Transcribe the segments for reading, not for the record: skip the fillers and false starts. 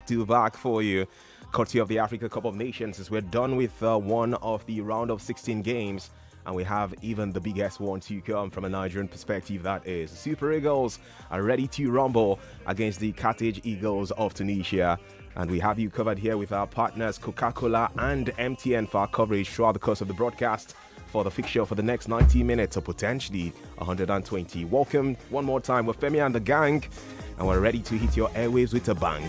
to back for you, courtesy of the Africa Cup of Nations, as we're done with one of the round of 16 games. And we have even the biggest one to come from a Nigerian perspective, that is. Super Eagles are ready to rumble against the Carthage Eagles of Tunisia. And we have you covered here with our partners Coca-Cola and MTN for our coverage throughout the course of the broadcast for the fixture for the next 90 minutes or potentially 120. Welcome one more time. We're Femi and the gang, and we're ready to hit your airwaves with a bang.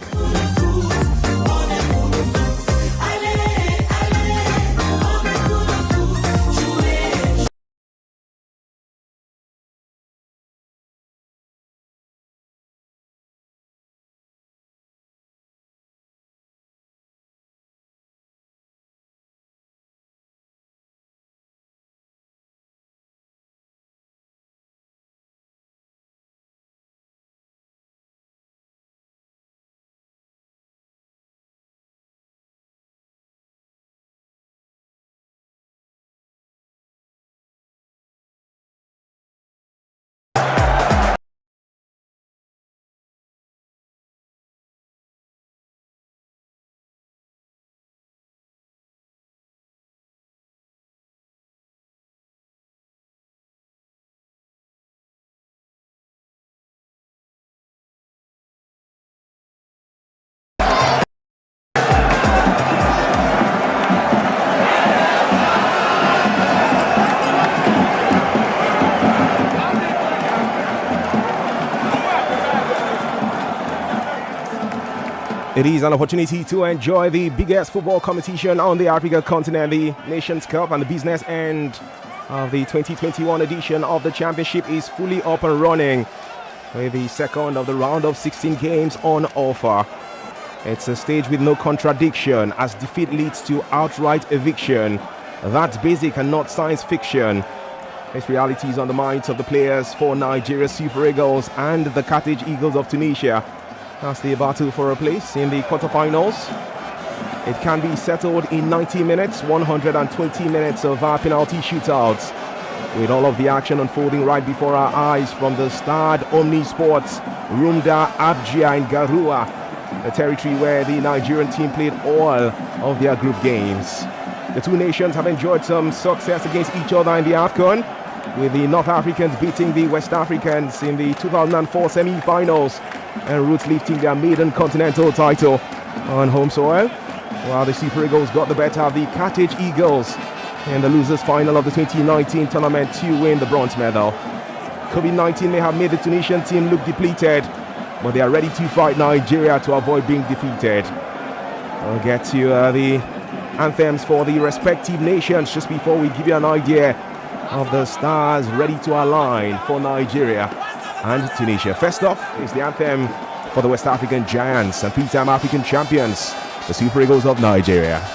It is an opportunity to enjoy the biggest football competition on the Africa continent, the Nations Cup, and the business end of the 2021 edition of the championship is fully up and running with the second of the round of 16 games on offer. It's a stage with no contradiction as defeat leads to outright eviction. That's basic and not science fiction. This reality is on the minds of the players for Nigeria's Super Eagles and the Carthage Eagles of Tunisia. That's the battle for a place in the quarterfinals. It can be settled in 90 minutes, 120 minutes of our penalty shootouts, with all of the action unfolding right before our eyes from the Stade Omnisports Rumda Abjia in Garua, the territory where the Nigerian team played all of their group games. The two nations have enjoyed some success against each other in the AFCON, with the North Africans beating the West Africans in the 2004 semi-finals and Roots lifting their maiden continental title on home soil, while the Super Eagles got the better of the Carthage Eagles in the losers final of the 2019 tournament to win the bronze medal. COVID-19 may have made the Tunisian team look depleted, but they are ready to fight Nigeria to avoid being defeated. We'll get to the anthems for the respective nations just before we give you an idea of the stars ready to align for Nigeria and Tunisia. First off is the anthem for the West African Giants and three-time African champions, the Super Eagles of Nigeria.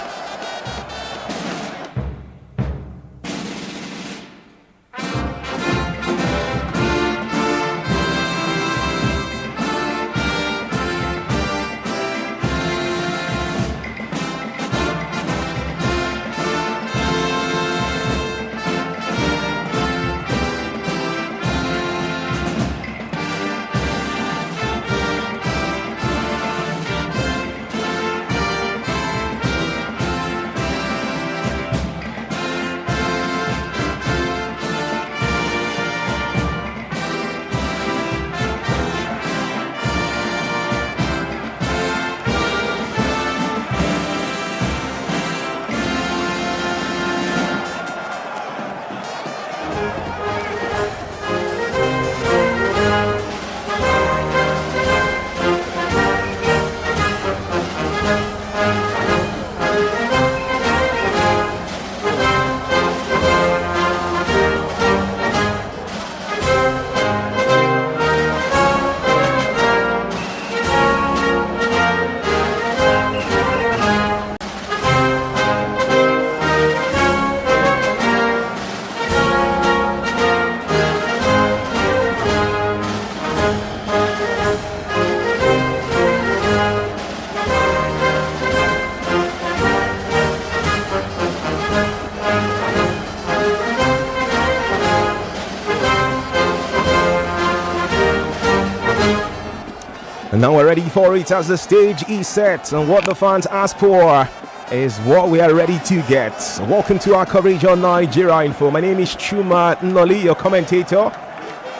Now we're ready for it as the stage is set, and what the fans ask for is what we are ready to get. Welcome to our coverage on Nigeria Info. My name is Chuma Nnoli, your commentator,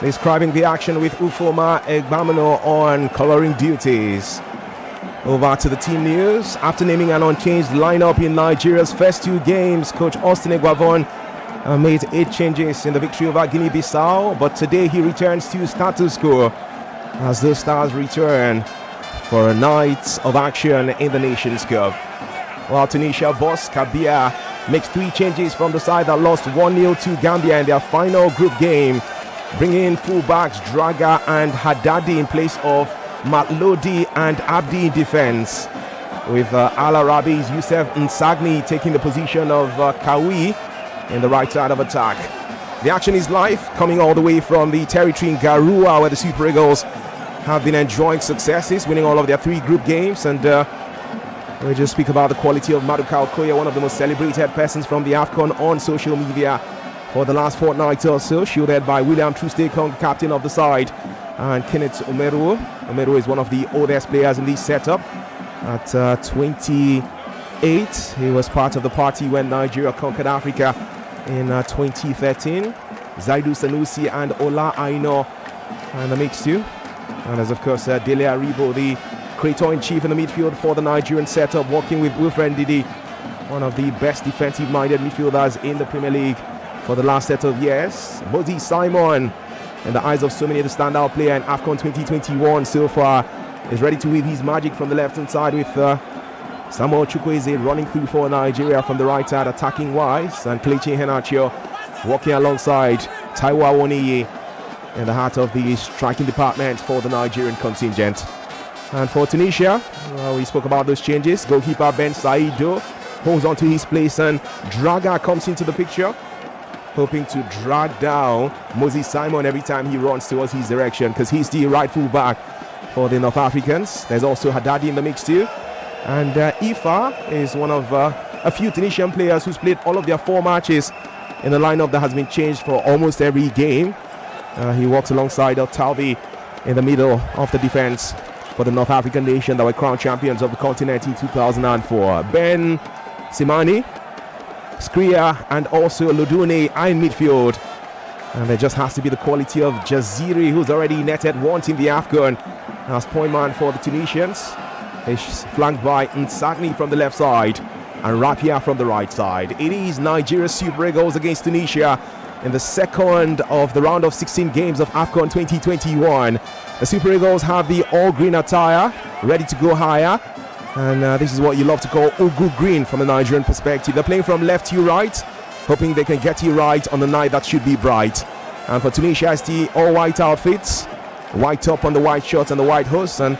describing the action with Ufoma Egbamino on coloring duties. Over to the team news. After naming an unchanged lineup in Nigeria's first 2 games, Coach Austin Eguavon made 8 changes in the victory over Guinea-Bissau, but today he returns to status quo as the Stars return for a night of action in the Nations Cup. While Tunisia boss Kabia makes 3 changes from the side that lost 1-0 to Gambia in their final group game, bringing in fullbacks Draga and Haddadi in place of Matlodi and Abdi in defense, with Al Arabi's Youssef Nsagni taking the position of Kawi in the right side of attack. The action is live, coming all the way from the territory in Garua, where the Super Eagles have been enjoying successes, winning all of their 3 group games. And we just speak about the quality of Maduka Okoye, one of the most celebrated persons from the AFCON on social media for the last fortnight or so, shielded by William Trustekong, captain of the side, and Kenneth Omeruo. Omeruo is one of the oldest players in this setup. At 28, he was part of the party when Nigeria conquered Africa in 2013. Zaidu Sanusi and Ola Aino and the mix too. And there's of course Dele Aribo, the creator-in-chief in the midfield for the Nigerian setup, working with Wilfred Ndidi, one of the best defensive-minded midfielders in the Premier League for the last set of years. Moses Simon, in the eyes of so many, the standout player in AFCON 2021 so far, is ready to weave his magic from the left-hand side with Samuel Chukwueze running through for Nigeria from the right side, attacking wise, and Kelechi Iheanacho walking alongside Taiwo Awoniyi in the heart of the striking department for the Nigerian contingent. And for Tunisia, we spoke about those changes. Goalkeeper Ben Saido holds on to his place, and Draga comes into the picture, hoping to drag down Moses Simon every time he runs towards his direction, because he's the right full back for the North Africans. There's also Haddadi in the mix too. And Ifa is one of a few Tunisian players who's played all of their 4 matches in the lineup that has been changed for almost every game. He walks alongside El Talbi in the middle of the defense for the North African nation that were crowned champions of the continent in 2004. Ben Simani, Skria, and also Ludune are in midfield. And there just has to be the quality of Jaziri, who's already netted once in the AFCON as point man for the Tunisians. He's flanked by Nsagni from the left side and Rapia from the right side. It is Nigeria's Super Eagles against Tunisia in the second of the round of 16 games of AFCON 2021. The Super Eagles have the all-green attire, ready to go higher. And this is what you love to call Ugu Green from the Nigerian perspective. They're playing from left to right, hoping they can get you right on the night that should be bright. And for Tunisia, it's the all-white outfits, white top on the white shorts and the white hose, and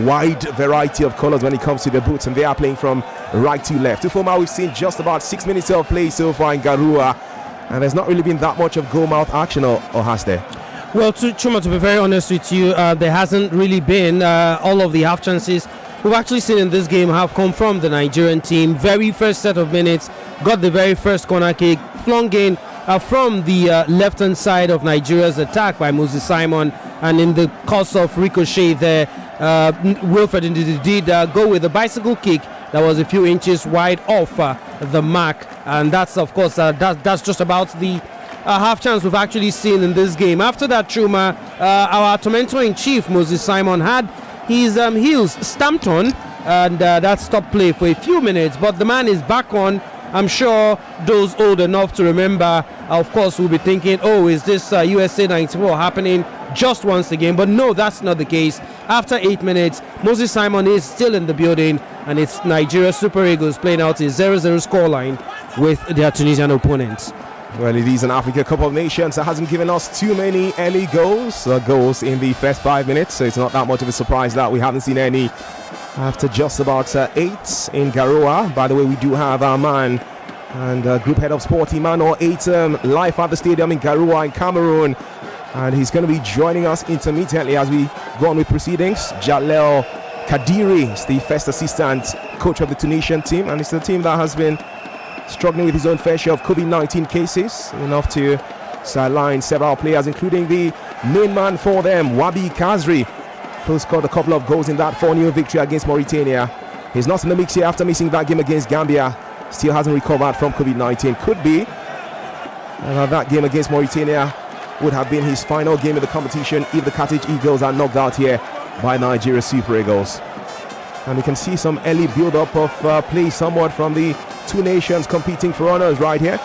wide variety of colors when it comes to the boots, and they are playing from right to left. Ufoma, we've seen just about 6 minutes of play so far in Garua, and there's not really been that much of goal-mouth action, or has there? Well, Chuma, to be very honest with you, there hasn't really been. All of the half chances we've actually seen in this game have come from the Nigerian team. Very first set of minutes, got the very first corner kick, flung in from the left-hand side of Nigeria's attack by Moses Simon, and in the course of ricochet there, Wilfred Ndidi did go with a bicycle kick that was a few inches wide off the mark, and that's of course that's just about the half chance we've actually seen in this game. After that, Chuma, our tormentor-in-chief Moses Simon had his heels stamped on, and that stopped play for a few minutes, but the man is back on. I'm sure those old enough to remember, of course, will be thinking, oh, is this USA 94 happening just once again? But no, that's not the case. After 8 minutes, Moses Simon is still in the building, and it's Nigeria Super Eagles playing out a 0-0 scoreline with their Tunisian opponents. Well, it is an Africa Cup of Nations that hasn't given us too many early goals in the first 5 minutes, so it's not that much of a surprise that we haven't seen any after just about 8 in Garoua. By the way, we do have our man and group head of sport, Emmanuel Aitam, live at the stadium in Garoua in Cameroon, and he's going to be joining us intermittently as we go on with proceedings. Jalel Kadiri is the first assistant coach of the Tunisian team, and it's the team that has been struggling with his own fair share of COVID-19 cases, enough to sideline several players, including the main man for them, Wabi Kazri, who scored a couple of goals in that 4-0 victory against Mauritania. He's not in the mix here after missing that game against Gambia. Still hasn't recovered from COVID-19. Could be that game against Mauritania would have been his final game in the competition if the Carthage Eagles are knocked out here by Nigeria Super Eagles. And we can see some early build-up of play somewhat from the two nations competing for honors right here.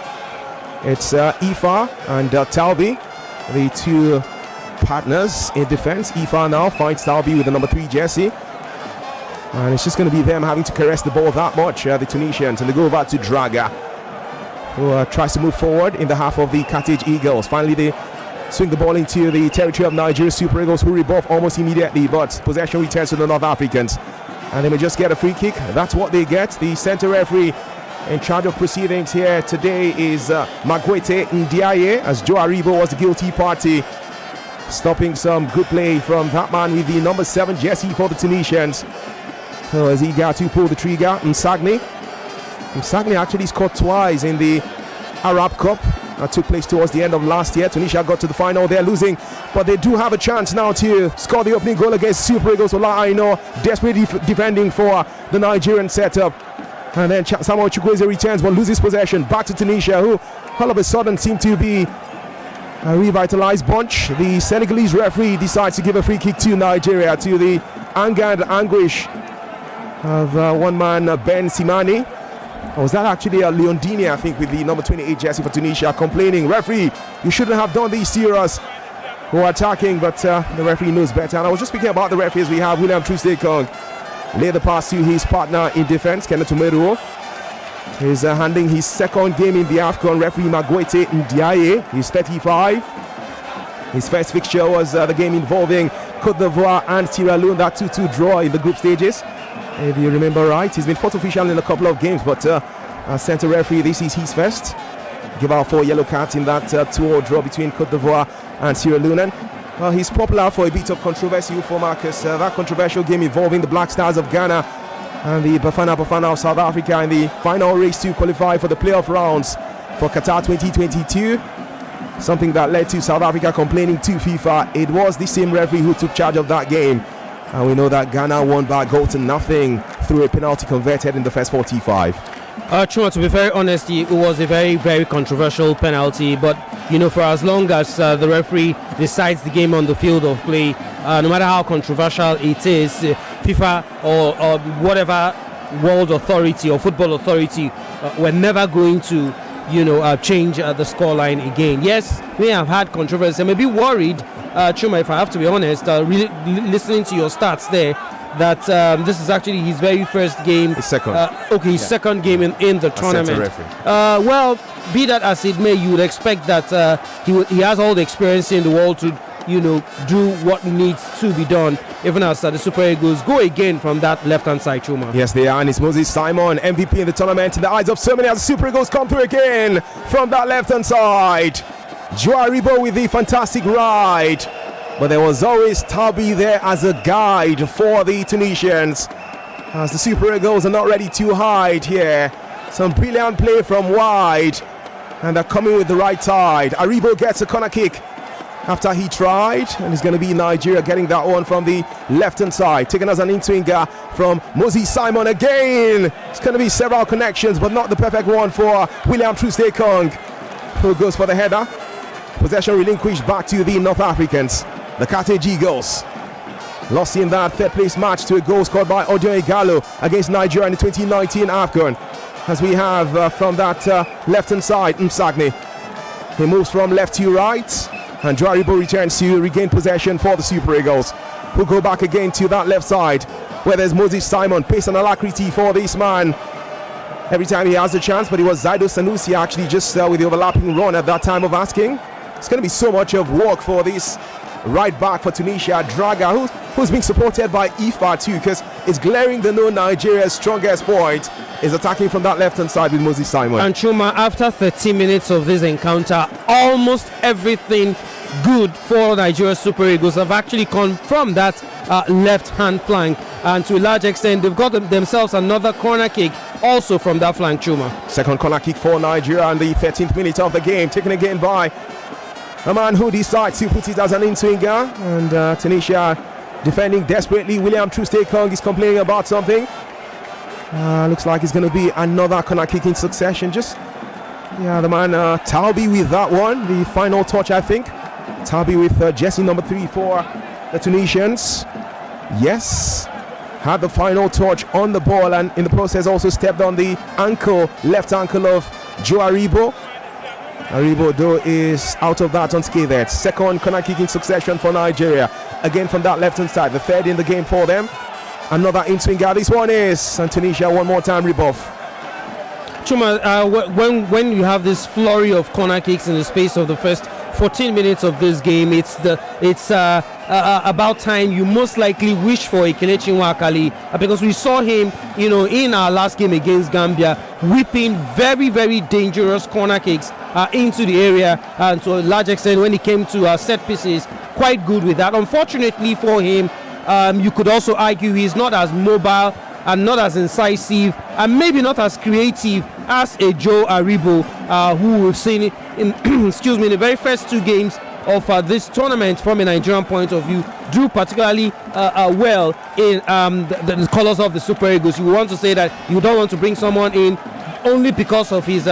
It's Ifa and Talbi, the two partners in defense. Ifa now finds Talbi with the number 3 jersey. And it's just going to be them having to caress the ball that much, the Tunisians. And they go back to Draga, who tries to move forward in the half of the Carthage Eagles. Finally, they swing the ball into the territory of Nigeria Super Eagles, who rebuff almost immediately, but possession returns to the North Africans. And they may just get a free kick. That's what they get. The center referee in charge of proceedings here today is Magwete Ndiaye, as Joe Aribo was the guilty party, stopping some good play from that man with the number 7 jersey for the Tunisians. So as he got to pull the trigger, Msagni actually scored twice in the Arab Cup that took place towards the end of last year. Tunisia got to the final, they're losing, but they do have a chance now to score the opening goal against Super Eagles. Ola Aino desperately defending for the Nigerian setup. And then Samuel Chukwueze returns but loses possession back to Tunisia, who all of a sudden seem to be a revitalized bunch. The Senegalese referee decides to give a free kick to Nigeria, to the anger and anguish of one man, Ben Simani. Or was that actually a Leondini, I think, with the number 28 jersey for Tunisia, complaining, referee, you shouldn't have done these to us who are attacking, but the referee knows better. And I was just speaking about the referees. We have William Trustekong lay the pass to his partner in defense, Kenneth Umeruo. He's handling his second game in the AFCON. Referee Magwete Ndiaye, he's 35. His first fixture was the game involving Cote d'Ivoire and Sierra Leone, that 2-2 draw in the group stages. If you remember right, he's been fourth official in a couple of games, but center referee, this is his first. Give out 4 yellow cards in that 2-0 draw between Cote d'Ivoire and Sierra Leone. Well, he's popular for a bit of controversy for Marcus. That controversial game involving the Black Stars of Ghana and the Bafana Bafana of South Africa in the final race to qualify for the playoff rounds for Qatar 2022. Something that led to South Africa complaining to FIFA. It was the same referee who took charge of that game. And we know that Ghana won by 0-0 through a penalty converted in the first 45. Chuma, to be very honest, it was a very, very controversial penalty. But, you know, for as long as the referee decides the game on the field of play, no matter how controversial it is, FIFA or whatever world authority or football authority, we're never going to, change the scoreline again. Yes, we have had controversy. I may be worried, Chuma, if I have to be honest, really listening to your stats there, that this is actually his very first game. His second. His second game in the tournament. Well, be that as it may, you would expect that he has all the experience in the world to, do what needs to be done, even as the Super Eagles go again from that left-hand side, Chuma. Yes, they are, and it's Moses Simon, MVP in the tournament, in the eyes of so many, as the Super Eagles come through again from that left-hand side. Joe Aribo with the fantastic ride. But there was always Tabi there as a guide for the Tunisians, as the Super Eagles are not ready to hide here. Some brilliant play from wide, and they're coming with the right side. Aribo gets a corner kick after he tried, and it's going to be Nigeria getting that one from the left-hand side, taken as an in-swinger from Moses Simon again. It's going to be several connections, but not the perfect one for William Trustekong, who goes for the header. Possession relinquished back to the North Africans. The Carthage Eagles lost in that third place match to a goal scored by Odion Igalo against Nigeria in the 2019 AFCON. As we have from that left-hand side, Msagni. He moves from left to right, and Joe Aribo returns to regain possession for the Super Eagles, who go back again to that left side, where there's Moses Simon. Pace and alacrity for this man every time he has the chance, but it was Zaido Sanusi actually just with the overlapping run at that time of asking. It's going to be so much of work for this right back for Tunisia, Draga, who's being supported by Ifa too, because it's glaring the no Nigeria's strongest point is attacking from that left-hand side with Moses Simon. And Chuma, after 30 minutes of this encounter, almost everything good for Nigeria Super Eagles have actually come from that left-hand flank, and to a large extent they've got themselves another corner kick also from that flank, Chuma. Second corner kick for Nigeria in the 13th minute of the game, taken again by a man who decides to put it as an in-swinger, and Tunisia defending desperately. William Trustekong is complaining about something. Looks like it's going to be another corner kick in succession. The man Talbi with that one. The final touch, I think. Talbi with Jesse number 3 for the Tunisians. Yes. Had the final touch on the ball, and in the process also stepped on the left ankle of Joe Aribo. Aribo, though, is out of that unscathed. Second corner kick in succession for Nigeria. Again from that left-hand side. The third in the game for them. Another in-swing guard. This one is, and Tunisia one more time rebuff. Chuma, when you have this flurry of corner kicks in the space of the first 14 minutes of this game, it's about time you most likely wish for a Kelechi Nwakali, because we saw him, in our last game against Gambia, whipping very, very dangerous corner kicks into the area, and to a large extent when it came to set pieces, quite good with that. Unfortunately for him, you could also argue he's not as mobile and not as incisive and maybe not as creative as a Joe Aribo, who we've seen in in the very first 2 games of this tournament from a Nigerian point of view, do particularly well in the colours of the Super Eagles. You want to say that you don't want to bring someone in only because of his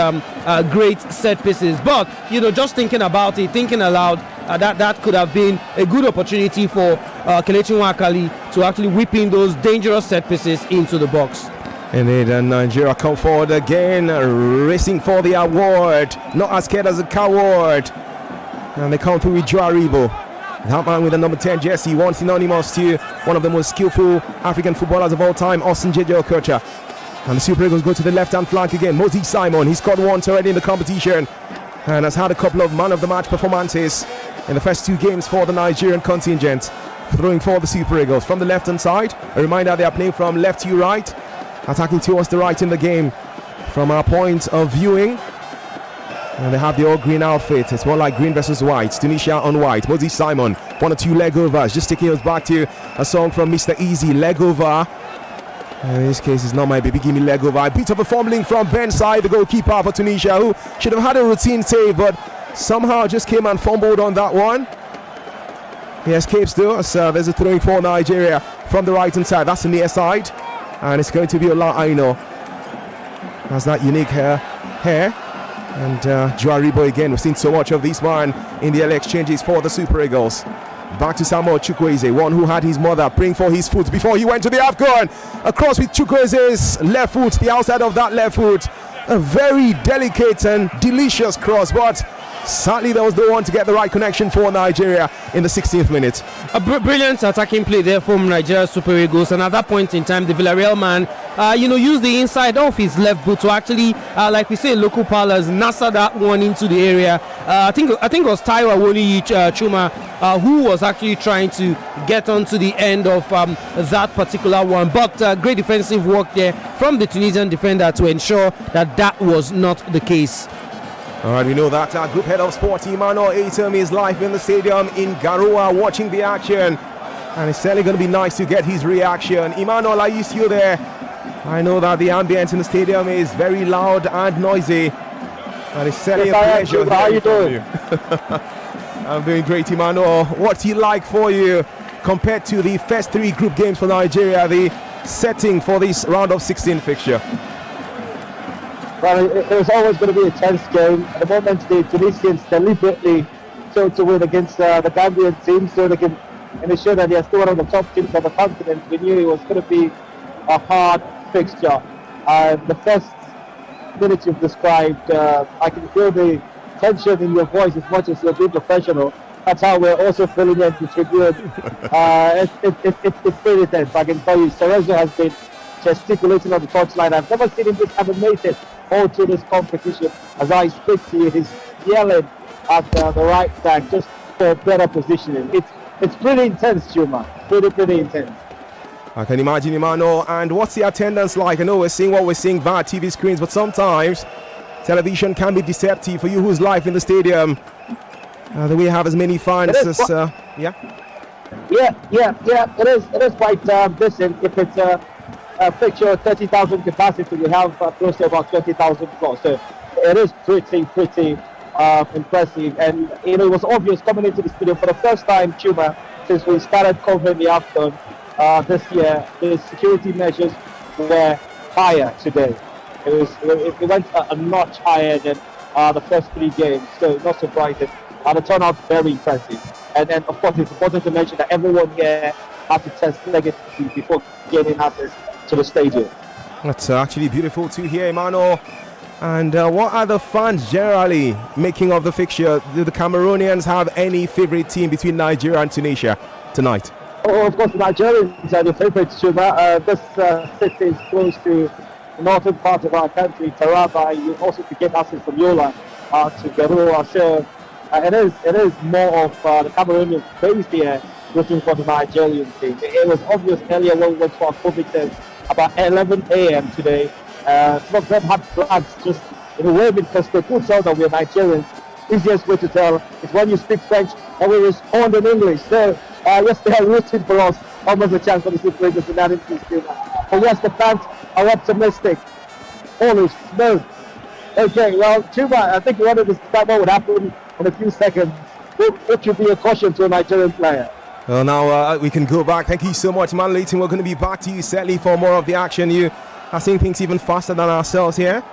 great set pieces, but just thinking about it, thinking aloud, that could have been a good opportunity for Kelechi Nwakali to actually whip in those dangerous set pieces into the box. Indeed, and Nigeria come forward again, racing for the award, not as scared as a coward. And they come through with Joe Aribo. That man with the number 10 jersey, one synonymous to one of the most skillful African footballers of all time, Austin J.J. Okocha. And the Super Eagles go to the left-hand flank again. Moses Simon, he scored once already in the competition and has had a couple of man-of-the-match performances in the first 2 games for the Nigerian contingent. Throwing for the Super Eagles from the left-hand side. A reminder, they are playing from left to right, attacking towards the right in the game from our point of viewing. And they have the all-green outfit. It's more like green versus white. Tunisia on white. Moses Simon, 1 or 2 leg overs. Just taking us back to a song from Mr. Easy, leg over. In this case, it's not my baby, give me leg over. A bit of a fumbling from Ben Side, the goalkeeper for Tunisia, who should have had a routine save, but somehow just came and fumbled on that one. He escapes though, so there's a throwing for Nigeria from the right-hand side. That's the near side. And it's going to be Ola Aino. Has that unique hair. And Joe Aribo again. We've seen so much of this man in the early exchanges for the Super Eagles. Back to Samuel Chukwueze, one who had his mother praying for his foot before he went to the AFCON. Across with Chukwueze's left foot, the outside of that left foot. A very delicate and delicious cross, but sadly there was no one to get the right connection for Nigeria in the 16th minute. A brilliant attacking play there from Nigeria Super Eagles, and at that point in time the Villarreal man used the inside of his left boot to actually like we say in local parlors, nasa that one into the area. I think it was Taiwo Awoniyi Chuma who was actually trying to get onto the end of that particular one, but great defensive work there from the Tunisian defender to ensure that was not the case. All right, we know that our group head of sport, Emmanuel Aitum, is live in the stadium in Garoua watching the action. And it's certainly going to be nice to get his reaction. Emmanuel, are you still there? I know that the ambience in the stadium is very loud and noisy. And it's certainly a pleasure. How are you doing? I'm doing great, Emmanuel. What's he like for you compared to the first 3 group games for Nigeria, the setting for this round of 16 fixture? Well, it was always going to be a tense game. At the moment, the Tunisians deliberately chose to win against the Gambian team so they can ensure that they are still one of the top teams on the continent. We knew it was going to be a hard fixture. The first minute you've described, I can feel the tension in your voice as much as you're being professional. That's how we're also feeling it in the tribune. It's pretty tense. I can tell you, Cerezo has been gesticulating on the touchline. I've never seen him this animated all through this competition. As I speak to you, he's yelling at the right back just for better positioning. It's pretty intense, Chuma. Pretty intense. I can imagine, Emmanuel. And what's the attendance like? I know we're seeing what we're seeing via TV screens, but sometimes television can be deceptive for you who's live in the stadium. Do we have as many fans as... Yeah, it is quite decent. If it's a picture of 30,000 capacity, we have close to about 20,000 plus. So it is pretty impressive. And it was obvious coming into the stadium for the first time, Chuma, since we started covering the AFCON this year, the security measures were higher today. It went a notch higher than the first 3 games, so not surprising. The turnout's very impressive. And then, of course, it's important to mention that everyone here had to test negatively before getting access to the stadium. That's actually beautiful to hear, Emmanuel. And what are the fans generally making of the fixture? Do the Cameroonians have any favorite team between Nigeria and Tunisia tonight? Oh, of course, the Nigerians are the favourites, Shuma. This city is close to the northern part of our country, Taraba. You also could get access from Yola to Garoua. So it is more of the Cameroonians based here looking for the Nigerian team. It was obvious earlier when we went to our COVID test about 11 a.m. today. Some of them had flags just in a way because they could tell that we're Nigerians. Easiest way to tell is when you speak French and we respond in English. So yes, they are rooting for us. Almost a chance for the Super Eagles in that instance. But yes, the fans are optimistic. Holy smoke. Okay, well, Chuba, I think you wanted to start what would happen in a few seconds. What should be a caution to a Nigerian player? Well, now we can go back. Thank you so much, man. Leighton, we're going to be back to you, sadly, for more of the action. You are seeing things even faster than ourselves here,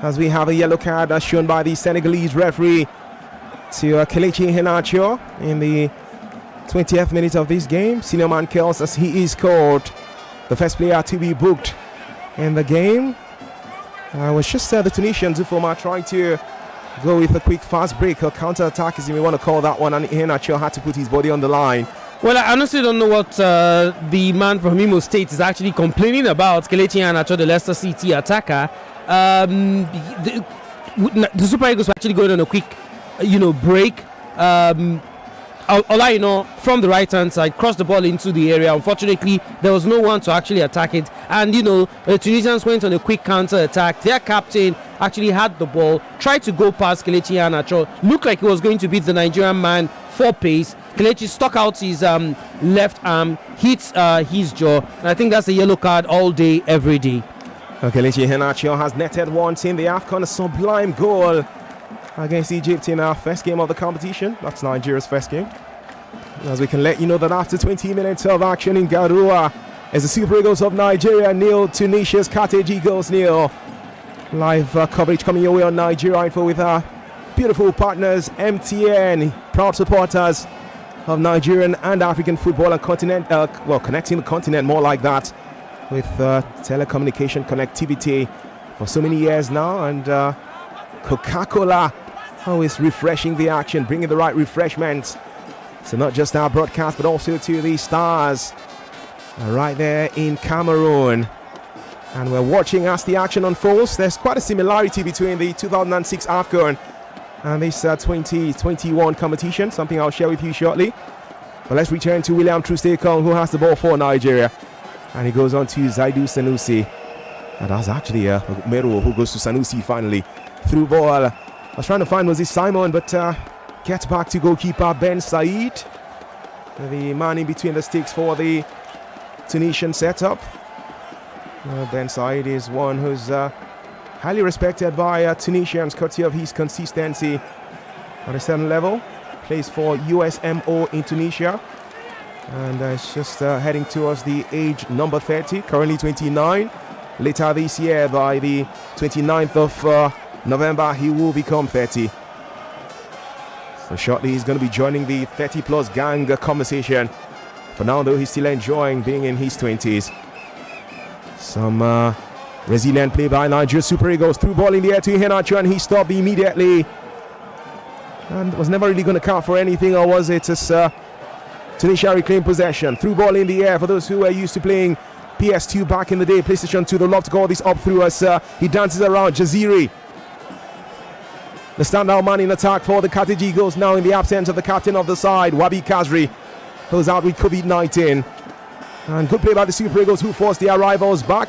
as we have a yellow card shown by the Senegalese referee to Kelechi Iheanacho in the 20th minute of this game. Senior man Kels, as he is called the first player to be booked in the game. It was just the Tunisian Zufoma trying to go with a quick fast break or counter attack, as you may want to call that one, and Iheanacho had to put his body on the line. Well, I honestly don't know what the man from Imo State is actually complaining about. Kelechi Iheanacho, the Leicester City attacker. The Super Eagles were actually going on a quick, break. Olaino from the right hand side crossed the ball into the area. Unfortunately, there was no one to actually attack it, and the Tunisians went on a quick counter attack. Their captain actually had the ball, tried to go past Kelechi Iheanacho, looked like he was going to beat the Nigerian man for pace. Kelechi stuck out his left arm, hit his jaw, and I think that's a yellow card all day, every day. Kelechi Iheanacho has netted once in the AFCON, a sublime goal against Egypt in our first game of the competition. That's Nigeria's first game. As we can let you know that after 20 minutes of action in Garoua, as the Super Eagles of Nigeria nil, Tunisia's Carthage Eagles nil. Live coverage coming your way on Nigeria Info with our beautiful partners MTN, proud supporters of Nigerian and African football and continent, connecting the continent more like that with telecommunication connectivity for so many years now, and Coca-Cola always refreshing the action, bringing the right refreshments. So not just our broadcast, but also to the stars right there in Cameroon. And we're watching as the action unfolds. There's quite a similarity between the 2006 AFCON and this 2021 competition, something I'll share with you shortly. But let's return to William Troost-Ekong, who has the ball for Nigeria. And he goes on to Zaidu Sanusi. And that's actually Mero who goes to Sanusi finally. Through ball. I was trying to find Moses Simon, but gets back to goalkeeper Ben Said. The man in between the sticks for the Tunisian setup. Ben Said is one who's highly respected by Tunisians, courtesy of his consistency on a certain level. Plays for USMO in Tunisia. And it's just heading towards the age number 30, currently 29. Later this year, by the 29th of November, he will become 30. So shortly he's going to be joining the 30-plus gang conversation. For now, though, he's still enjoying being in his 20s. Some resilient play by Nigeria Super Eagles. Through ball in the air to Iheanacho, and he stopped immediately. And was never really going to count for anything, or was it? As Tunisia reclaimed possession. Through ball in the air for those who were used to playing PS2 back in the day. PlayStation 2, they'll love to call this up through as he dances around. Jaziri, the standout man in attack for the Carthage Eagles, now in the absence of the captain of the side, Wabi Kazri, who's out with COVID-19. And good play by the Super Eagles, who forced the arrivals back.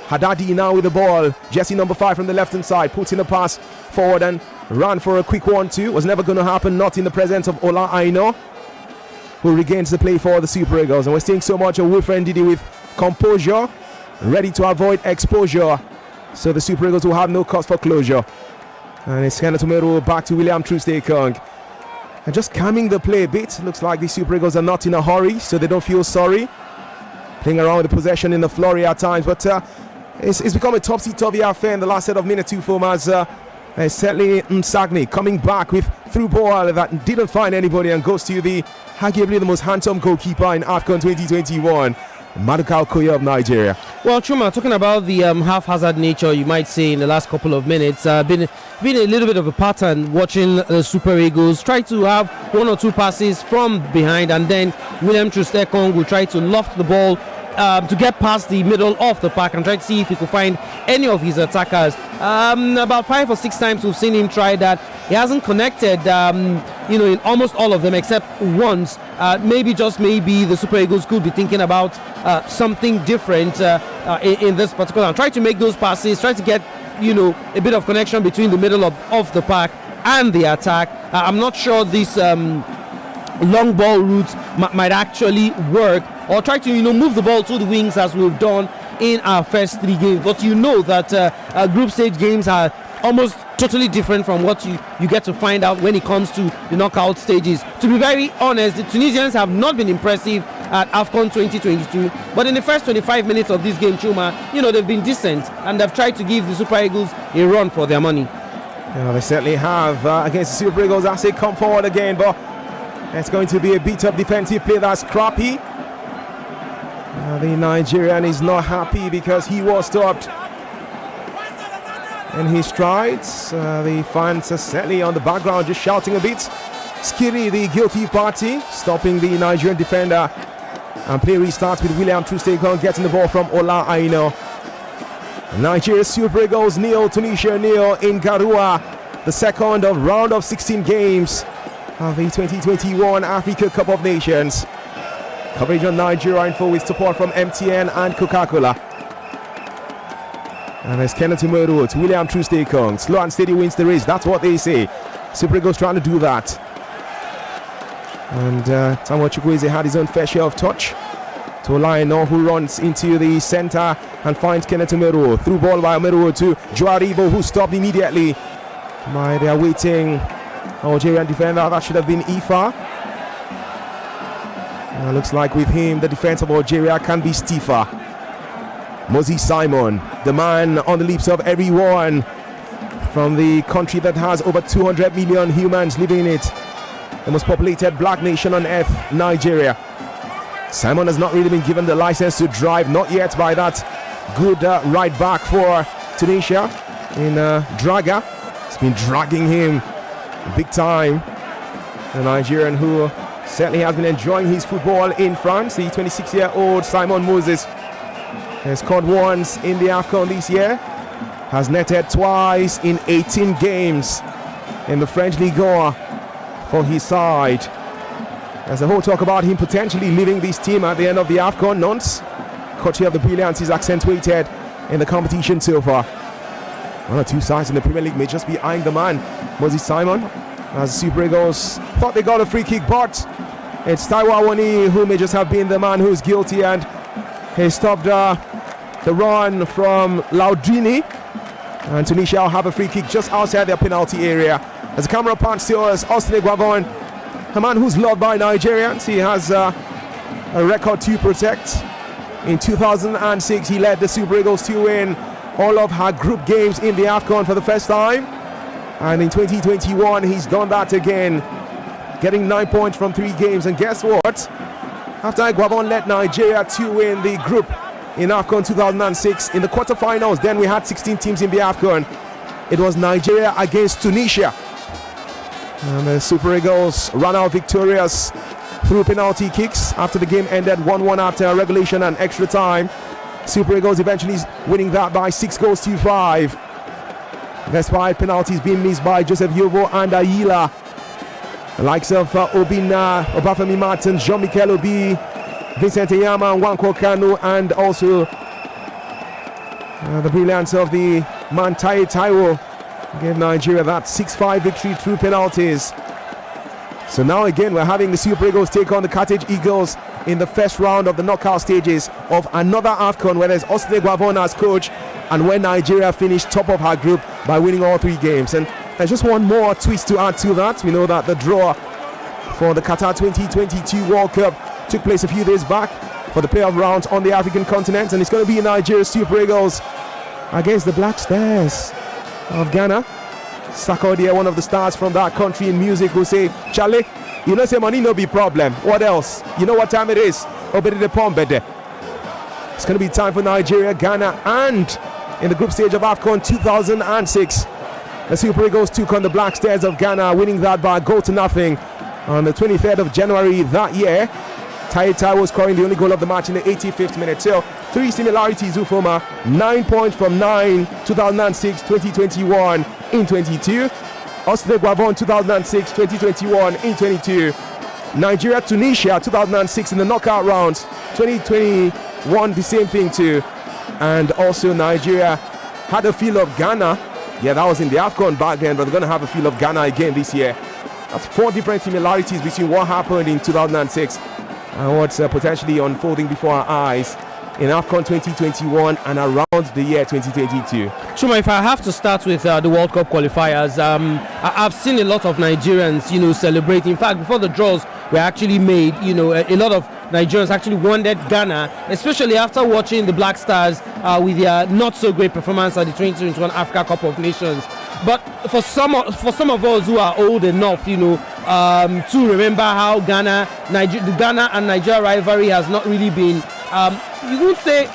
Haddadi now with the ball. Jesse number 5 from the left-hand side, puts in a pass forward and ran for a quick 1-2. Was never going to happen, not in the presence of Ola Aino, who regains the play for the Super Eagles. And we're seeing so much of Wilfred Ndidi with composure, ready to avoid exposure. So the Super Eagles will have no cause for closure. And it's Kenneth Omeru back to William Troost-Ekong. and just calming the play a bit. Looks like the Super Eagles are not in a hurry, so they don't feel sorry. Playing around with the possession in the flurry at times, but it's become a topsy-turvy affair in the last set of minute 2 form as certainly Msagni coming back with through ball that didn't find anybody and goes to the arguably the most handsome goalkeeper in AFCON 2021, Maduka Okoye of Nigeria. Well, Chuma, talking about the haphazard nature, you might say, in the last couple of minutes, been a little bit of a pattern watching the Super Eagles try to have 1 or 2 passes from behind, and then William Trustekong will try to loft the ball to get past the middle of the pack and try to see if he could find any of his attackers. About 5 or 6 times we've seen him try that. He hasn't connected, in almost all of them except once. Maybe the Super Eagles could be thinking about something different in this particular. And try to make those passes, try to get a bit of connection between the middle of the pack and the attack. I'm not sure this long ball routes might actually work, or try to move the ball to the wings as we've done in our first 3 games. But that group stage games are almost totally different from what you get to find out when it comes to the knockout stages. To be very honest, the Tunisians have not been impressive at AFCON 2022, but in the first 25 minutes of this game, Chuma, they've been decent and they've tried to give the Super Eagles a run for their money. Yeah, they certainly have against the Super Eagles as they come forward again, but it's going to be a beat-up defensive play that's scrappy. The Nigerian is not happy because he was stopped in his strides. The fans are certainly on the background just shouting a bit. Skiri, the guilty party, stopping the Nigerian defender. And play restarts with William Trustekong getting the ball from Ola Aino. Nigeria Super Eagles nil, Tunisia nil in Garua. The second of round of 16 games of the 2021 Africa Cup of Nations. Coverage on Nigeria Info with support from MTN and Coca-Cola. And there's Kenneth Umeru to William Trustekong. Slow and steady wins the race. That's what they say. Super Eagles trying to do that. And Samuel Chukwueze had his own fair share of touch. To Olaino, who runs into the center and finds Kenneth Umeru. Through ball by Umeru to Joaribo, who stopped immediately by the awaiting Algerian defender. That should have been Ifa. Looks like with him, the defense of Algeria can be stiffer. Moses Simon, the man on the lips of everyone from the country that has over 200 million humans living in it, the most populated black nation on earth, Nigeria. Simon has not really been given the license to drive, not yet by that good right back for Tunisia in Draga. It's been dragging him big time. The Nigerian who certainly has been enjoying his football in France. The 26-year-old Simon Moses has scored once in the AFCON this year, has netted twice in 18 games in the French Ligue 1 for his side. There's a whole talk about him potentially leaving this team at the end of the AFCON. Nonce, courtesy of the brilliance is accentuated in the competition so far. 1 or 2 sides in the Premier League may just be eyeing the man, Moses Simon, as the Super Eagles thought they got a free kick, but it's Taiwo Awoniyi who may just have been the man who's guilty, and he stopped the run from Laudrini, and Tunisia will have a free kick just outside their penalty area. As the camera pans to us, Austin Eguavon, a man who's loved by Nigerians. He has a record to protect. In 2006, he led the Super Eagles to win all of her group games in the AFCON for the first time. And in 2021, he's done that again, getting 9 points from 3 games. And guess what? After Eguavon led Nigeria to win the group in AFCON 2006, in the quarterfinals, then we had 16 teams in the AFCON. It was Nigeria against Tunisia. And the Super Eagles ran out victorious through penalty kicks after the game ended 1-1 after regulation and extra time. Super Eagles eventually winning that by 6-5. Despite penalties being missed by Joseph Yobo and Ayila. The likes of Obina, Obafemi Martins, Jean-Michel Obi, Vincent Eyama, Nwankwo Kanu, and also the brilliance of the man Taiwo gave Nigeria that 6-5 victory through penalties. So now again we're having the Super Eagles take on the Carthage Eagles in the first round of the knockout stages of another AFCON, where there's Austin Eguavon as coach, and when Nigeria finished top of her group by winning all 3 games. And there's just one more twist to add to that. We know that the draw for the Qatar 2022 World Cup. Took place a few days back for the playoff rounds on the African continent, and it's going to be Nigeria Super Eagles against the Black Stars of Ghana. Sarkodie, one of the stars from that country in music, will say, Charlie, you know, say money no be problem. What else? You know what time it is? Obedi the Pombede. It's going to be time for Nigeria, Ghana, and in the group stage of AFCON 2006, the Super Eagles took on the Black Stars of Ghana, winning that by a goal to nothing on the 23rd of January that year. Tai was scoring the only goal of the match in the 85th minute. So, 3 similarities, Ufoma. 9 points from 9, 2006, 2021 in 22. Austria Gabon 2006, 2021 in 22. Nigeria Tunisia 2006 in the knockout rounds, 2021 the same thing too. And also Nigeria had a feel of Ghana. Yeah, that was in the AFCON back then, but they're going to have a feel of Ghana again this year. That's 4 different similarities between what happened in 2006 and what's potentially unfolding before our eyes in AFCON 2021 and around the year 2022. Chuma, if I have to start with the World Cup qualifiers, I've seen a lot of Nigerians, celebrate. In fact, before the draws were actually made, a lot of Nigerians actually wanted Ghana, especially after watching the Black Stars with their not so great performance at the 2021 Africa Cup of Nations. But for some of us who are old enough, to remember how the Ghana and Nigeria rivalry has not really been, you would say,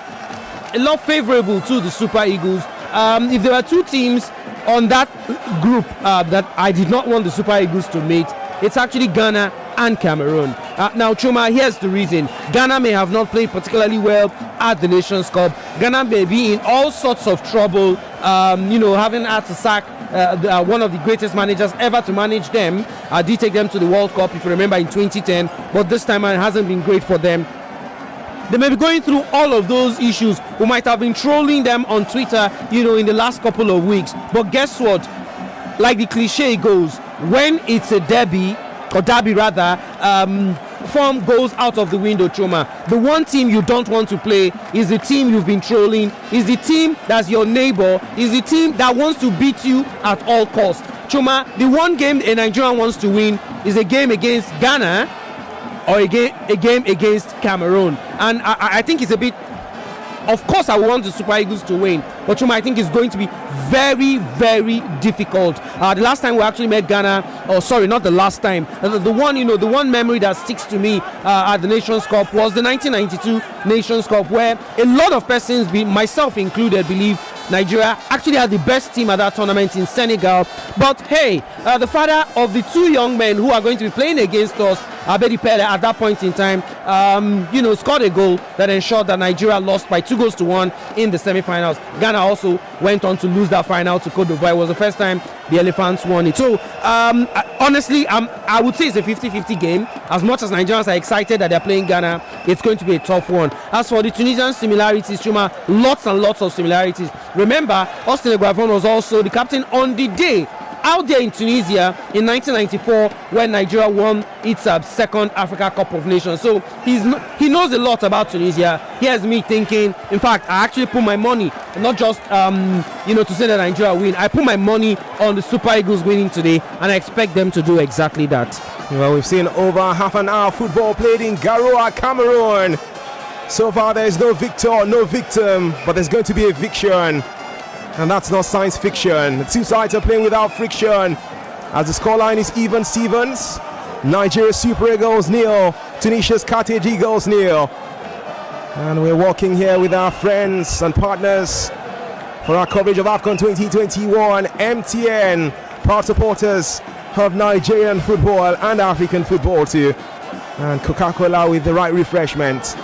a lot favorable to the Super Eagles. If there were 2 teams on that group that I did not want the Super Eagles to meet, it's actually Ghana and Cameroon. Now, Chuma, here's the reason. Ghana may have not played particularly well at the Nations Cup. Ghana may be in all sorts of trouble, having had to sack one of the greatest managers ever to manage them. Did take them to the World Cup, if you remember, in 2010, but this time it hasn't been great for them. They may be going through all of those issues. We might have been trolling them on Twitter, in the last couple of weeks. But guess what? Like the cliche goes, when it's a derby rather, form goes out of the window, Chuma. The one team you don't want to play is the team you've been trolling, is the team that's your neighbor, is the team that wants to beat you at all costs. Chuma, the one game a Nigerian wants to win is a game against Ghana or a game against Cameroon. And I think it's a bit... Of course, I want the Super Eagles to win, but Chuma, I think it's going to be very, very difficult. The last time we actually met Ghana, not the last time. The one memory that sticks to me at the Nations Cup was the 1992 Nations Cup, where a lot of persons, myself included, believe Nigeria actually had the best team at that tournament in Senegal. But hey, the father of the 2 young men who are going to be playing against us, Abedi Pele, at that point in time, scored a goal that ensured that Nigeria lost by 2-1 in the semi-finals. Ghana also went on to lose that final to Cote d'Ivoire. It was the first time the Elephants won it. So, honestly, I would say it's a 50-50 game. As much as Nigerians are excited that they're playing Ghana, it's going to be a tough one. As for the Tunisian similarities, Chuma, lots and lots of similarities. Remember, Austria Gabon was also the captain on the day out there in Tunisia in 1994 when Nigeria won its second Africa Cup of Nations. So he knows a lot about Tunisia. Here's me thinking, in fact, I actually put my money, not just to say that Nigeria win, I put my money on the Super Eagles winning today, and I expect them to do exactly that. Well, we've seen over half an hour football played in Garoua, Cameroon. So far there's no victor, no victim, but there's going to be a eviction. And that's not science fiction. The 2 sides are playing without friction. As the scoreline is even Stevens. Nigeria's Super Eagles 0, Tunisia's Carthage Eagles 0. And we're walking here with our friends and partners for our coverage of AFCON 2021. MTN, proud supporters of Nigerian football and African football too. And Coca-Cola with the right refreshment.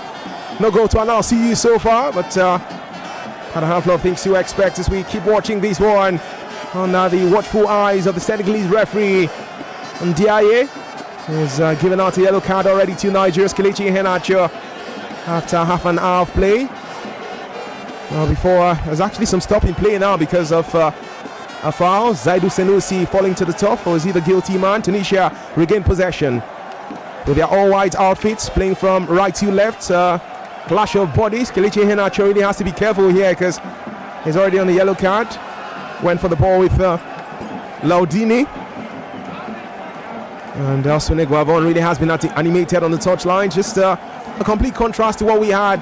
No goal to announce to you so far, but had a handful of things to expect as we keep watching this one under the watchful eyes of the Senegalese referee. Ndiaye is given out a yellow card already to Nigeria's Kelechi Iheanacho after half an hour of play. Before there's actually some stopping play now because of a foul. Zaidu Senusi falling to the top, or is he the guilty man? Tunisia regained possession with their all-white outfits, playing from right to left. Clash of bodies. Kelechi Iheanacho really has to be careful here because he's already on the yellow card. Went for the ball with Laudini. And Osune Guavon really has been animated on the touchline. Just a complete contrast to what we had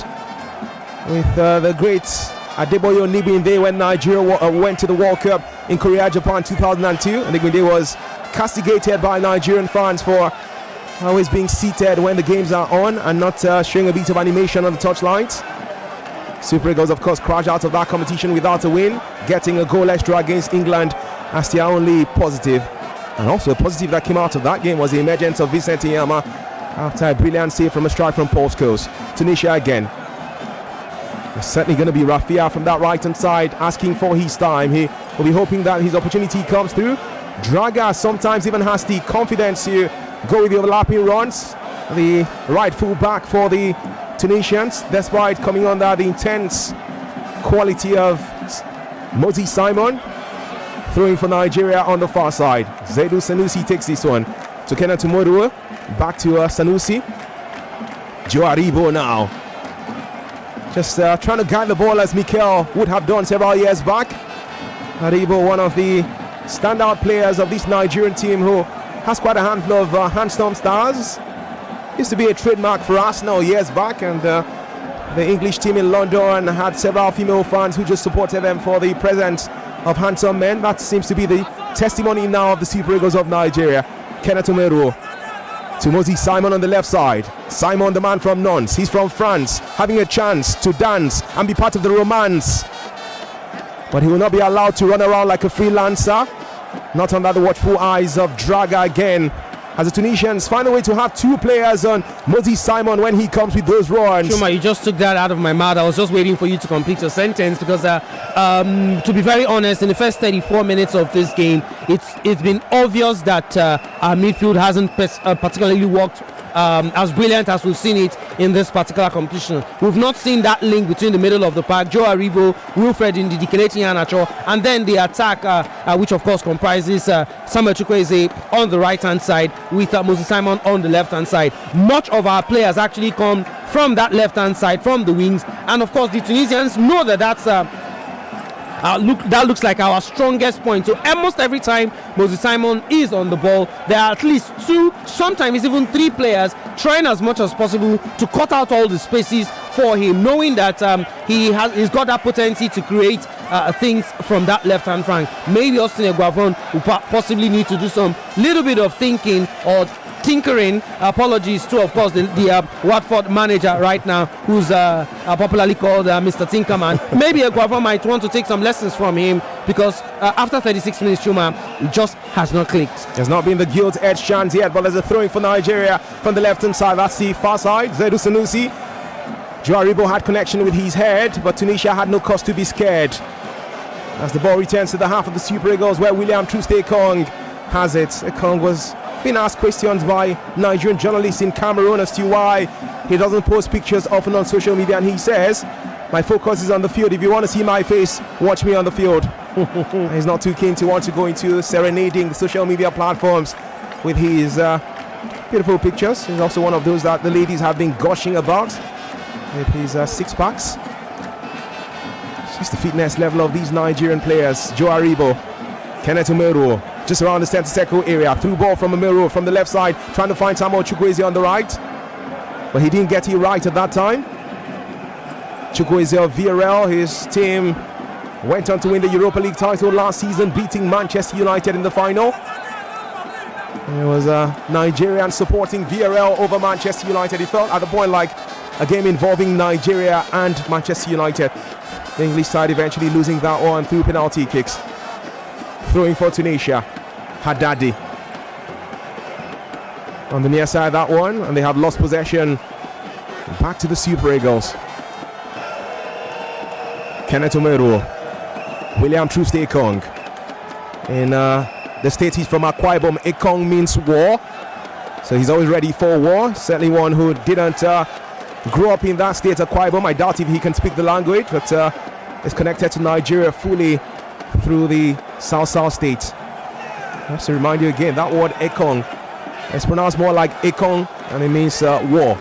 with the great Adeboyo Nibinde when Nigeria went to the World Cup in Korea, Japan 2002. And Nibinde was castigated by Nigerian fans for always being seated when the games are on and not showing a bit of animation on the touchlines. Super Eagles, of course, crashed out of that competition without a win, getting a goal extra against England as their only positive. And also a positive that came out of that game was the emergence of Vincent Iyama after a brilliant save from a strike from Paul Scholes. Tunisia again. It's certainly going to be Rafia from that right-hand side asking for his time. He will be hoping that his opportunity comes through. Draga sometimes even has the confidence to go with the overlapping runs. The right full back for the Tunisians, despite coming under the intense quality of Moses Simon. Throwing for Nigeria on the far side. Zedu Sanusi takes this one to Kenneth Umoruo. Back to Sanusi. Joe Aribo now. Just trying to guide the ball as Mikel would have done several years back. Aribo, one of the standout players of this Nigerian team who has quite a handful of handsome stars. Used to be a trademark for Arsenal years back, and the English team in London had several female fans who just supported them for the presence of handsome men. That seems to be the testimony now of the Super Eagles of Nigeria. Kenneth Umeruo to Moses Simon on the left side. Simon, the man from Nantes, he's from France, having a chance to dance and be part of the romance. But he will not be allowed to run around like a freelancer. Not under the watchful eyes of Draga again, as the Tunisians find a way to have two players on Moses Simon when he comes with those runs. Shuma, you just took that out of my mouth. I was just waiting for you to complete your sentence because, to be very honest, in the first 34 minutes of this game, it's been obvious that our midfield hasn't particularly worked as brilliant as we've seen it in this particular competition. We've not seen that link between the middle of the park, Joe Aribo, Wilfred Ndidi, Kelechi Iheanacho, and then the attack, which of course comprises Samuel Chukwueze on the right hand side with Moses Simon on the left hand side. Much of our players actually come from that left hand side, from the wings, and of course the Tunisians know that that looks like our strongest point. So almost every time Moses Simon is on the ball, there are at least two, sometimes even three players trying as much as possible to cut out all the spaces for him, knowing that he's got that potency to create things from that left hand flank. Maybe Osune Guavon will possibly need to do some little bit of thinking or tinkering. Apologies to, of course, the Watford manager right now, who's popularly called Mr. Tinkerman. Maybe Guavon might want to take some lessons from him, because after 36 minutes, Chuma, it just has not clicked. There's not been the gilt-edged chance yet, but there's a throwing for Nigeria from the left-hand side. That's the far side. Zedu Sanusi. Joe Aribo had connection with his head, but Tunisia had no cause to be scared. As the ball returns to the half of the Super Eagles, where William Truste-Ekong has it. Ekong was been asked questions by Nigerian journalists in Cameroon as to why he doesn't post pictures often on social media, and he says, my focus is on the field. If you want to see my face, watch me on the field. He's not too keen to want to go into serenading the social media platforms with his beautiful pictures. He's also one of those that the ladies have been gushing about with his six packs. It's just the fitness level of these Nigerian players. Joe Aribo, Kenneth Umeruo, just around the center circle area. Through ball from Umeruo from the left side, trying to find Samuel Chukwueze on the right, but he didn't get it right at that time. Chukwueze of Villarreal, his team went on to win the Europa League title last season, beating Manchester United in the final. It was Nigerian supporting Villarreal over Manchester United. It felt at the point like a game involving Nigeria and Manchester United. The English side eventually losing that one through penalty kicks. Throwing for Tunisia, Haddadi on the near side, that one, and they have lost possession. Back to the Super Eagles. Kenneth Umeruo, William Truste-Ekong. In the state he's from, Akwa Ibom, Ekong means war, so he's always ready for war. Certainly one who didn't grow up in that state, Akwa Ibom. I doubt if he can speak the language, but is connected to Nigeria fully through the South state. Just to remind you again, that word Ekong is pronounced more like Ekong, and it means war.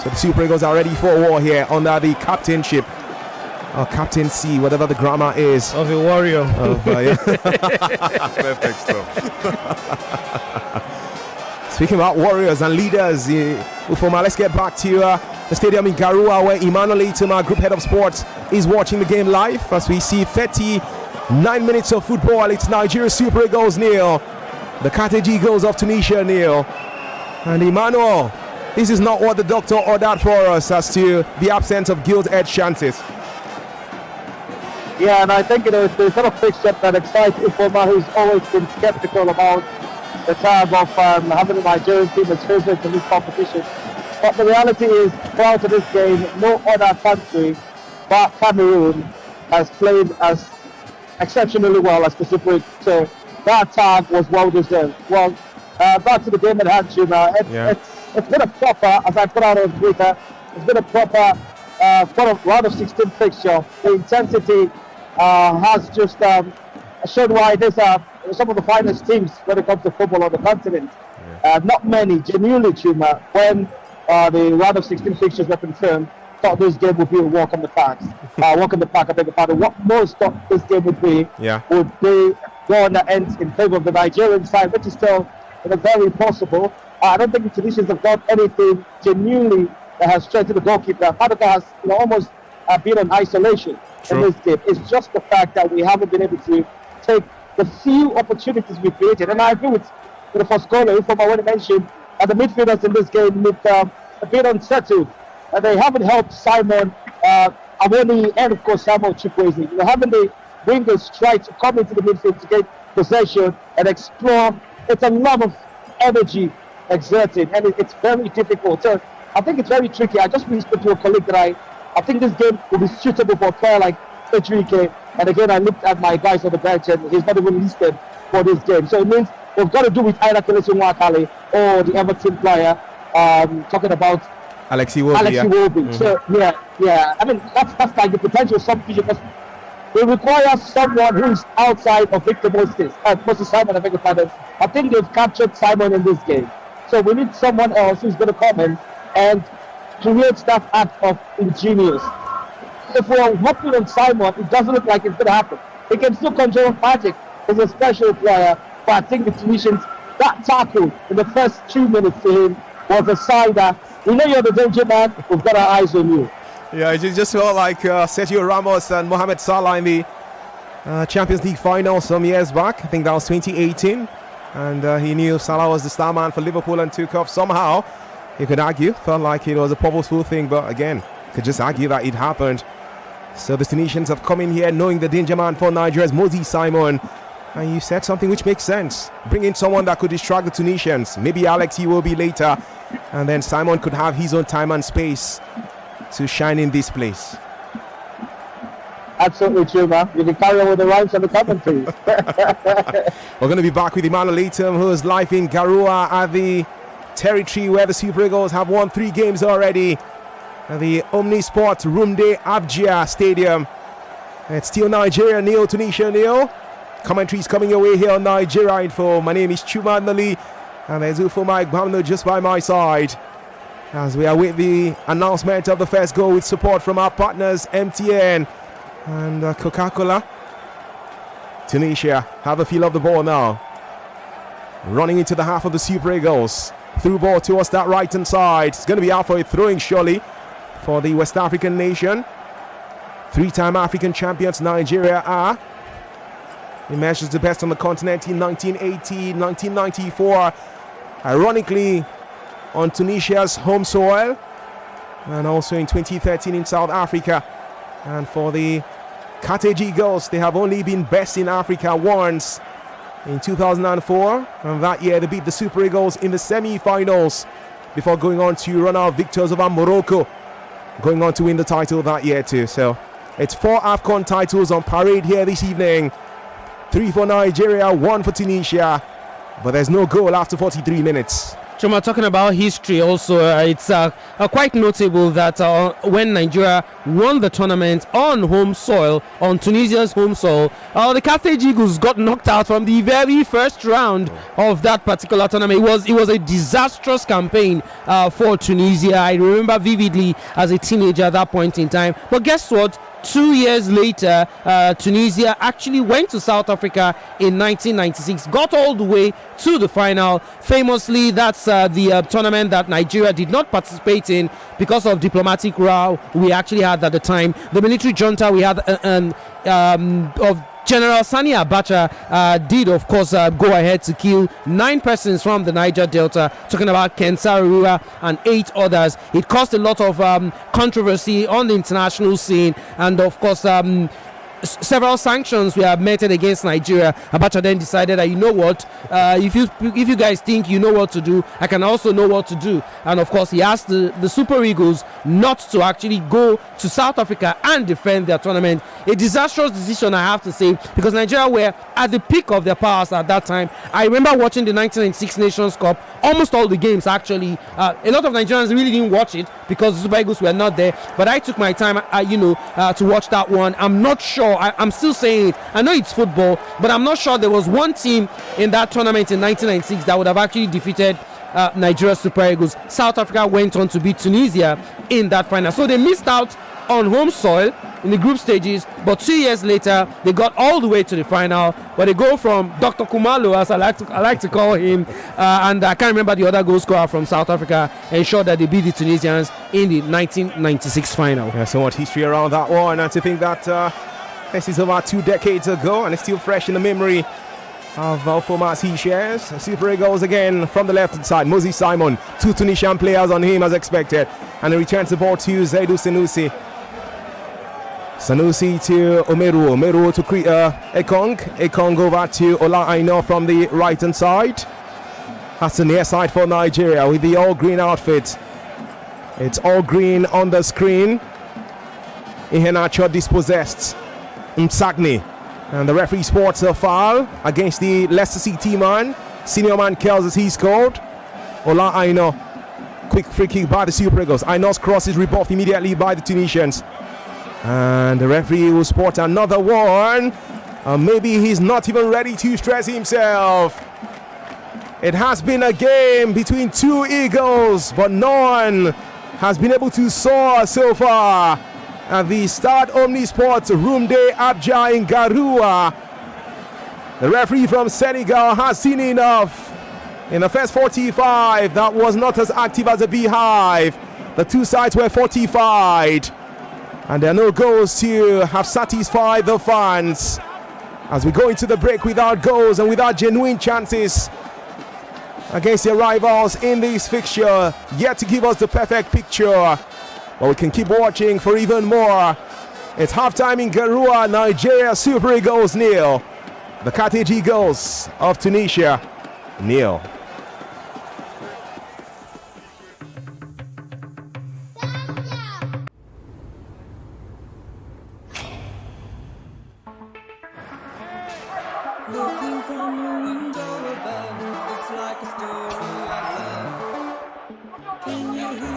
So the Super Eagles are ready for war here under the captainship, or captaincy, whatever the grammar is, of a warrior. Perfect stuff. Speaking about warriors and leaders, Ufoma, let's get back to the stadium in Garua, where Emmanuel Ituma, Group Head of Sports, is watching the game live. As we see 39 minutes of football, it's Nigeria Super Eagles nil, the Carthage Eagles of Tunisia nil. And Emmanuel, this is not what the doctor ordered for us as to the absence of gilt-edged chances. Yeah, and I think it's the sort of fixture that excites Ufoma, who's always been skeptical about the time of having a Nigerian team as favourites in this competition. But the reality is, prior to this game, no other country but Cameroon has played as exceptionally well as the Super Eagles. So that tag was well deserved. Well, back to the game at hand, Chuma. It's been a proper, as I put out on Twitter, it's been a proper round of 16 fixture. The intensity has just shown why there's some of the finest teams when it comes to football on the continent. Not many, genuinely, Chuma, when the round of 16 fixtures were confirmed, thought this game would be a walk on the park. I beg your pardon. What most thought this game would be would be one that ends in favour of the Nigerian side, which is still very possible. I don't think the Tunisians have got anything genuinely that has strengthened the goalkeeper. Maduka has almost been on isolation in this game. It's just the fact that we haven't been able to take the few opportunities we created. And I agree with the first caller from when he mentioned the midfielders in this game look a bit unsettled. They haven't helped Simon Awoni and of course Samuel Chukwueze. Having the wingers try to come into the midfield to get possession and explore. It's a lot of energy exerted, and it's very difficult. So I think it's very tricky. I just spoke to a colleague that I think this game will be suitable for a player like Ejike. And again, I looked at my guys on the bench, and he's not even listed for this game. So it means we've got to do with either Kelesi Nwakali or the Everton player, talking about Alexi Iwobi. So yeah. I mean, that's like the potential substitution. It requires someone who's outside of Victor Moses Simon, I beg your pardon. I think they've captured Simon in this game. So we need someone else who's going to come in and create that act of ingenious. If we're hoping on Simon, it doesn't look like it's going to happen. He can still control magic. He's a special player. But I think the Tunisians, that tackle in the first 2 minutes to him was a sign that, we know you're the danger man, we've got our eyes on you. Yeah, it just felt like Sergio Ramos and Mohamed Salah in the Champions League final some years back. I think that was 2018. And he knew Salah was the star man for Liverpool and took off. Somehow, you could argue, felt like it was a purposeful thing. But again, could just argue that it happened. So the Tunisians have come in here knowing the danger man for Nigeria's Moses Simon. And you said something which makes sense. Bring in someone that could distract the Tunisians. Maybe Alex will be later. And then Simon could have his own time and space to shine in this place. Absolutely true, man. You can carry on with the rhymes and the commentary. We're going to be back with Emmanuel Itum, who is live in Garua at the territory where the Super Eagles have won 3 games already at the Omnisport Rumde Abjia Stadium. It's still Nigeria nil, Tunisia nil. Commentary is coming your way here on Nigeria Info. My name is Chuma Nali, and there's Ufoma Igbamno just by my side as we await the announcement of the first goal with support from our partners MTN and Coca-Cola. Tunisia have a feel of the ball now. Running into the half of the Super Eagles. Through ball towards that right hand side. It's going to be out for a throwing surely for the West African nation. 3-time African champions Nigeria are. He measures the best on the continent in 1980, 1994. Ironically, on Tunisia's home soil, and also in 2013 in South Africa. And for the Carthage Eagles, they have only been best in Africa once in 2004, and that year they beat the Super Eagles in the semi-finals before going on to run out victors over Morocco, going on to win the title that year too. So it's 4 AFCON titles on parade here this evening. 3 for Nigeria, 1 for Tunisia, but there's no goal after 43 minutes. Chuma, talking about history also, it's quite notable that when Nigeria won the tournament on home soil, on Tunisia's home soil, the Carthage Eagles got knocked out from the very first round of that particular tournament. It was a disastrous campaign for Tunisia. I remember vividly as a teenager at that point in time. But guess what? 2 years later, Tunisia actually went to South Africa in 1996, got all the way to the final. Famously, that's the tournament that Nigeria did not participate in because of diplomatic row we actually had at the time. The military junta we had of General Sani Abacha did, of course, go ahead to kill 9 persons from the Niger Delta, talking about Ken Saro-Wiwa and 8 others. It caused a lot of controversy on the international scene, and of course, several sanctions were meted against Nigeria. Abacha then decided that, you know what, if you guys think you know what to do, I can also know what to do. And of course, he asked the Super Eagles not to actually go to South Africa and defend their tournament. A disastrous decision, I have to say, because Nigeria were at the peak of their powers at that time. I remember watching the 1996 Nations Cup, almost all the games actually. A lot of Nigerians really didn't watch it because the Super Eagles were not there, but I took my time to watch that one. I'm not sure, I'm still saying it, I know it's football, but I'm not sure there was one team in that tournament in 1996 that would have actually defeated Nigeria Super Eagles. South Africa went on to beat Tunisia in that final, so they missed out on home soil in the group stages, but 2 years later they got all the way to the final, where they go from Dr. Kumalo, as I like to call him, and I can't remember the other goal scorer from South Africa, ensured that they beat the Tunisians in the 1996 final. Yeah, so much history around that one, and to think that this is about 2 decades ago and it's still fresh in the memory of formats he shares. Super Eagles again from the left side. Moses Simon, 2 Tunisian players on him as expected, and he returns the ball to Zaidou Sanusi. Sanusi to Omeru to Ekong over to Ola Aina from the right hand side. That's the near side for Nigeria with the all green outfit. It's all green on the screen. Iheanacho dispossessed Msagni, and the referee sports a foul against the Leicester City man. Senior man Kells as he scored. Ola Aina, quick free kick by the Super Eagles. Aina's cross is rebuffed immediately by the Tunisians, and the referee will sport another one. Maybe he's not even ready to stress himself. It has been a game between 2 Eagles, but none has been able to soar so far at the Stade Omnisports Rumde Abja in Garoua. The referee from Senegal has seen enough. In the first 45, that was not as active as a beehive. The 2 sides were fortified, and there are no goals to have satisfied the fans as we go into the break without goals and without genuine chances against their rivals in this fixture, yet to give us the perfect picture. But we can keep watching for even more. It's halftime in Garoua. Nigeria Super Eagles 0. The Carthage Eagles of Tunisia 0. Looking from the window above, it's like a story of love. Can you hear?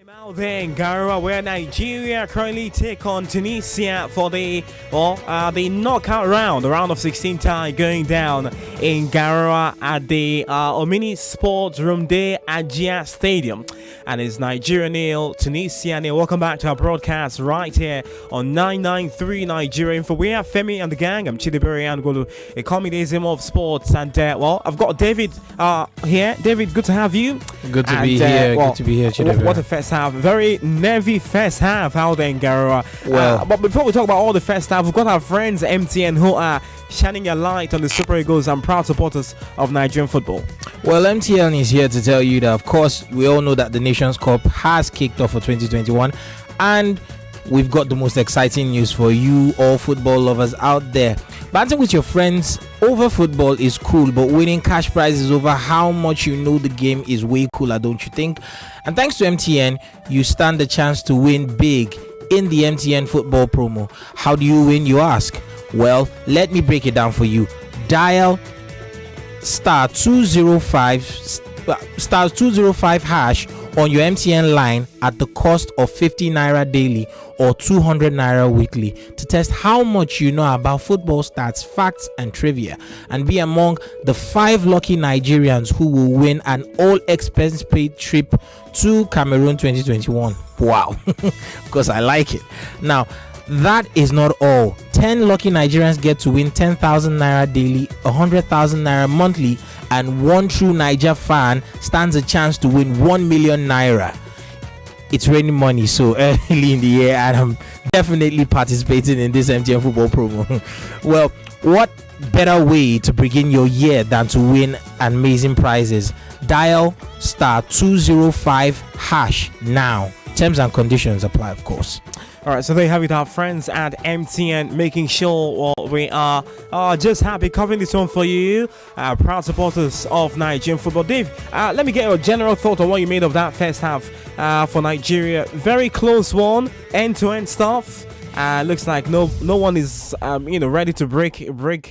Out there in Garawa, where Nigeria currently take on Tunisia for the knockout round, the round of 16 tie going down in Garawa at the Omini Sports Room Day Ajia Stadium. And it's Nigeria nil, Tunisia nil. Welcome back to our broadcast right here on 993 Nigerian. For we have Femi and the gang. I'm Chidiberi and go to a communism of sports. And I've got David here. David, good to have you. Good to be here. Good to be here, Chidiberi. What a first half. Very nervy first half out there in Garawa. Well, but before we talk about all the first half, we've got our friends MTN who are shining a light on the Super Eagles and proud supporters of Nigerian football. Well, MTN is here to tell you that, of course, we all know that the Nations Cup has kicked off for 2021, and we've got the most exciting news for you, all football lovers out there. Banting with your friends over football is cool, but winning cash prizes over how much you know the game is way cooler, don't you think? And thanks to MTN, you stand the chance to win big in the MTN football promo. How do you win, you ask? Well, let me break it down for you. Dial star 205 hash on your MTN line at the cost of 50 naira daily or 200 naira weekly to test how much you know about football stats, facts, and trivia, and be among the 5 lucky Nigerians who will win an all-expense paid trip to Cameroon 2021. Wow. Because I like it. Now, that is not all. 10 lucky Nigerians get to win 10,000 naira daily, 100,000 naira monthly, and one true Niger fan stands a chance to win 1 million naira. It's raining money so early in the year, and I'm definitely participating in this MTN football promo. Well, what better way to begin your year than to win amazing prizes? Dial star 205 hash now. Terms and conditions apply, of course. All right, so there you have it, our friends at MTN, making sure we are just happy covering this one for you. Proud supporters of Nigerian football. Dave, let me get your general thought on what you made of that first half for Nigeria. Very close one, end-to-end stuff. Looks like no one is ready to break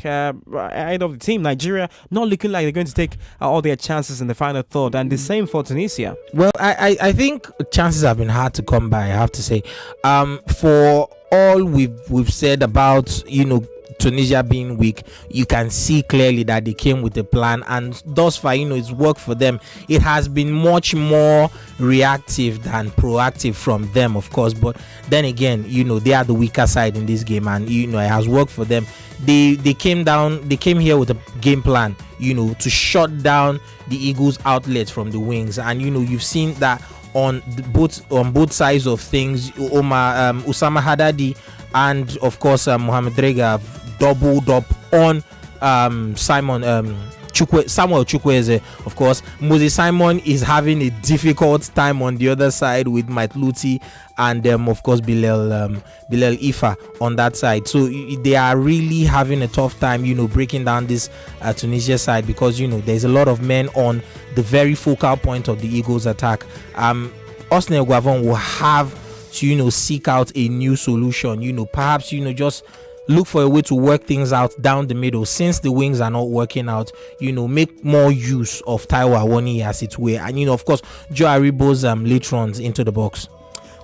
ahead of the team. Nigeria not looking like they're going to take all their chances in the final third, and the same for Tunisia. Well, I think chances have been hard to come by, I have to say. For all we've said about Tunisia being weak, you can see clearly that they came with a plan, and thus far, it's worked for them. It has been much more reactive than proactive from them, of course, but then again, they are the weaker side in this game, and it has worked for them. They came here with a game plan, to shut down the Eagles' outlets from the wings, and you've seen that on both sides of things. Usama Haddadi and of course Mohamed Rega have doubled up on Samuel Chukwueze. Of course, Moses Simon is having a difficult time on the other side with Mike Luti and of course Bilal Ifa on that side. So they are really having a tough time, breaking down this Tunisia side, because there's a lot of men on the very focal point of the Eagles' attack. Osnel Guavon will have to seek out a new solution. Perhaps just look for a way to work things out down the middle, since the wings are not working out. Make more use of Taiwo Awoniyi as it were, and of course Joe Aribo's late runs into the box.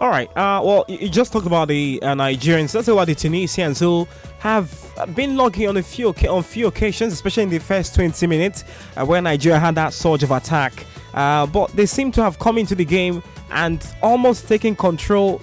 All right. Well, you just talked about the Nigerians. Let's talk about the Tunisians, who have been lucky on a few occasions, especially in the first 20 minutes, where Nigeria had that surge of attack. But they seem to have come into the game and almost taken control,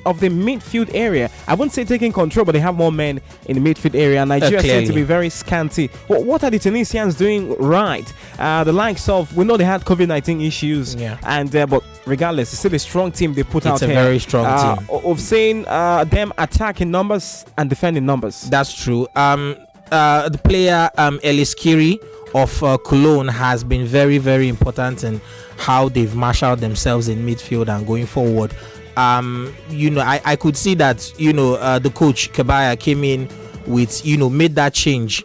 of the midfield area. I wouldn't say taking control, but they have more men in the midfield area. Nigeria seems to be very scanty. What are the Tunisians doing right? The likes of, we know they had COVID-19 issues, and but regardless, it's still a strong team they put out here. It's a very strong team. Of saying them attack in numbers and defend in numbers. That's true. The player Elis Kiri of Cologne has been very, very important in how they've marshaled themselves in midfield and going forward. I could see that the coach Kabaya came in with made that change.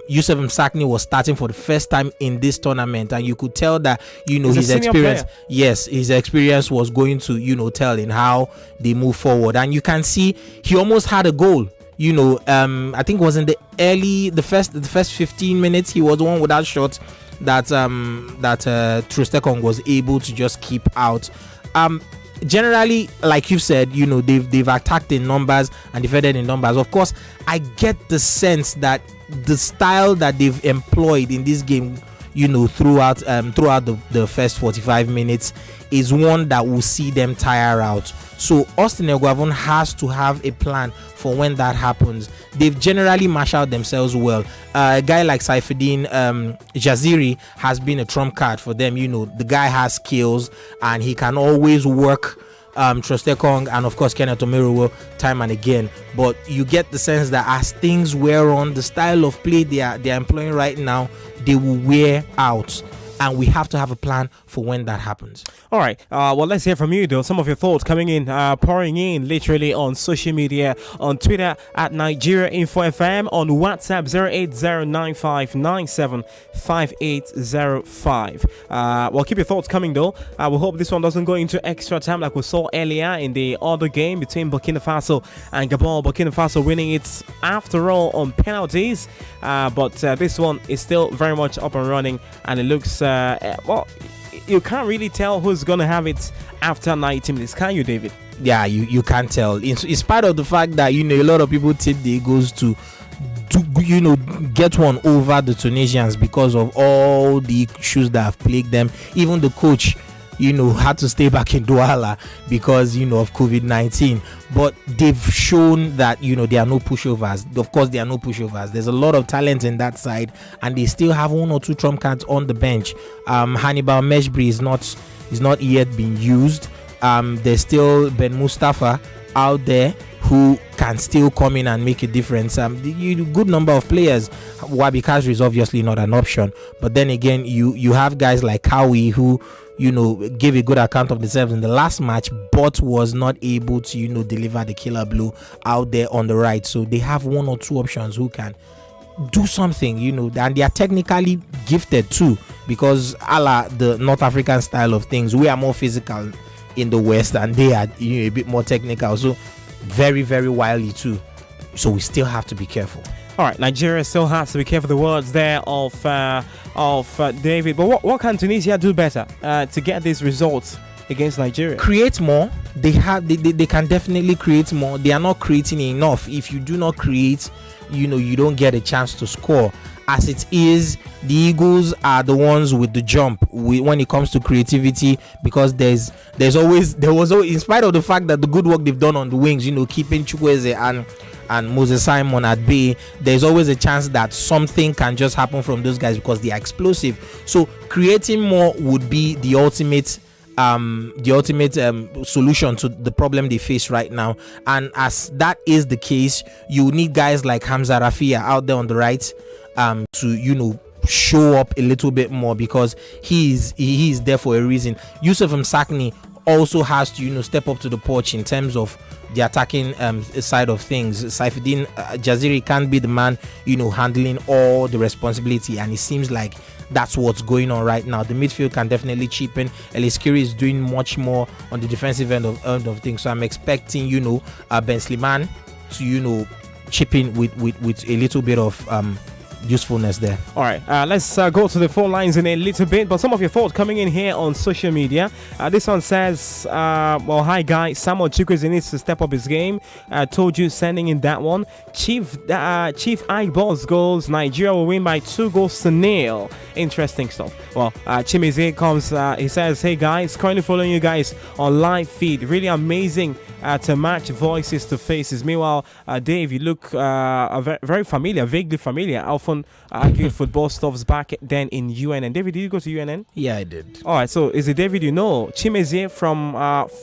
Yusuf Msakni was starting for the first time in this tournament, and you could tell that his experience player. Yes, his experience was going to tell in how they move forward, and you can see he almost had a goal. I think it was in the first 15 minutes, he was the one with that shot that Trustekong was able to just keep out. Generally, like you've said, they've attacked in numbers and defended in numbers. Of course, I get the sense that the style that they've employed in this game, throughout the first 45 minutes is one that will see them tire out. So Austin Eguavoen has to have a plan for when that happens. They've generally marshaled themselves well. A guy like Saifuddin Jaziri has been a trump card for them. The guy has skills and he can always work Trostekong and of course Kenneth Omeruo time and again. But you get the sense that as things wear on, the style of play they are employing right now, they will wear out. And we have to have a plan for when that happens. All right. Well, let's hear from you, though. Some of your thoughts coming in, pouring in literally on social media, on Twitter at Nigeria Info FM, on WhatsApp 08095975805. Well, keep your thoughts coming, though. We hope this one doesn't go into extra time like we saw earlier in the other game between Burkina Faso and Gabon. Burkina Faso winning it after all on penalties. But this one is still very much up and running, and it looks well, you can't really tell who's gonna have it after 90 minutes, can you, David? Yeah, you can't tell. In spite of the fact that a lot of people tip the Eagles to get one over the Tunisians because of all the issues that have plagued them. Even the coach had to stay back in Douala because of COVID-19, but they've shown that there are no pushovers. Of course there are no pushovers. There's a lot of talent in that side and they still have one or two trump cards on the bench. Hannibal Meshbri is not yet being used. There's still Ben Mustafa out there who can still come in and make a difference. Good number of players. Wabi Kazri is obviously not an option, but then again you have guys like Kawi who gave a good account of themselves in the last match, but was not able to deliver the killer blow out there on the right. So they have one or two options who can do something, and they are technically gifted too, because a la the North African style of things, we are more physical in the West and they are a bit more technical, so very, very wily too. So we still have to be careful. All right, Nigeria still has to be careful. The words there of David. But what can Tunisia do better to get these results against Nigeria? Create more. They can definitely create more. They are not creating enough. If you do not create, you don't get a chance to score. As it is, the Eagles are the ones with the jump when it comes to creativity, because there was always, in spite of the fact that the good work they've done on the wings, keeping Chukwueze and Moses Simon at bay, there's always a chance that something can just happen from those guys because they are explosive. So creating more would be the ultimate solution to the problem they face right now. And as that is the case, you need guys like Hamza Rafia out there on the right to show up a little bit more, because he is there for a reason. Yusuf Msakni also has to step up to the porch in terms of the attacking side of things. Saifuddin Jaziri can't be the man handling all the responsibility, and it seems like that's what's going on right now. The midfield can definitely chip in. Elis Kiri is doing much more on the defensive end of things, so I'm expecting Ben Sliman to chip in with a little bit of usefulness there. All right, let's go to the phone lines in a little bit, but some of your thoughts coming in here on social media. This one says, well, hi guys, Samuel Chukwueze needs to step up his game. Told you, sending in that one. Chief Eyeballs goals, Nigeria will win by 2-0. Interesting stuff. Well, Chimize comes, he says, hey guys, currently following you guys on live feed, really amazing to match voices to faces. Meanwhile, Dave, you look very familiar, vaguely familiar. Often argued football stuffs back then in UNN. David, did you go to UNN? Yeah, I did. All right, so is it David you know? Chimezie from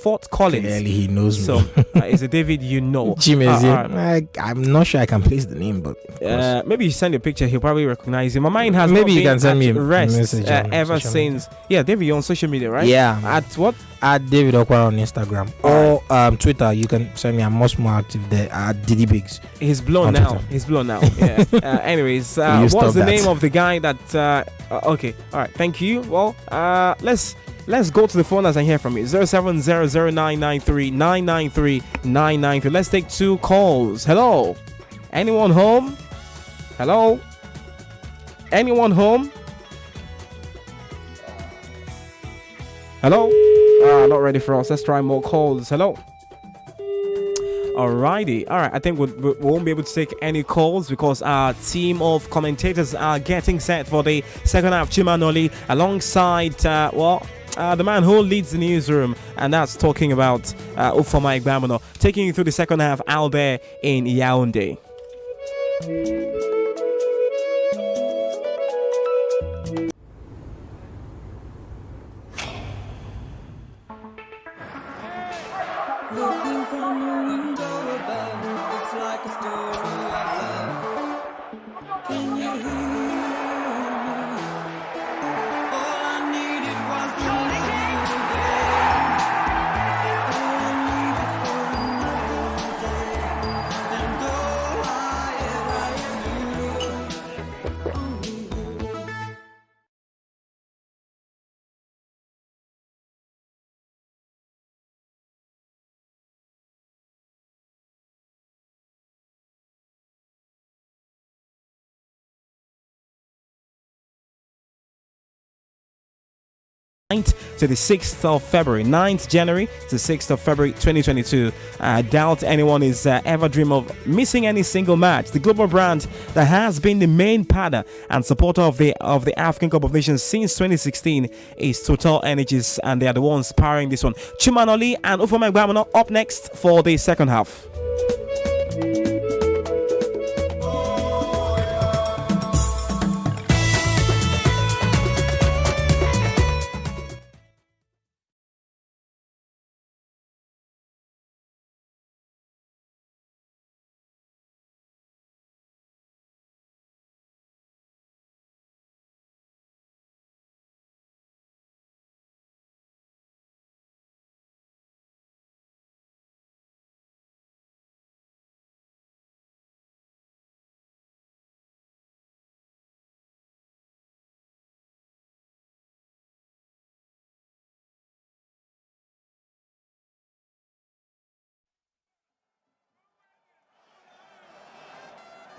Fort Collins. Clearly he knows me. So is it David you know? Chimezie. I'm not sure I can place the name, but maybe you send a picture, he'll probably recognize him. My mind has maybe not you been can send me a rest message ever since. Yeah, David, you're on social media, right? Yeah. At what? At David Okwara on Instagram or Twitter. You can send me. I'm much more active there at Diddy Biggs. He's blown now. Twitter. He's blown now. Yeah. Anyways, what's the name of the guy that? Okay. All right. Thank you. Well, let's go to the phone as I hear from you. 0700993993993. Let's take two calls. Hello. Anyone home? Hello. Anyone home? Hello? Not ready for us. Let's try more calls. Hello. Alrighty, all right. I think we won't be able to take any calls because our team of commentators are getting set for the second half. Chimanoli alongside the man who leads the newsroom, and that's talking about Ufoma Igbamono, taking you through the second half out there in Yaoundé. Looking from the window above, it's like a story of love. Can you hear me? All I needed was the little day. All I needed for another day. And all I ever To the 6th of February, 9th January to 6th of February 2022. I doubt anyone is ever dream of missing any single match. The global brand that has been the main partner and supporter of the African Cup of Nations since 2016 is Total Energies, and they are the ones powering this one. Chimanoli and Ufoma Igbamono up next for the second half.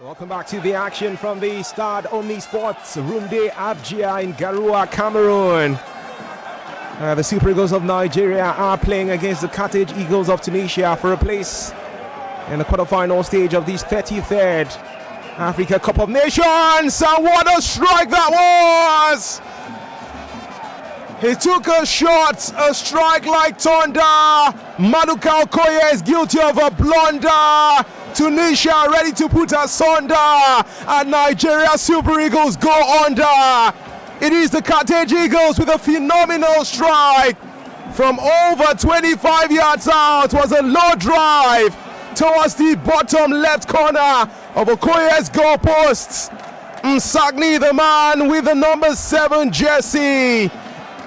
Welcome back to the action from the Stade Omni Sports Rumde Abjia in Garoua, Cameroon. The Super Eagles of Nigeria are playing against the Carthage Eagles of Tunisia for a place in the quarterfinal stage of this 33rd Africa Cup of Nations. And what a strike that was! He took a shot, a strike like thunder. Maduka Okoye is guilty of a blunder. Tunisia ready to put asunder, and Nigeria Super Eagles go under. It is the Carthage Eagles with a phenomenal strike from over 25 yards out. Was a low drive towards the bottom left corner of Okoye's goalposts. Msagni, the man with the number 7 jersey.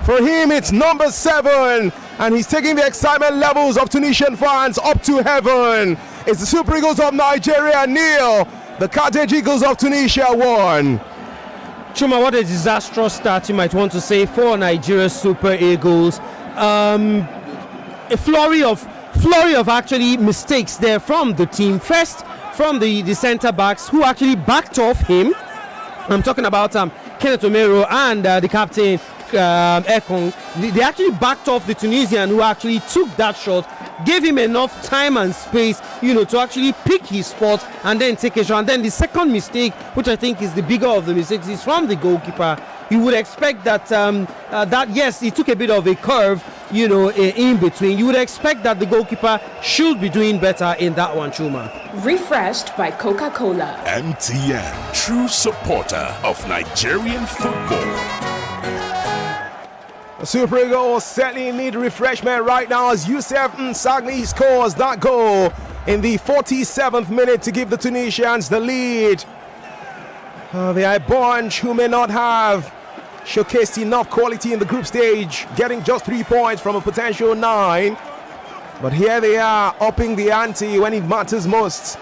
For him, it's number 7, and he's taking the excitement levels of Tunisian fans up to heaven. It's the Super Eagles of Nigeria 0, the Carthage Eagles of Tunisia 1. Chuma, what a disastrous start, you might want to say, for Nigeria's Super Eagles. A flurry of actually mistakes there from the team. First, from the centre backs who actually backed off him. I'm talking about Kenneth Omero and the captain Ekong. They actually backed off the Tunisian who actually took that shot, gave him enough time and space, to actually pick his spot and then take a shot. And then the second mistake, which I think is the bigger of the mistakes, is from the goalkeeper. You would expect that yes, he took a bit of a curve, in between. You would expect that the goalkeeper should be doing better in that one, Chuma. Refreshed by Coca-Cola. MTN, true supporter of Nigerian football. The Super Eagles certainly need refreshment right now as Youssef Msagni scores that goal in the 47th minute to give the Tunisians the lead. The I-Bunch, who may not have showcased enough quality in the group stage, getting just 3 points from a potential 9. But here they are, upping the ante when it matters most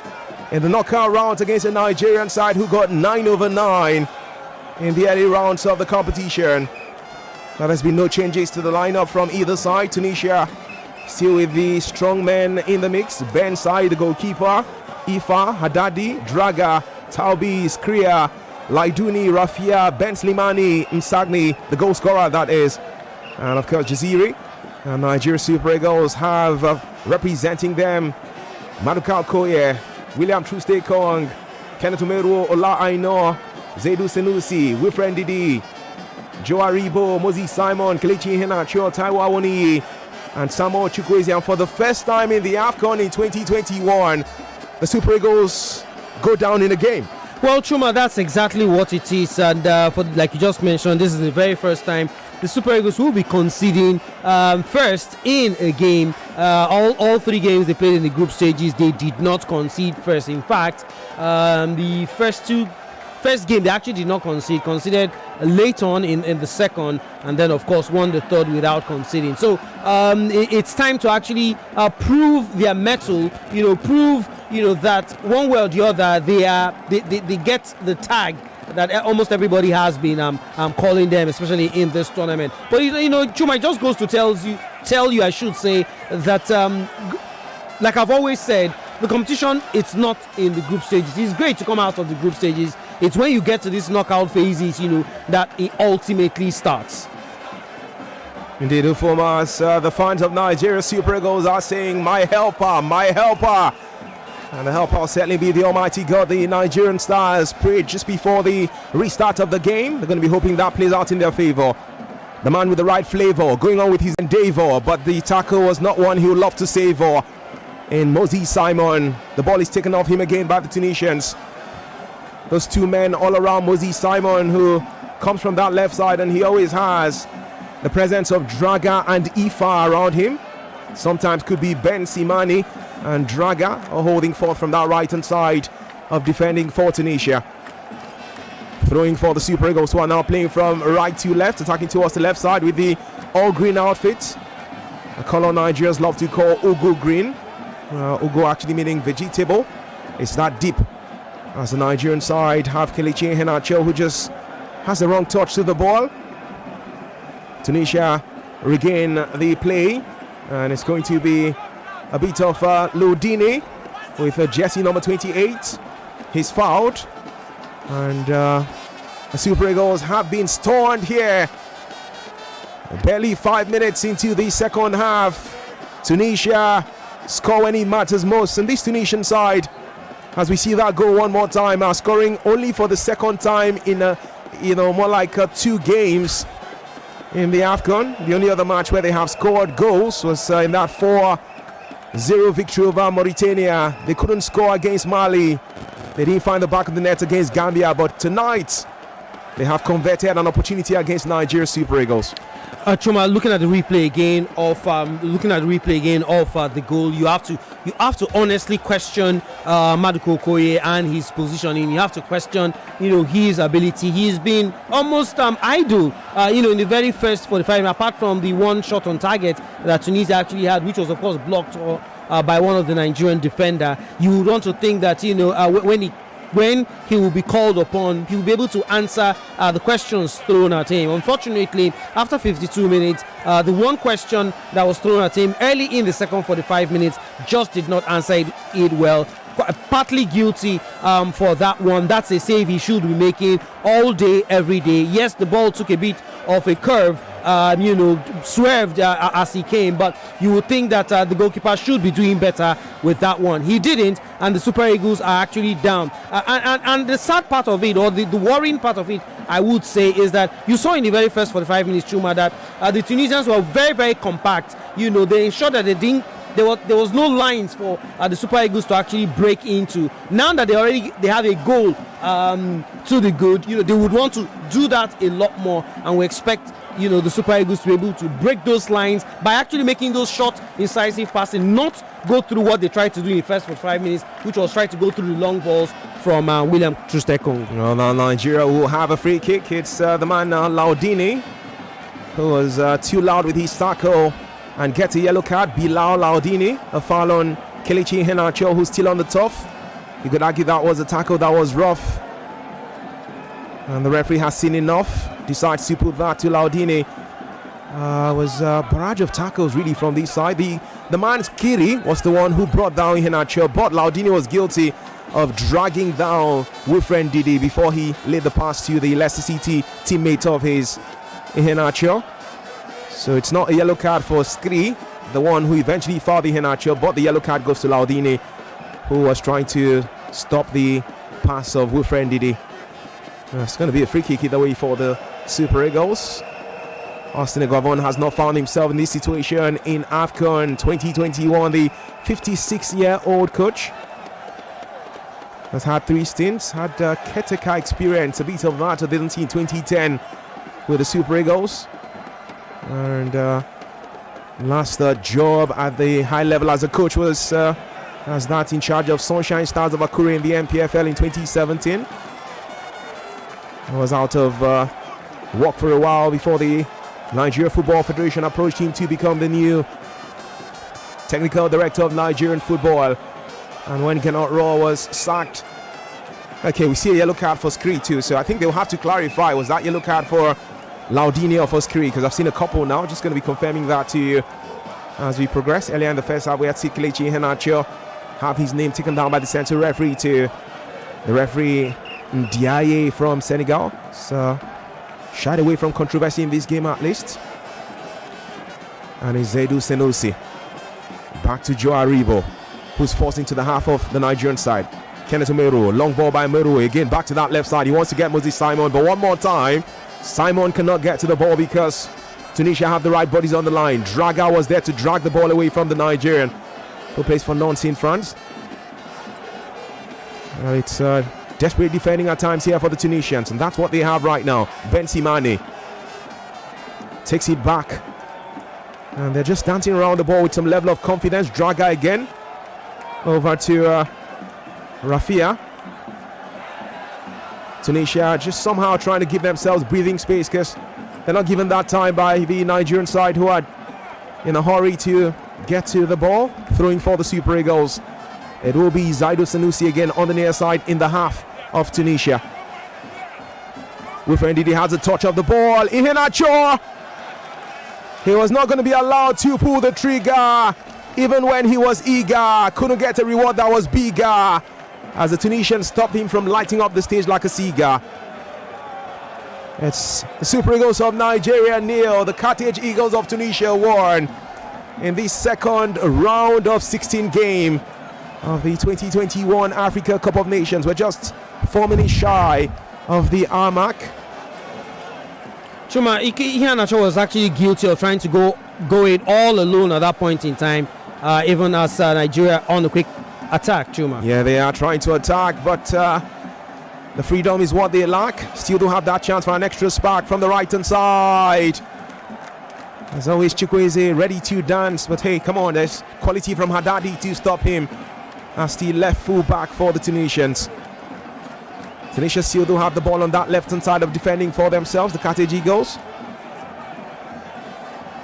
in the knockout rounds against a Nigerian side who got 9/9 in the early rounds of the competition. Now, there's been no changes to the lineup from either side. Tunisia still with the strong men in the mix. Ben Said, the goalkeeper. Ifa, Haddadi, Draga, Taubi, Skria, Laiduni, Rafia, Ben Slimani, Msagni, the goal scorer, that is. And of course, Jaziri. And Nigeria Super Eagles have representing them Maduka Okoye, William Truste Kong, Kenneth Umeru, Ola Aino, Zaidu Senusi, Wilfred Ndidi, Joe Aribo, Moses Simon, Kelechi Iheanacho, Taiwo Awoniyi, and Samuel Chukwueze. And for the first time in the AFCON in 2021, the Super Eagles go down in the game. Well, Chuma, that's exactly what it is. And for like you just mentioned, this is the very first time the Super Eagles will be conceding first in a game. All 3 games they played in the group stages, they did not concede first. In fact, the first game they actually did not conceded late on in the second, and then of course won the third without conceding. So it's time to actually prove their mettle, prove that one way or the other they get the tag that almost everybody has been calling them, especially in this tournament. But Chuma, it just goes to tell you I should say that like I've always said, the competition, it's not in the group stages. It's great to come out of the group stages. It's when you get to these knockout phases, that it ultimately starts. Indeed, Ufomas, the fans of Nigeria Super Eagles are saying, my helper, my helper. And the helper will certainly be the Almighty God. The Nigerian Stars prayed just before the restart of the game. They're going to be hoping that plays out in their favor. The man with the right flavor going on with his endeavor, but the tackle was not one he would love to savor. In Moses Simon, the ball is taken off him again by the Tunisians. Those 2 men all around Moses Simon, who comes from that left side, and he always has the presence of Draga and Ifa around him. Sometimes could be Ben Simani and Draga are holding forth from that right hand side of defending for Tunisia. Throwing for the Super Eagles, who are now playing from right to left, attacking towards the left side with the all green outfit. A color Nigerians love to call Ugu green. Ugu actually meaning vegetable. It's that deep. As the Nigerian side have Kelechi Iheanacho, who just has the wrong touch to the ball. Tunisia regain the play, and it's going to be a bit of Lodini with jersey number 28. He's fouled, and the Super Eagles have been stormed here. Barely 5 minutes into the second half. Tunisia score when it matters most, and this Tunisian side, as we see that goal one more time, are scoring only for the second time in more like 2 games in the AFCON. The only other match where they have scored goals was in that 4-0 victory over Mauritania. They couldn't score against Mali. They didn't find the back of the net against Gambia, but tonight they have converted an opportunity against Nigeria Super Eagles. Chuma, looking at the replay again of the goal, you have to honestly question Maduka Okoye and his positioning. You have to question, his ability. He's been almost idle, in the very first 45. Apart from the one shot on target that Tunisia actually had, which was of course blocked by one of the Nigerian defender. You would want to think that when he will be called upon, he will be able to answer the questions thrown at him. Unfortunately, after 52 minutes, the one question that was thrown at him early in the second 45 minutes just did not answer it well. Partly guilty for that one. That's a save he should be making all day, every day. Yes, the ball took a bit of a curve, swerved as he came, but you would think that the goalkeeper should be doing better with that one. He didn't, and the Super Eagles are actually down. And the sad part of it, or the worrying part of it, I would say, is that you saw in the very first 45 minutes, Chuma, that the Tunisians were very, very compact. They ensured that there was no lines for the Super Eagles to actually break into. Now that they have a goal to the good, they would want to do that a lot more, and we expect the Super Eagles to be able to break those lines by actually making those short, incisive passing, not go through what they tried to do in the first 5 minutes, which was try to go through the long balls from William Trustekong. Now Nigeria will have a free kick. It's the man Laudini, who was too loud with his tackle and gets a yellow card. Bilal Laudini, a foul on Kelechi Iheanacho, who's still on the turf. You could argue that was a tackle that was rough, and the referee has seen enough, decides to put that to Laudini. Was a barrage of tackles really from this side. The man's Kiri was the one who brought down Iheanacho, but Laudini was guilty of dragging down Wilfred Ndidi before he laid the pass to the Leicester City teammate of his, Iheanacho. So it's not a yellow card for Skri, the one who eventually fouled the Henacho, but the yellow card goes to Laudini, who was trying to stop the pass of Wilfred Ndidi. It's going to be a free kick either way for the Super Eagles. Austin Eguavon has not found himself in this situation in AFCON 2021. The 56-year-old coach has had 3 stints, had Keteka experience, a bit of that, didn't he, in 2010 with the Super Eagles. And last job at the high level as a coach was as that in charge of Sunshine Stars of Akure in the MPFL in 2017. He was out of work for a while before the Nigeria Football Federation approached him to become the new technical director of Nigerian football. And when Gennaro Raw was sacked, okay, we see a yellow card for Skri too, so I think they'll have to clarify, was that yellow card for Laudini or for Skri? Because I've seen a couple now. Just going to be confirming that to you as we progress. Earlier in the first half, we had Kelechi Iheanacho have his name taken down by the central referee to the referee Ndiaye from Senegal. So shied away from controversy in this game at least. And it's Zeidou Senosi. Back to Joe Aribo, who's forced into the half of the Nigerian side. Kenneth Omeru, long ball by Meru. Again, back to that left side. He wants to get Moses Simon, but one more time, Simon cannot get to the ball because Tunisia have the right bodies on the line. Draga was there to drag the ball away from the Nigerian, who plays for Nancy in France. It's desperate defending at times here for the Tunisians, and that's what they have right now. Ben Simane takes it back, and they're just dancing around the ball with some level of confidence. Draga again over to Rafia. Tunisia just somehow trying to give themselves breathing space because they're not given that time by the Nigerian side, who are in a hurry to get to the ball. Throwing for the Super Eagles, it will be Zeidou Senosi again on the near side in the half of Tunisia. Wilfred Ndidi has a touch of the ball. Iheanacho, he was not going to be allowed to pull the trigger even when he was eager. Couldn't get a reward that was bigger, as the Tunisians stopped him from lighting up the stage like a cigar. It's the Super Eagles of Nigeria nil, the Carthage Eagles of Tunisia 1 in the second round of 16 game of the 2021 Africa Cup of Nations. We're just 4 minutes shy of the hour mark. Chuma, Iheanacho was actually guilty of trying to go it all alone at that point in time, even as Nigeria on the quick attack, Chuma. Yeah, they are trying to attack, but the freedom is what they lack. Still do have that chance for an extra spark from the right-hand side. As always, Chukwueze ready to dance, but hey, come on, there's quality from Haddadi to stop him as the left full back for the Tunisians. Tunisia still do have the ball on that left-hand side of defending for themselves, the Carthage Eagles.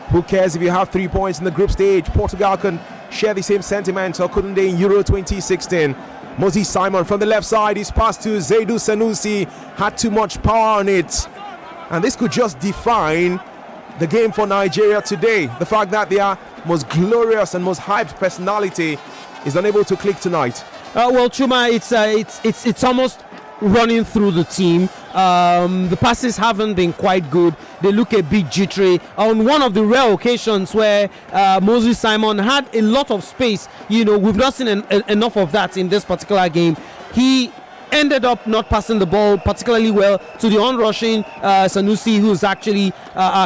Who cares if you have 3 points in the group stage? Portugal can share the same sentiments, or couldn't they, in Euro 2016? Moses Simon from the left side, his pass to Zeidou Senosi had too much power on it, and this could just define the game for Nigeria today. The fact that their most glorious and most hyped personality is unable to click tonight. Well, Chuma, it's almost running through the team. The passes haven't been quite good. They look a bit jittery. On one of the rare occasions where Moses Simon had a lot of space, we've not seen enough of that in this particular game. He ended up not passing the ball particularly well to the onrushing Sanusi, who's actually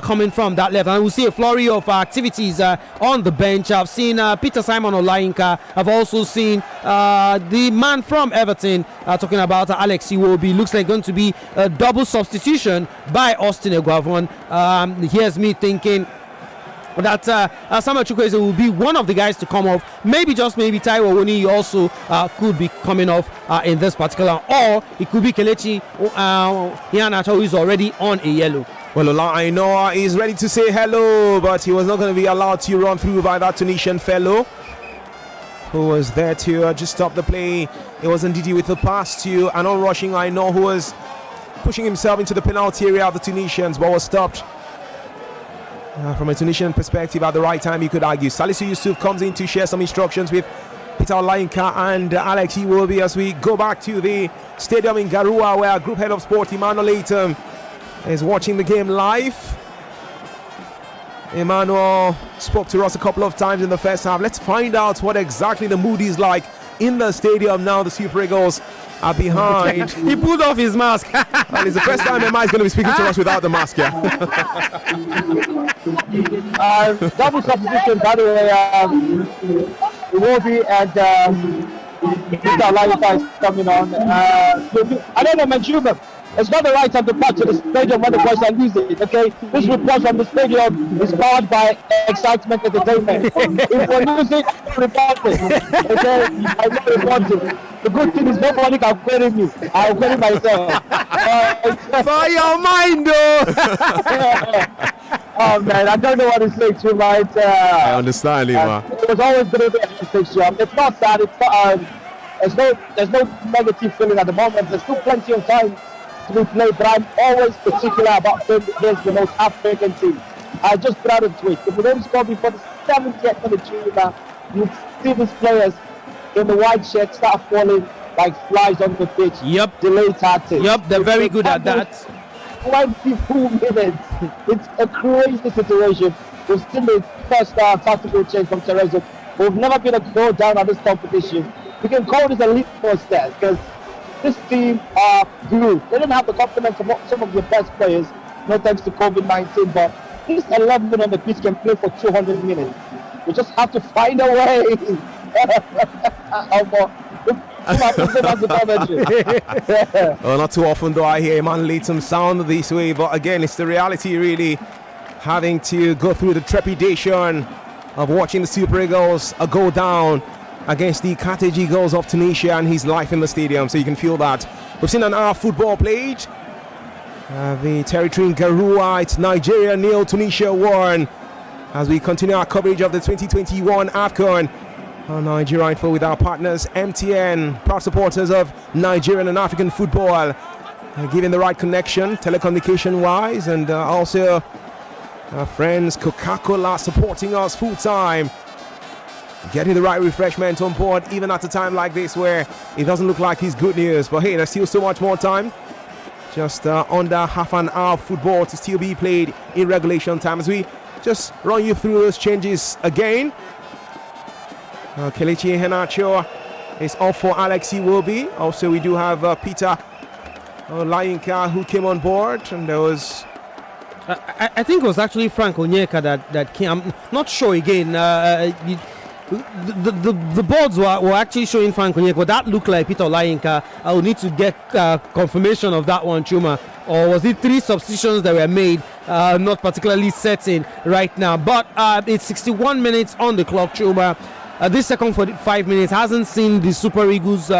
coming from that left. And we'll see a flurry of activities on the bench. I've seen Peter Simon Olayinka. I've also seen the man from Everton, talking about Alex Iwobi. Looks like going to be a double substitution by Austin Eguavon. Here's me thinking that Samuel Chukwueze will be one of the guys to come off. Maybe, just maybe, Taiwo Woni also could be coming off in this particular, or it could be Kelechi Iheanacho, who is already on a yellow. Well, Ola Ainoa is ready to say hello, but he was not going to be allowed to run through by that Tunisian fellow who was there to just stop the play. It was Ndidi with the pass to an on-rushing Ainoa, who was pushing himself into the penalty area of the Tunisians, but was stopped. From a Tunisian perspective, at the right time, you could argue. Salisu Yusuf comes in to share some instructions with Peter Olayinka and Alex Iwobi as we go back to the stadium in Garua, where Group Head of Sport Emmanuel Aitam is watching the game live. Emmanuel spoke to us a couple of times in the first half. Let's find out what exactly the mood is like in the stadium now. The Super Eagles are behind. He pulled off his mask. And it's the first time Emma is going to be speaking to us without the mask. Yeah. Double substitution, by the way. Iwobi and Peter Laifa is coming on. I don't know, Manchuma. It's not the right time to pass to the stadium when the boys are losing, okay? This report from the stadium is powered by excitement entertainment. If we're losing, I'm reporting, okay? I know reporting. The good thing is nobody can query me. I'll query myself. For your mind, though. Oh man, I don't know what to say to you, right? I understand, Lima. It was always going to be a mistake. It's not sad. It's not, there's no negative feeling at the moment. There's still plenty of time to be played, but I'm always particular about playing against the most African team. I just put out a tweet. If we don't score before the 70th minute, you see these players in the white shirt start falling like flies on the pitch. Yep. Delay tactics. Yep, they're very good at that. 24 minutes. It's a crazy situation. We've seen the first tactical change from Teresa. We've never been a goal down at this competition. We can call this a litmus test because this team are good. They don't have the confidence of some of the best players, no thanks to COVID-19, but this 11 on the pitch can play for 200 minutes. We just have to find a way. Well, not too often do I hear man lead some sound this way, but again, it's the reality really, having to go through the trepidation of watching the Super Eagles go down against the Carthage Eagles of Tunisia and his life in the stadium, so you can feel that. We've seen an hour football played. The territory in Garua, it's Nigeria 0, Tunisia 1. As we continue our coverage of the 2021 AFCON on Nigeria Info with our partners MTN, proud supporters of Nigerian and African football, giving the right connection telecommunication wise, and also our friends Coca-Cola supporting us full time, getting the right refreshment on board even at a time like this where it doesn't look like it's good news. But hey, there's still so much more time, just under half an hour football to still be played in regulation time. As we just run you through those changes again, Kelechi Iheanacho is off for Alex Iwobi. Also we do have Peter Layinka who came on board, and there was I think it was actually Frank Onyeka that came. I'm not sure again. The boards were actually showing Frank Onyeka, but that looked like Peter Layinka. I will need to get confirmation of that one, Chuma. Or was it 3 substitutions that were made? Not particularly certain right now. But it's 61 minutes on the clock, Chuma. This second 45 minutes hasn't seen the Super Eagles,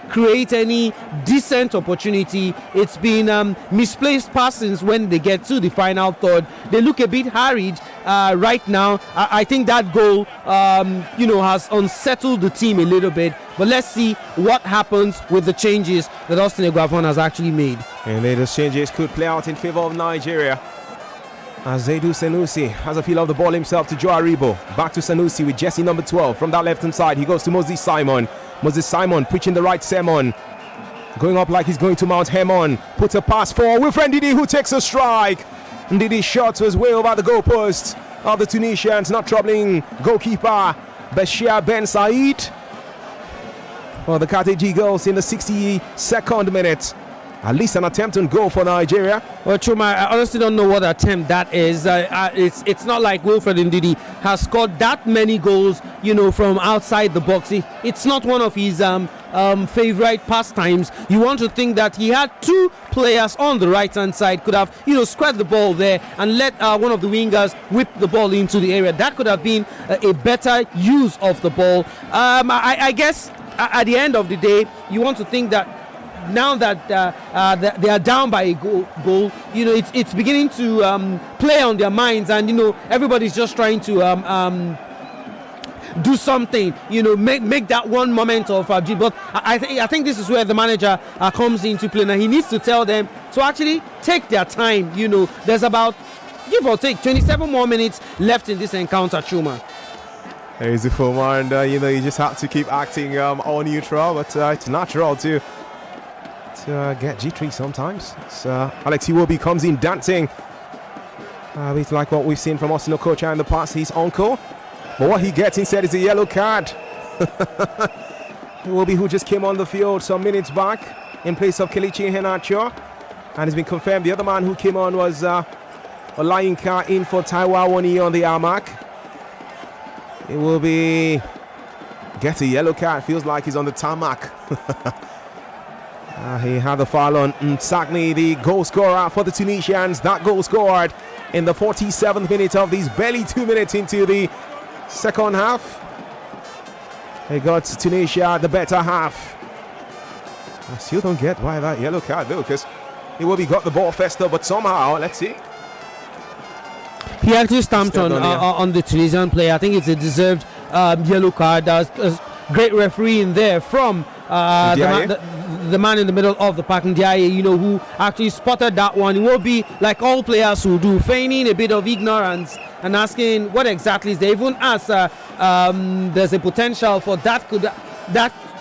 create any decent opportunity. It's been misplaced passes when they get to the final third. They look a bit harried right now. I think that goal, has unsettled the team a little bit. But let's see what happens with the changes that Austin Eguavoen has actually made. And those changes could play out in favor of Nigeria, as Zaidu Sanusi has a feel of the ball himself to Joe Aribo. Back to Sanusi with Jesse number 12. From that left hand side, he goes to Moses Simon. Moses Simon preaching the right sermon, going up like he's going to Mount Hermon. Puts a pass for Wilfred Ndidi, who takes a strike. Ndidi's shot was way over the goalpost of the Tunisians, not troubling goalkeeper Bashir Ben Said. For the Carthage Eagles in the 62nd minute. At least an attempt on goal for Nigeria. Well, Chuma, I honestly don't know what attempt that is. It's not like Wilfred Ndidi has scored that many goals, from outside the box. It's not one of his favorite pastimes. You want to think that he had 2 players on the right-hand side, could have, squared the ball there and let one of the wingers whip the ball into the area. That could have been a better use of the ball. I guess at the end of the day, you want to think that now that they are down by a goal, it's beginning to play on their minds, and everybody's just trying to do something, make that one moment of but I think this is where the manager comes into play. Now he needs to tell them to actually take their time. There's about, give or take, 27 more minutes left in this encounter, Chuma. There's the former, and you just have to keep acting all neutral, but it's natural to get jittery sometimes. So Alex Iwobi comes in dancing It's like what we've seen from Austin Okocha in the past, his uncle. But what he gets instead is a yellow card. It will be who just came on the field some minutes back in place of Kelechi Iheanacho. And it's been confirmed the other man who came on was Olayinka in for Taiwa Woni on the Armac. It will be get a yellow card. Feels like he's on the tarmac. He had the foul on Msakni, the goal scorer for the Tunisians. That goal scored in the 47th minute of these barely 2 minutes into the second half. They got Tunisia the better half. I still don't get why that yellow card though, because he will be got the ball faster, but somehow, let's see. He actually stamped on the Tunisian player. I think it's a deserved yellow card. There's a great referee in there from the man in the middle of the park, Ndiaye, who actually spotted that one. It will be like all players who do, feigning a bit of ignorance and asking what exactly is there. Even as there's a potential for that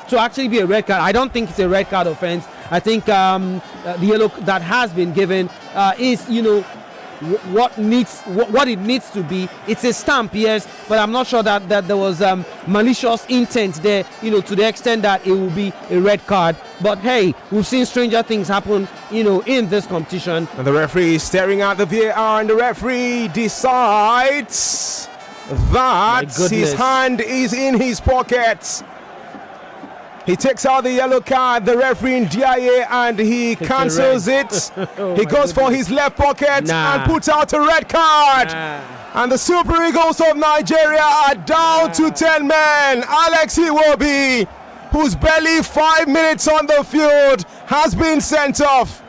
to actually be a red card. I don't think it's a red card offense. I think the yellow that has been given is, what it needs to be. It's a stamp, yes, but I'm not sure that there was malicious intent there, to the extent that it will be a red card. But hey, we've seen stranger things happen, in this competition. And the referee is staring at the VAR, and the referee decides that his hand is in his pocket. He takes out the yellow card, the referee in Ndiaye, and he cancels it. He goes for his left pocket and puts out a red card. And the Super Eagles of Nigeria are down to 10 men. Alex Iwobi, who's barely 5 minutes on the field, has been sent off.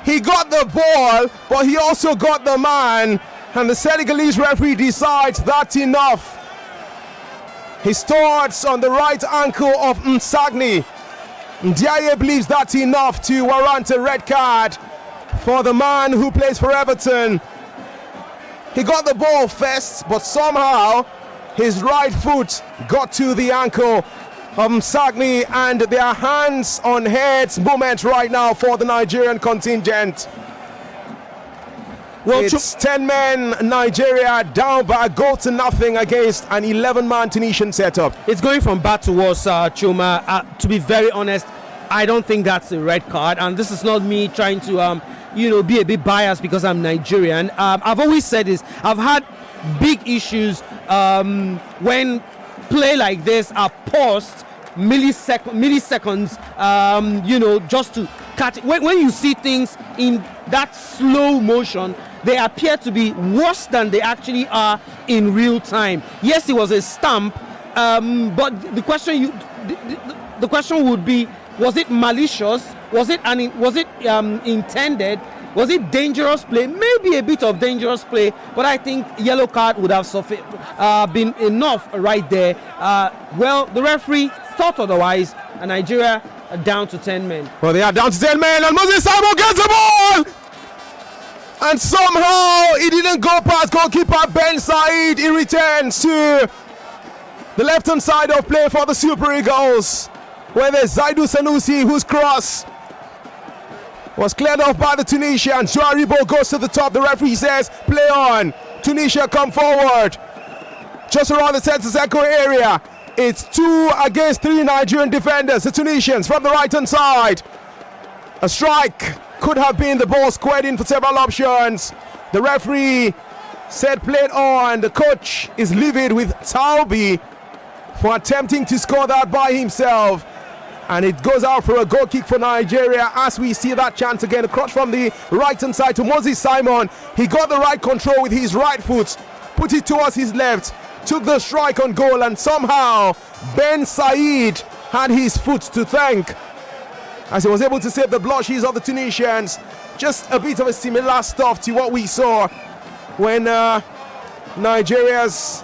He got the ball, but he also got the man. And the Senegalese referee decides that's enough. He starts on the right ankle of Msagni. Ndiaye believes that's enough to warrant a red card for the man who plays for Everton. He got the ball first, but somehow his right foot got to the ankle of Msagni, and there are hands on heads moment right now for the Nigerian contingent. Well, it's 10 men Nigeria down by a goal to nothing against an 11-man Tunisian setup. It's going from bad to worse, Chuma. To be very honest, I don't think that's a red card, and this is not me trying to be a bit biased because I'm Nigerian. I've always said this. I've had big issues when play like this are paused milliseconds, just to catch it. When you see things in that slow motion, they appear to be worse than they actually are in real time. Yes, it was a stamp, but the question would be: was it malicious? Was it intended? Was it dangerous play? Maybe a bit of dangerous play, but I think yellow card would have been enough right there. Well, the referee thought otherwise, and Nigeria are down to 10 men. Well, they are down to 10 men, and Moses Simon gets the ball! And somehow he didn't go past goalkeeper Ben Said. He returns to the left-hand side of play for the Super Eagles, where there's Zaidu Sanusi, whose cross was cleared off by the Tunisians. Joaribo goes to the top. The referee says, play on. Tunisia come forward. Just around the center circle area. It's 2 against 3 Nigerian defenders. The Tunisians from the right-hand side. A strike could have been, the ball squared in for several options. The referee said play it on. The coach is livid with Taubi for attempting to score that by himself. And it goes out for a goal kick for Nigeria as we see that chance again. Across from the right-hand side to Moses Simon. He got the right control with his right foot, put it towards his left, took the strike on goal, and somehow Ben Said had his foot to thank as he was able to save the blushes of the Tunisians. Just a bit of a similar stuff to what we saw when Nigeria's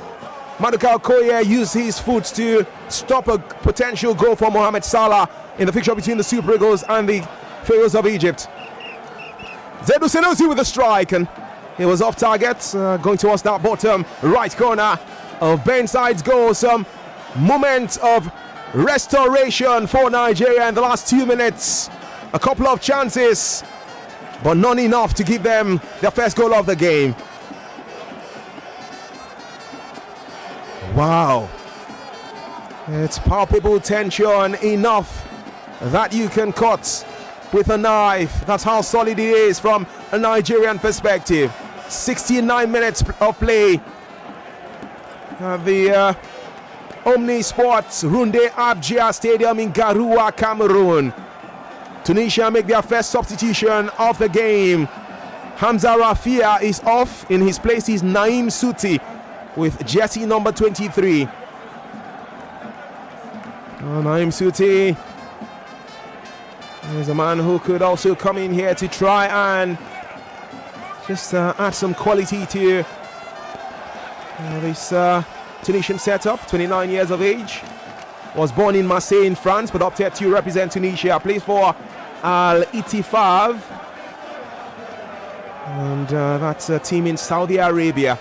Maduka Okoye used his foot to stop a potential goal for Mohamed Salah in the fixture between the Super Eagles and the Pharaohs of Egypt. Zaidu Sanusi with a strike, and he was off target, going towards that bottom right corner of Ben Said's goal. Some moment of restoration for Nigeria in the last 2 minutes. A couple of chances but not enough to give them their first goal of the game. Wow. It's palpable tension enough that you can cut with a knife. That's how solid it is from a Nigerian perspective. 69 minutes of play at the Omni Sports Runde Abjia Stadium in Garoua, Cameroon. Tunisia make their first substitution of the game. Hamza Rafia is off. In his place is Naim Suti with jersey number 23. Naim Suti is a man who could also come in here to try and just add some quality to this Tunisian setup. 29 years of age, was born in Marseille in France, but opted to represent Tunisia. Plays for Al Itifaf, and that's a team in Saudi Arabia.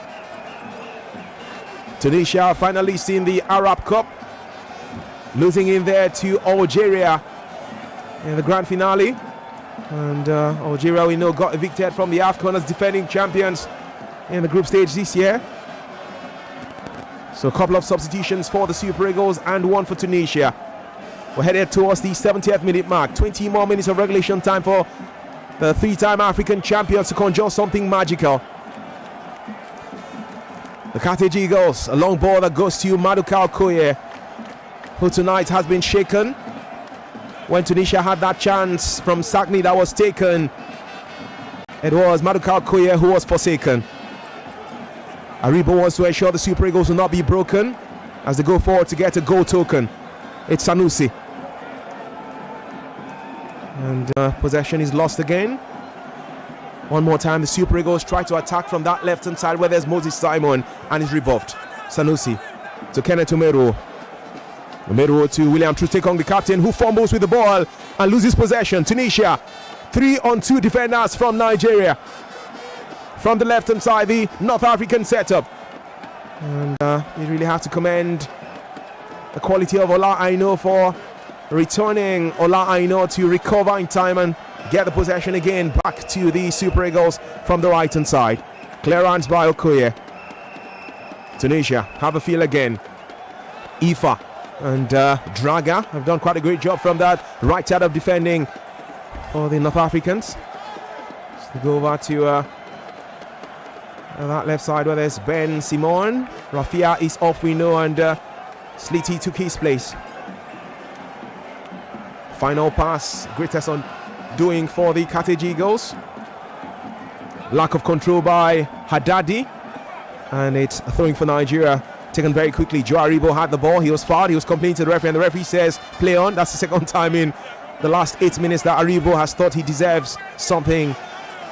Tunisia finalists in the Arab Cup, losing in there to Algeria in the grand finale. And Algeria, we know, got evicted from the AFCON as defending champions in the group stage this year. So a couple of substitutions for the Super Eagles and one for Tunisia. We're headed towards the 70th minute mark. 20 more minutes of regulation time for the three-time African champions to conjure something magical. The Carthage Eagles, a long ball that goes to Maduka Okoye, who tonight has been shaken. When Tunisia had that chance from Sagni that was taken, it was Maduka Okoye who was forsaken. Aribo wants to ensure the Super Eagles will not be broken as they go forward to get a goal token. It's Sanusi. And possession is lost again. One more time, the Super Eagles try to attack from that left-hand side where there's Moses Simon and is rebuffed. Sanusi to Kenneth Umeru. Umeru to William Trustekong, the captain, who fumbles with the ball and loses possession. Tunisia, 3-on-2 defenders from Nigeria. From the left-hand side, the North African setup. And you really have to commend the quality of Ola Aino for returning Ola Aino to recover in time and get the possession again back to the Super Eagles from the right-hand side. Clearance by Okoye. Tunisia have a feel again. Ifa and Draga have done quite a great job from that right side of defending for the North Africans. So they go over to that left side where there's Ben Simon. Rafia is off, we know, and Sliti took his place. Final pass, greatest on doing for the Carthage Eagles. Lack of control by Haddadi, and it's throwing for Nigeria, taken very quickly. Joe Aribo had the ball, he was fouled, he was complaining to the referee, and the referee says play on. That's the second time in the last 8 minutes that Aribo has thought he deserves something,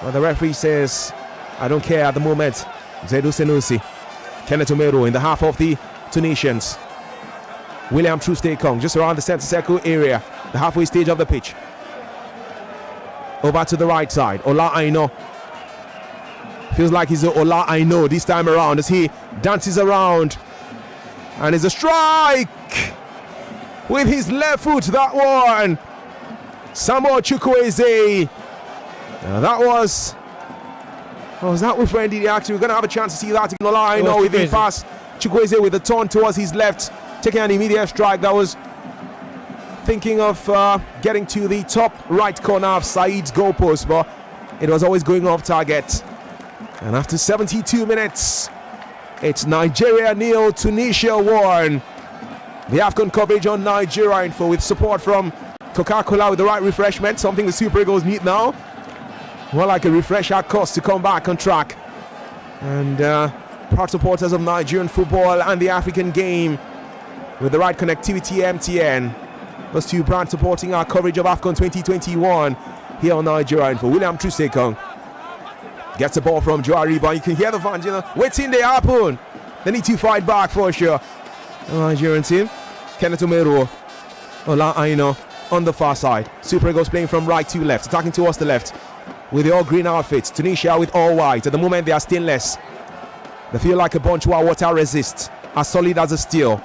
but the referee says I don't care at the moment. Zedu Senusi, Kenneth Umeru in the half of the Tunisians. William Trustekong just around the center circle area, the halfway stage of the pitch. Over to the right side, Ola Aino. Feels like he's Ola Aino this time around as he dances around. And it's a strike with his left foot, that one. Samuel Chukwueze. That was that with Wendy actually? We're going to have a chance to see that in Ola Aino with the pass. Chukwueze with the turn towards his left, taking an immediate strike. That was thinking of getting to the top right corner of Said's goalpost, but it was always going off target. And after 72 minutes, it's Nigeria 0, Tunisia 1. The AFCON coverage on Nigeria Info with support from Coca-Cola with the right refreshment, something the Super Eagles need now. More like a refresher course to come back on track. And proud supporters of Nigerian football and the African game with the right connectivity, MTN. Those two brands supporting our coverage of AFCON 2021 here on Nigeria Info. William Trustekong gets the ball from Joe Ariba. You can hear the fans, waiting they happen. They need to fight back for sure. The Nigerian team. Kenneth Umeru, Ola Aino on the far side. Super Eagles playing from right to left, attacking towards the left with the all green outfits. Tunisia with all white. At the moment they are stainless. They feel like a bunch who are water resist, as solid as a steel.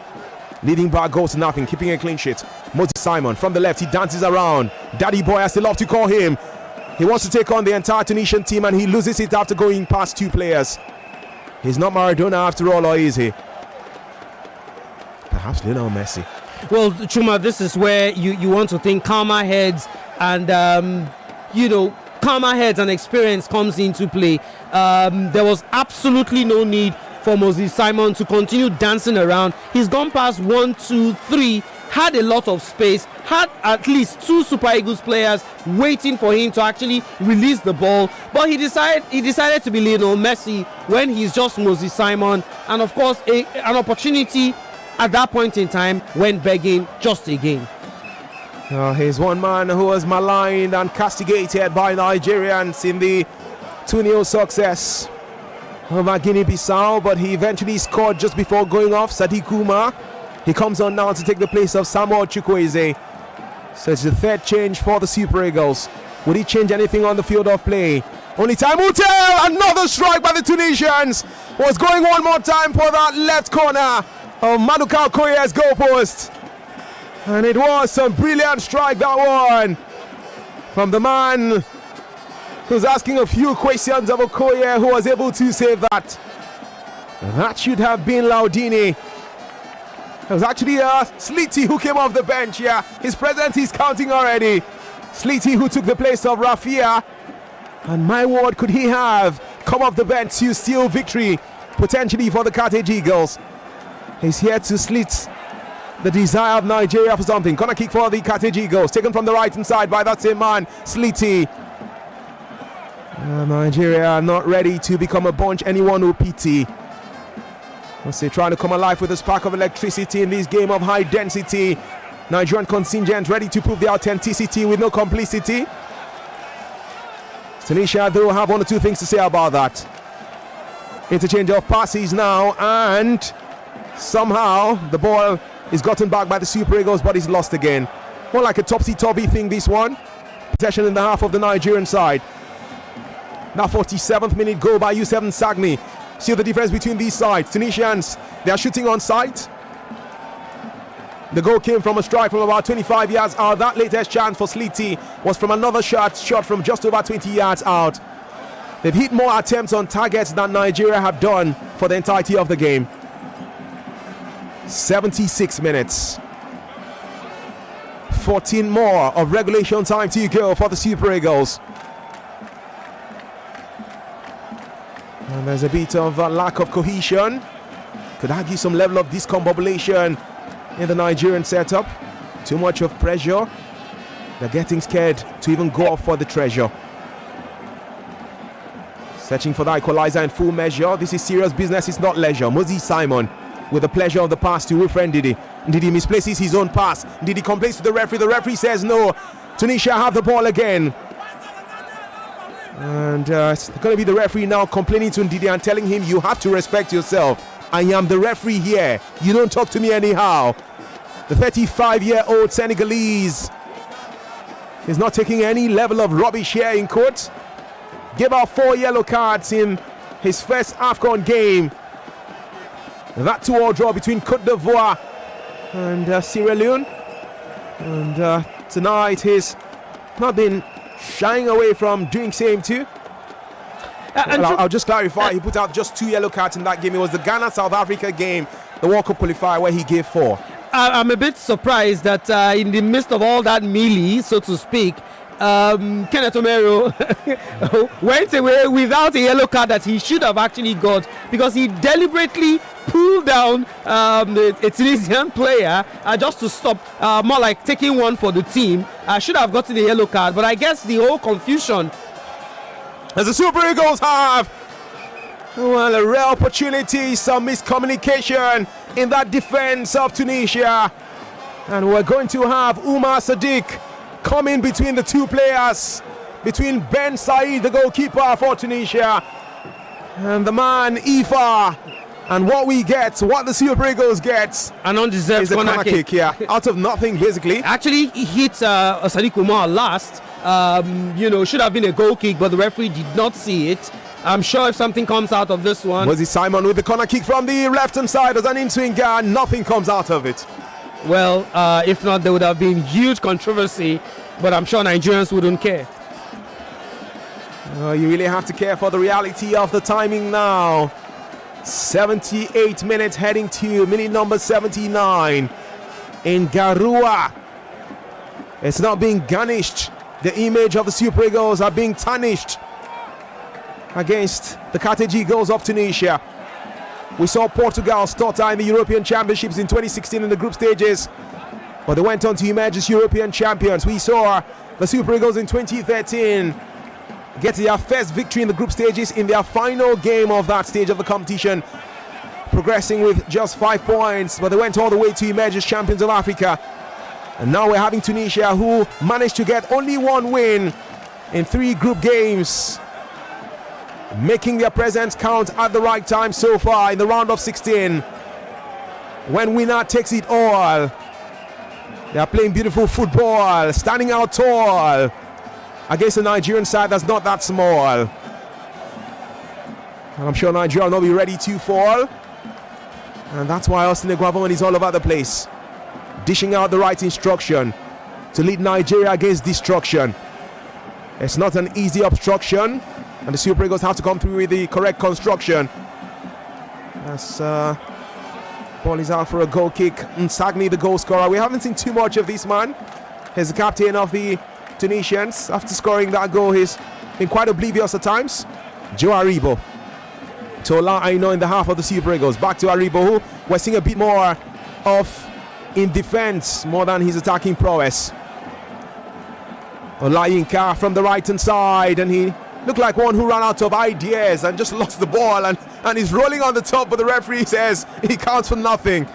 Leading back goal to nothing, keeping a clean sheet. Moses Simon from the left, he dances around. Daddy boy, I still love to call him. He wants to take on the entire Tunisian team, and he loses it after going past 2 players. He's not Maradona after all, or is he? Perhaps Lionel Messi. Well, Chuma, this is where you want to think calmer heads and, calmer heads and experience comes into play. There was absolutely no need for Moses Simon to continue dancing around. He's gone past 1, 2, 3, had a lot of space, had at least 2 Super Eagles players waiting for him to actually release the ball, but he decided to be Lionel Messi when he's just Moses Simon, and of course an opportunity at that point in time went begging just again. He's one man who was maligned and castigated by Nigerians in the 2-0 success over Guinea-Bissau, but he eventually scored just before going off. Sadiq Umar, he comes on now to take the place of Samuel Chukwueze. So it's the 3rd change for the Super Eagles. Would he change anything on the field of play? Only time will tell. Another strike by the Tunisians. Was going one more time for that left corner of Maduka Okoye's goalpost. And it was some brilliant strike, that one, from the man who's asking a few questions of Okoye, who was able to save that. That should have been Laudini. It was actually Sliti who came off the bench here. His presence is counting already. Sliti who took the place of Rafia. And my word, could he have come off the bench to steal victory, potentially for the Carthage Eagles. He's here to slit the desire of Nigeria for something. Corner kick for the Carthage Eagles, taken from the right hand side by that same man, Sliti. Nigeria are not ready to become a bunch anyone will pity. Let's say trying to come alive with a spark of electricity in this game of high density. Nigerian contingent ready to prove their authenticity with no complicity. Tunisia though have 1 or 2 things to say about that. Interchange of passes now, and somehow the ball is gotten back by the Super Eagles, but is lost again. More like a topsy-turvy thing, this one. Possession in the half of the Nigerian side. Now 47th minute goal by Youssef Nsagni. See the difference between these sides. Tunisians, they are shooting on sight. The goal came from a strike from about 25 yards out. That latest chance for Sliti was from another shot from just over 20 yards out. They've hit more attempts on targets than Nigeria have done for the entirety of the game. 76 minutes. 14 more of regulation time to go for the Super Eagles. And there's a bit of a lack of cohesion. Could argue some level of discombobulation in the Nigerian setup. Too much of pressure. They're getting scared to even go off for the treasure. Searching for the equalizer in full measure. This is serious business, it's not leisure. Moses Simon with the pleasure of the pass to Wilfred Ndidi. Ndidi misplaces his own pass. Ndidi complains to the referee. The referee says no. Tunisia have the ball again. And it's going to be the referee now complaining to Ndidi and telling him, you have to respect yourself. I am the referee here. You don't talk to me anyhow. The 35-year-old Senegalese is not taking any level of rubbish here in court. Gave out 4 yellow cards in his first AFCON game. That 2-2 draw between Côte d'Ivoire and Sierra Leone. And tonight he's not been shying away from doing same too. I'll just clarify, he put out just 2 yellow cards in that game. It was the Ghana-South Africa game, the World Cup qualifier, where he gave 4. I'm a bit surprised that in the midst of all that melee, so to speak, Kenneth Omero went away without a yellow card that he should have actually got, because he deliberately pulled down a Tunisian player just to stop, more like taking one for the team. Should have gotten a yellow card, but I guess the whole confusion, as the Super Eagles have, well, a rare opportunity, some miscommunication in that defense of Tunisia. And we're going to have Umar Sadiq come in between the 2 players, between Ben Said, the goalkeeper for Tunisia, and the man Ifa. And what we get, what the Super Eagles get, an undeserved is a corner kick, yeah, out of nothing basically. Actually, he hit Sadiq Umar last. Should have been a goal kick, but the referee did not see it. I'm sure if something comes out of this one. Moses Simon with the corner kick from the left hand side as an in-swinger, nothing comes out of it. Well, if not, there would have been huge controversy, but I'm sure Nigerians wouldn't care. You really have to care for the reality of the timing now. 78 minutes heading to minute number 79 in Garua. It's not being garnished. The image of the Super Eagles are being tarnished against the Carthage Eagles of Tunisia. We saw Portugal stutter in the European Championships in 2016 in the group stages, but they went on to emerge as European champions. We saw the Super Eagles in 2013 get their first victory in the group stages in their final game of that stage of the competition, progressing with just 5 points, but they went all the way to emerge as champions of Africa. And now we're having Tunisia, who managed to get only 1 win in 3 group games, making their presence count at the right time so far in the round of 16. When winner takes it all. They are playing beautiful football, standing out tall against a Nigerian side that's not that small. And I'm sure Nigeria will not be ready to fall. And that's why Austin Eguavoen is all over the place, dishing out the right instruction to lead Nigeria against destruction. It's not an easy obstruction, and the Super Eagles have to come through with the correct construction. As ball is out for a goal kick. Nsagni, the goal scorer. We haven't seen too much of this man. He's the captain of the Tunisians. After scoring that goal, he's been quite oblivious at times. Joe Aribo to Ola Aino in the half of the Super Eagles. Back to Aribo, who we're seeing a bit more of in defense more than his attacking prowess. Olayinka from the right hand side, and he looked like one who ran out of ideas and just lost the ball, and he's rolling on the top, but the referee says he counts for nothing.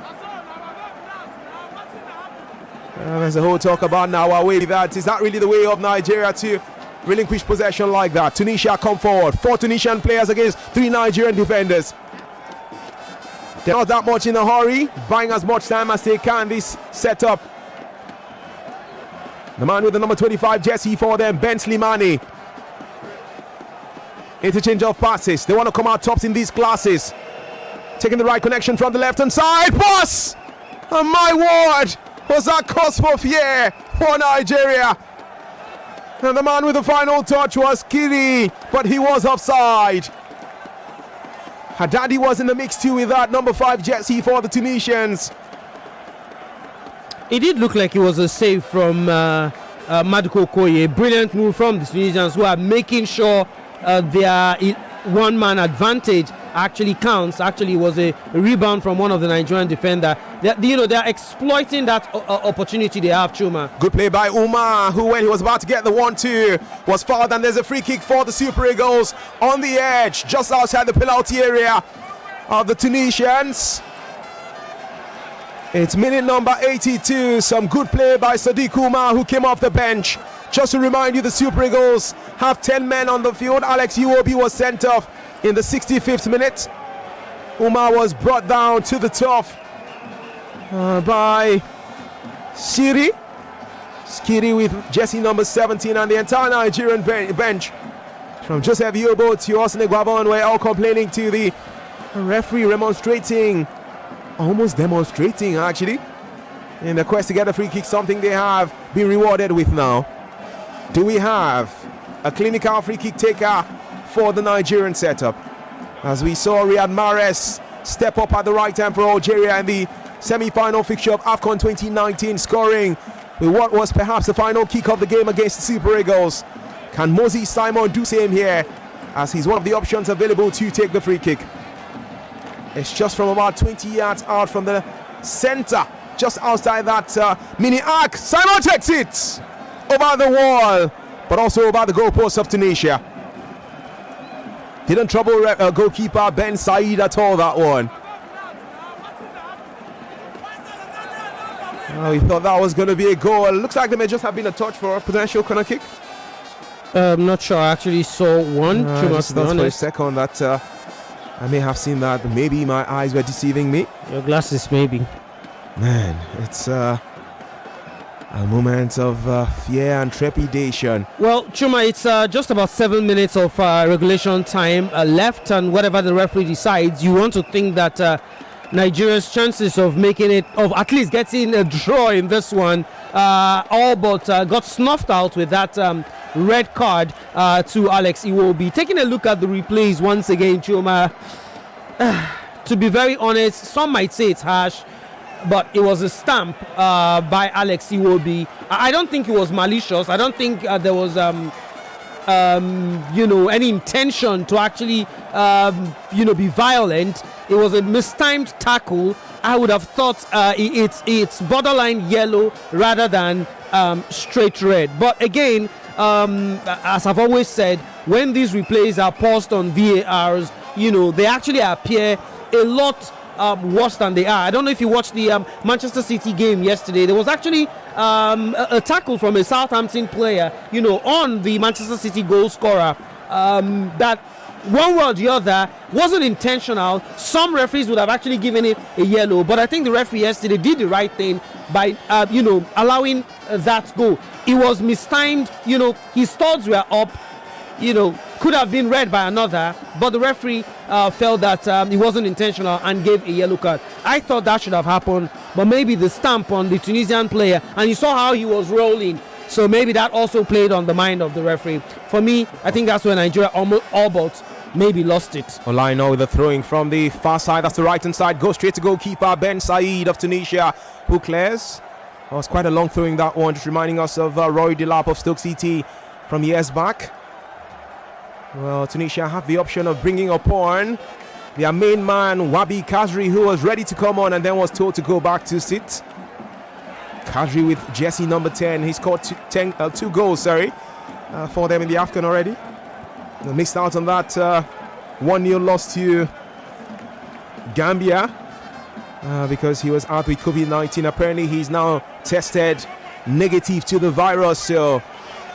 There's a whole talk about now away that is that really the way of Nigeria to relinquish possession like that. Tunisia come forward, 4 Tunisian players against 3 Nigerian defenders. They're not that much in a hurry, buying as much time as they can this setup. The man with the number 25 jersey for them, Ben Slimani. Interchange of passes. They want to come out tops in these classes. Taking the right connection from the left hand side. Pass! Oh my word! Was that cause for fear for Nigeria? And the man with the final touch was Kiri, but he was offside. Haddadi was in the mix too with that number 5 jersey for the Tunisians. It did look like it was a save from Maduko Okoye. Brilliant move from the Tunisians, who are making sure their one-man advantage actually counts. Actually, it was a rebound from one of the Nigerian defender. They're exploiting that opportunity they have, Chuma. Good play by Umar, who when he was about to get the 1-2 was fouled, and there's a free kick for the Super Eagles on the edge, just outside the penalty area of the Tunisians. It's minute number 82. Some good play by Sadiq Umar, who came off the bench. Just to remind you, the Super Eagles have 10 men on the field. Alex Iwobi was sent off in the 65th minute. Umar was brought down to the turf by Skiri with jersey number 17, and the entire Nigerian bench, from Joseph Yobo to Austin Eguavoen, were all complaining to the referee, almost demonstrating actually, in the quest to get a free kick, something they have been rewarded with now. Do we have a clinical free kick taker for the Nigerian setup? As we saw Riyad Mahrez step up at the right time for Algeria in the semi-final fixture of AFCON 2019, scoring with what was perhaps the final kick of the game against the Super Eagles. Can Moses Simon do same here, as he's one of the options available to take the free kick? It's just from about 20 yards out from the center, just outside that mini arc. Simon takes it over the wall, but also over the goalpost of Tunisia. Didn't trouble goalkeeper Ben Said at all, that one. Oh, he thought that was going to be a goal. Looks like there may just have been a touch for a potential corner kick. I'm not sure. I actually saw one. Just for a second that I may have seen that, but maybe my eyes were deceiving me. Your glasses, maybe. Man, it's a moment of fear and trepidation. Well, Chuma, it's just about 7 minutes of regulation time left, and whatever the referee decides, you want to think that Nigeria's chances of making it, of at least getting a draw in this one, all but got snuffed out with that red card to Alex Iwobi. Taking a look at the replays once again, Chuma, to be very honest, some might say it's harsh, but it was a stamp by Alex Iwobi. I don't think it was malicious. I don't think there was any intention to actually be violent. It was a mistimed tackle. I would have thought it's borderline yellow rather than straight red. But again, as I've always said, when these replays are paused on VARs, they actually appear a lot worse than they are. I don't know if you watched the Manchester City game yesterday. There was actually a tackle from a Southampton player, on the Manchester City goal scorer that one way or the other wasn't intentional. Some referees would have actually given it a yellow, but I think the referee yesterday did the right thing by allowing that go. It was mistimed. His studs were up. Could have been read by another, but the referee felt that it wasn't intentional and gave a yellow card. I thought that should have happened, but maybe the stamp on the Tunisian player, and you saw how he was rolling, so maybe that also played on the mind of the referee. For me, I think that's where Nigeria almost all but maybe lost it. Olaino with the throwing from the far side, that's the right hand side, goes straight to goalkeeper Ben Said of Tunisia, who clears. It was quite a long throwing, that one, just reminding us of Roy Delap of Stoke City from years back. Well, Tunisia have the option of bringing upon their main man, Wabi Kazri, who was ready to come on and then was told to go back to sit. Kazri with jersey number 10. He scored two goals, for them in the AFCON already. They missed out on that 1-0 loss to Gambia because he was out with COVID-19. Apparently, he's now tested negative to the virus. So,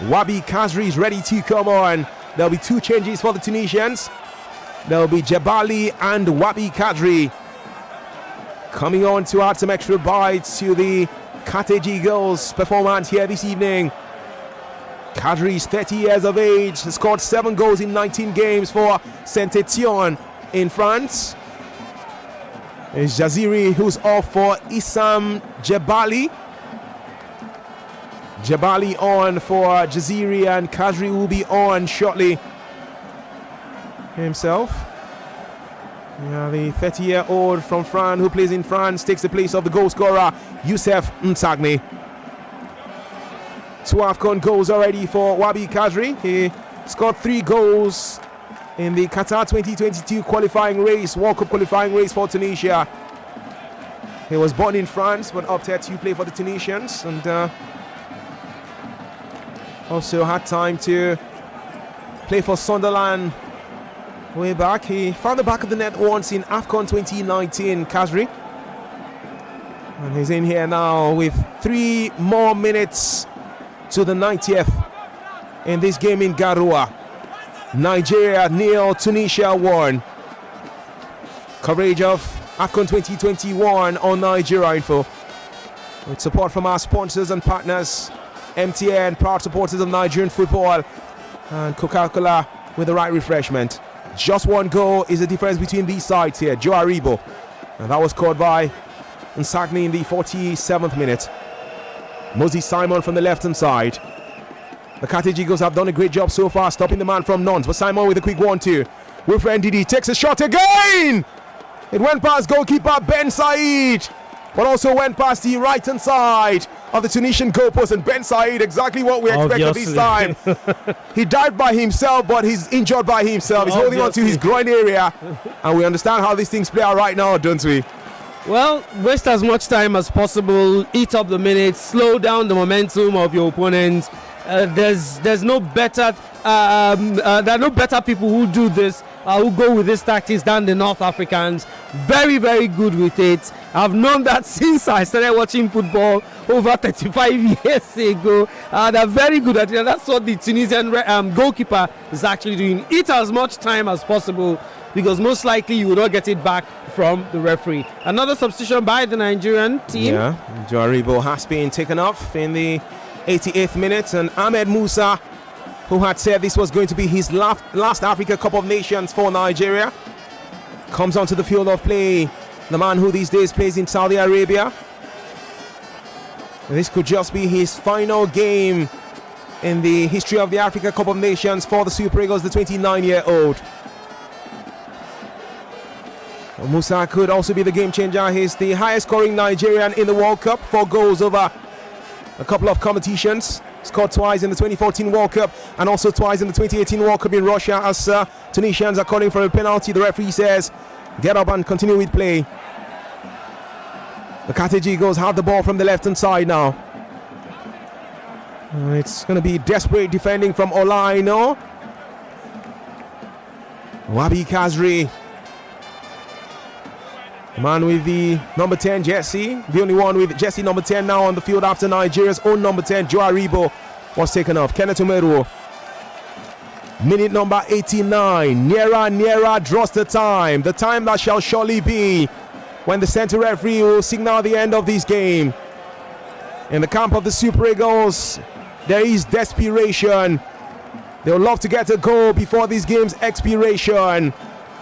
Wabi Kazri is ready to come on. There'll be two changes for the Tunisians. There'll be Jebali and Wabi Kadri coming on to add some extra bites to the Carthage Eagles performance here this evening. Kadri is 30 years of age, has scored 7 goals in 19 games for Saint-Etienne in France. It's Jaziri who's off for Issam Jebali. Jebali on for Jaziri, and Kadri will be on shortly himself. Yeah, the 30-year-old from France who plays in France takes the place of the goal scorer Youssef Msagni. 2 AFCON goals already for Wabi Kadri. He scored 3 goals in the Qatar 2022 qualifying race, World Cup qualifying race for Tunisia. He was born in France but opted to play for the Tunisians, and also had time to play for Sunderland way back. He found the back of the net once in AFCON 2019, Kazri. And he's in here now with 3 more minutes to the 90th in this game in Garoua. Nigeria 0, Tunisia 1. Coverage of AFCON 2021 on Nigeria Info, with support from our sponsors and partners. MTN, proud supporters of Nigerian football, and Coca-Cola with the right refreshment. Just 1 goal is the difference between these sides here. Joe Aribo, and that was scored by Nsagni in the 47th minute. Moses Simon from the left-hand side. The Carthage Eagles have done a great job so far stopping the man from Nons, but Simon with a quick 1-2. Wilfred Ndidi takes a shot again! It went past goalkeeper Ben Said, but also went past the right-hand side of the Tunisian goalpost, and Ben Said, exactly what we expected this time. He dived by himself, but he's injured by himself. He's holding on to his groin area, and we understand how these things play out right now, don't we? Well, waste as much time as possible, eat up the minutes, slow down the momentum of your opponents. There's no better there are no better people who do this, who go with these tactics than the North Africans. Very, very good with it. I've known that since I started watching football over 35 years ago. They're very good at it, and that's what the Tunisian goalkeeper is actually doing. Eat as much time as possible, because most likely you will not get it back from the referee. Another substitution by the Nigerian team. Yeah, Joe Aribo has been taken off in the 88th minute, and Ahmed Musa, who had said this was going to be his last Africa Cup of Nations for Nigeria, comes onto the field of play. The man who these days plays in Saudi Arabia. And this could just be his final game in the history of the Africa Cup of Nations for the Super Eagles, the 29-year-old. Musa could also be the game changer. He's the highest scoring Nigerian in the World Cup, 4 goals over a couple of competitions. Scored twice in the 2014 World Cup and also twice in the 2018 World Cup in Russia, as Tunisians are calling for a penalty. The referee says, get up and continue with play. The Carthage Eagles have the ball from the left-hand side now. It's going to be desperate defending from Olaino. Wabi Kazri. The man with the number 10 jersey, the only one with jersey number 10 now on the field after Nigeria's own number 10, Joe Aribo, was taken off. Kenneth Umeruo. Minute number 89. Nearer draws the time that shall surely be when the center referee will signal the end of this game. In the camp of the Super Eagles, there is desperation. They would love to get a goal before this game's expiration.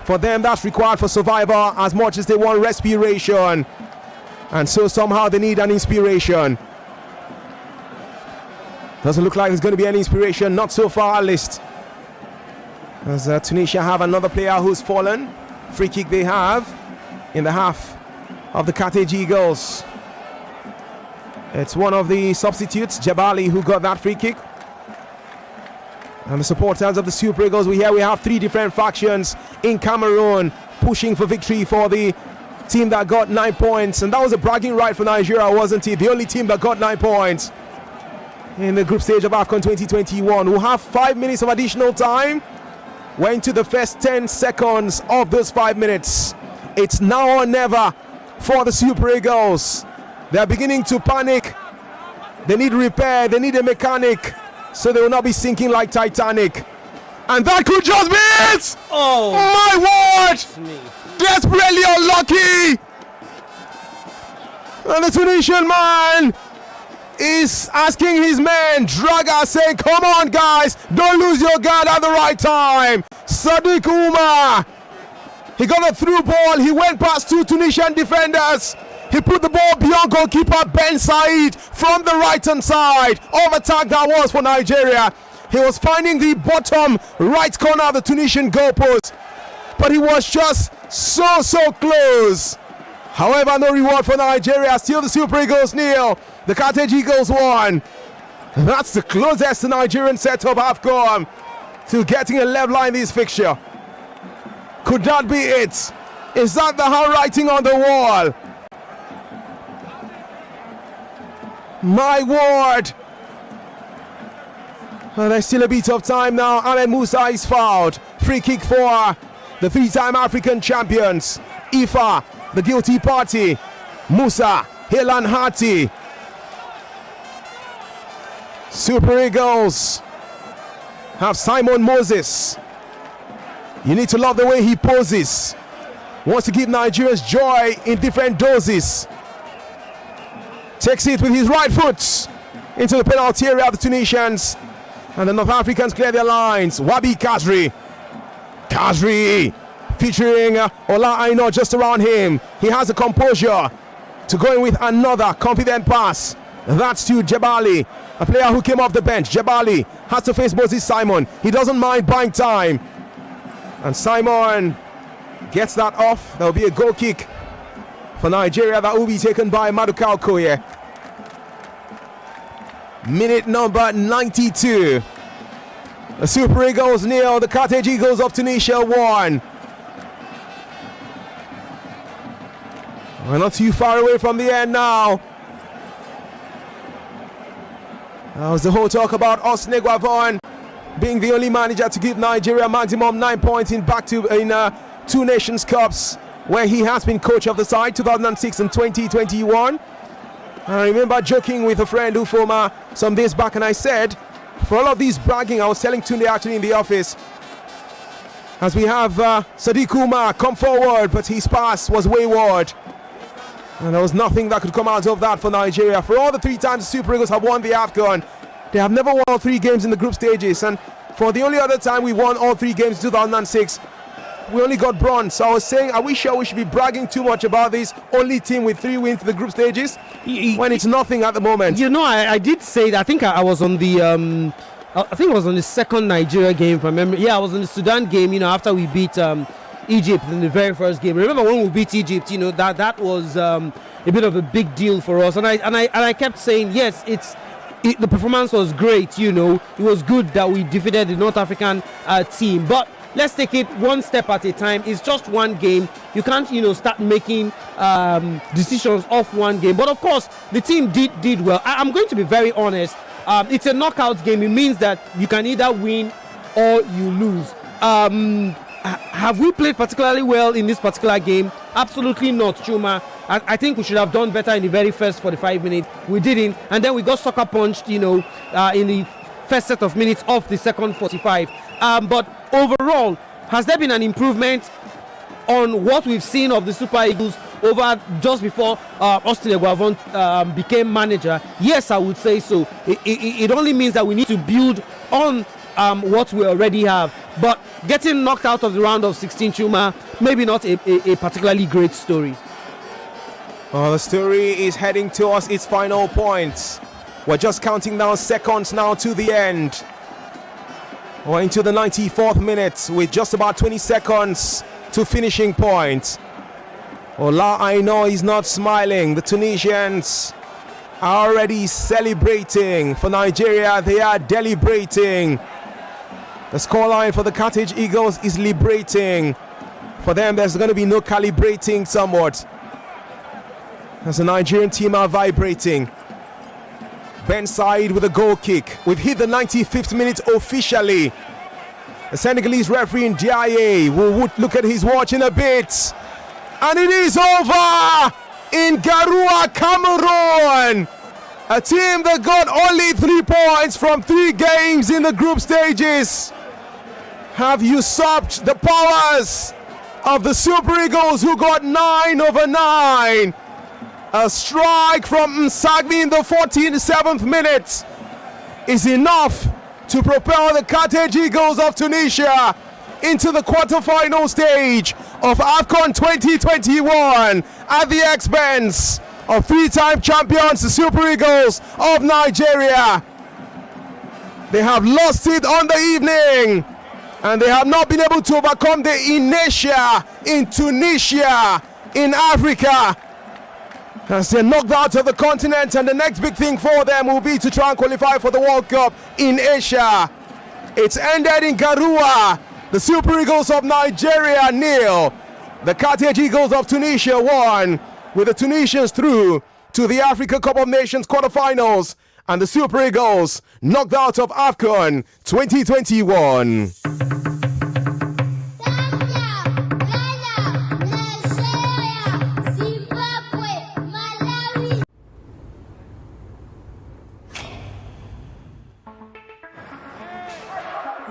For them, that's required for survival as much as they want respiration. And so somehow they need an inspiration. Doesn't look like there's going to be any inspiration, not so far at least. As Tunisia have another player who's fallen. Free kick they have in the half of the Carthage Eagles. It's one of the substitutes, Jabali, who got that free kick. And the supporters of the Super Eagles, we have 3 different factions in Cameroon pushing for victory for the team that got 9 points. And that was a bragging right for Nigeria, wasn't it? The only team that got 9 points in the group stage of AFCON 2021. We'll have 5 minutes of additional time. We're into the first 10 seconds of those 5 minutes. It's now or never for the Super Eagles. They're beginning to panic. They need repair. They need a mechanic, so they will not be sinking like Titanic. And that could just be it! Oh, my word! Desperately unlucky! And the Tunisian man is asking his men, Draga, saying, come on guys, don't lose your guard at the right time. Sadiq Umar, he got a through ball, he went past 2 Tunisian defenders. He put the ball beyond goalkeeper Ben Said from the right hand side of attack that was for Nigeria. He was finding the bottom right corner of the Tunisian goalpost, but he was just so close. However, no reward for Nigeria. Still the Super Eagles nil, the Carthage Eagles 1. That's the closest the Nigerian setup have gone to getting a level line in this fixture. Could that be it? Is that the handwriting on the wall? My word! And there's still a bit of time now. Ahmed Musa is fouled. Free kick for the 3-time African champions. Ifa, the guilty party. Musa, Hilan Hati. Super Eagles have Simon Moses. You need to love the way he poses. Wants to give Nigerians joy in different doses. Takes it with his right foot into the penalty area of the Tunisians. And the North Africans clear their lines. Wabi Kazri. Kazri featuring Ola Aino just around him. He has the composure to go in with another confident pass. That's to Jebali, a player who came off the bench. Jebali has to face Moses Simon. He doesn't mind buying time. And Simon gets that off. There will be a goal kick for Nigeria that will be taken by Maduka Okoye. Minute number 92. The Super Eagles nil, the Carthage Eagles of Tunisia 1. We're not too far away from the end now. That was the whole talk about Osne Guavon being the only manager to give Nigeria maximum 9 points in 2 Nations Cups, where he has been coach of the side 2006 and 2021. I remember joking with a friend Ufoma some days back, and I said, for all of these bragging, I was telling Tunde actually in the office, as we have Sadiq Umar come forward, but his pass was wayward. And there was nothing that could come out of that for Nigeria. For all the 3 times the Super Eagles have won the AFCON, they have never won all 3 games in the group stages. And for the only other time we won all 3 games in 2006, we only got bronze. So I was saying, are we sure we should be bragging too much about this only team with 3 wins to the group stages when it's nothing at the moment? You know, I did say that. I think I was on the I think it was on the second Nigeria game, if I remember. Yeah, I was on the Sudan game, you know, after we beat Egypt in the very first game. Remember when we beat Egypt, you know, that was a bit of a big deal for us. And I kept saying, yes, the performance was great, you know. It was good that we defeated the North African team. But let's take it one step at a time. It's just one game. You can't, you know, start making decisions off one game. But of course, the team did well. I'm going to be very honest. It's a knockout game. It means that you can either win or you lose. Have we played particularly well in this particular game? Absolutely not, Chuma. I think we should have done better in the very first 45 minutes. We didn't. And then we got sucker punched, you know, in the first set of minutes of the second 45. But overall, has there been an improvement on what we've seen of the Super Eagles over just before Austin Eguavon became manager? Yes, I would say so. It only means that we need to build on what we already have. But getting knocked out of the round of 16, Chuma, maybe not a particularly great story. The story is heading towards its final points. We're just counting down seconds now to the end. We're into the 94th minute with just about 20 seconds to finishing point. Ola Aino is not smiling. The Tunisians are already celebrating. For Nigeria, they are deliberating. The scoreline for the Carthage Eagles is liberating. For them, there's going to be no calibrating somewhat, as the Nigerian team are vibrating. Ben Said with a goal kick. We've hit the 95th minute officially. The Senegalese referee in Ndiaye will look at his watch in a bit. And it is over in Garoua, Cameroon. A team that got only 3 points from 3 games in the group stages have usurped the powers of the Super Eagles, who got 9/9. A strike from Msagni in the 47th minute is enough to propel the Carthage Eagles of Tunisia into the quarterfinal stage of AFCON 2021 at the expense of 3-time champions, the Super Eagles of Nigeria. They have lost it on the evening, and they have not been able to overcome the inertia in Tunisia, in Africa, as they're knocked out of the continent. And the next big thing for them will be to try and qualify for the World Cup in Asia. It's ended in Garoua. The Super Eagles of Nigeria 0. The Carthage Eagles of Tunisia 1, with the Tunisians through to the Africa Cup of Nations quarterfinals, and the Super Eagles knocked out of AFCON 2021.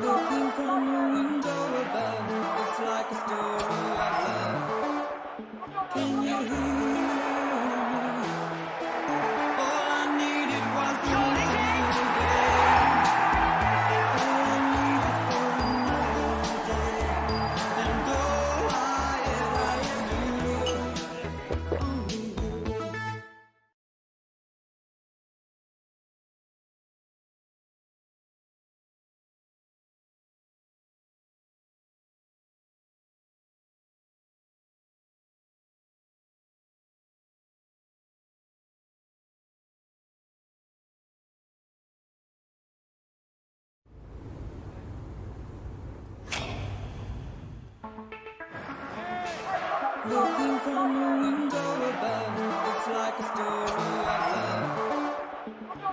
Looking from a window above, it's like a story of love. Can you hear me? Looking from a window above, it's like a story of love.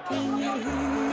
Can you hear me?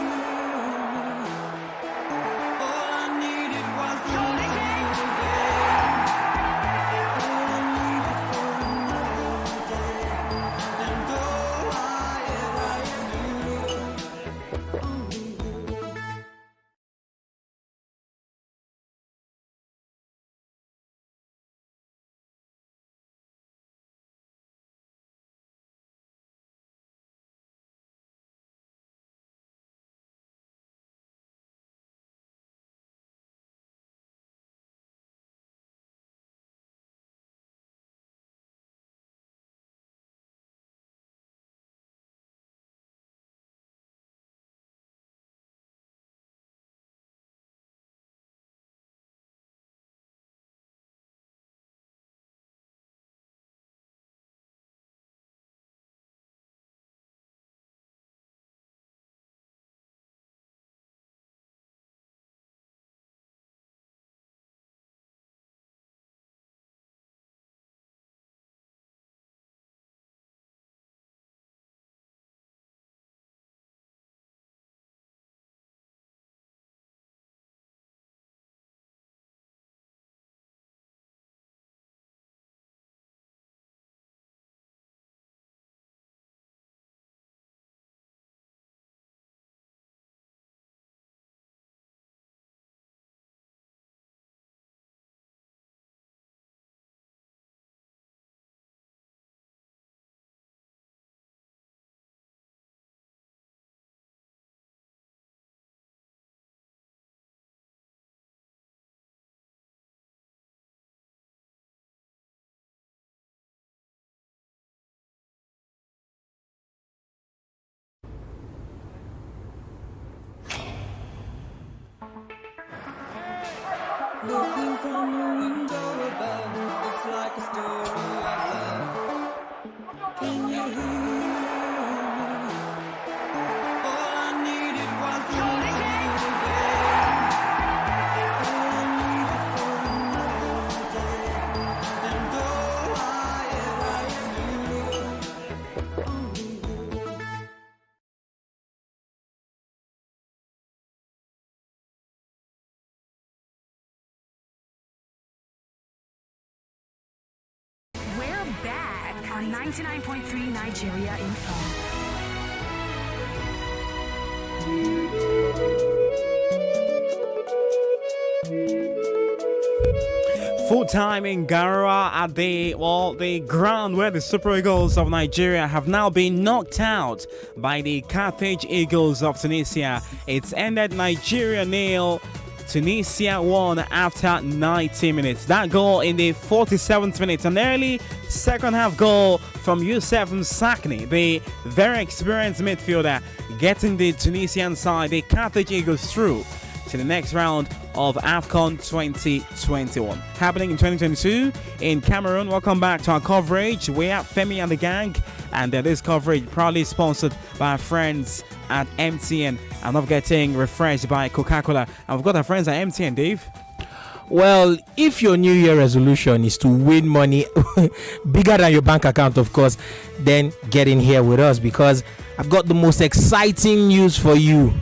Looking from the window above, it's like a story of love. Can you hear me? All I needed was to leave you, babe. All I needed for another day. And all I ever knew, only you. We're back on 99.3 Nigeria Info. Full time in Garua at the ground where the Super Eagles of Nigeria have now been knocked out by the Carthage Eagles of Tunisia. It's ended Nigeria 0, Tunisia 1 after 90 minutes. That goal in the 47th minute, an early second half goal from Youssef Msakni, the very experienced midfielder, getting the Tunisian side, the Carthage Eagles, through to the next round of AFCON 2021. Happening in 2022 in Cameroon. Welcome back to our coverage. We are Femi and the gang, and this coverage proudly sponsored by our friends at MTN. And not forgetting, refreshed by Coca-Cola. And we've got our friends at MTN, Dave. Well, if your New Year resolution is to win money bigger than your bank account, of course, then get in here with us, because I've got the most exciting news for you.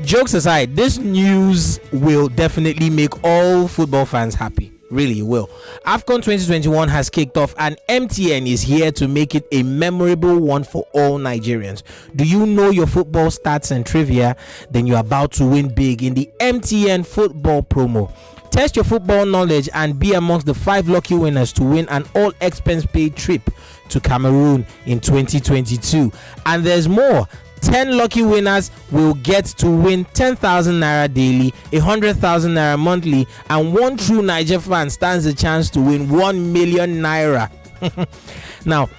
Jokes aside, this news will definitely make all football fans happy. Really, it will. AFCON 2021 has kicked off, and MTN is here to make it a memorable one for all Nigerians. Do you know your football stats and trivia? Then you're about to win big in the MTN football promo. Test your football knowledge and be amongst the 5 lucky winners to win an all-expense-paid trip to Cameroon in 2022. And there's more. 10 lucky winners will get to win 10,000 naira daily, 100,000 naira monthly, and one true Niger fan stands a chance to win 1 million naira. Now,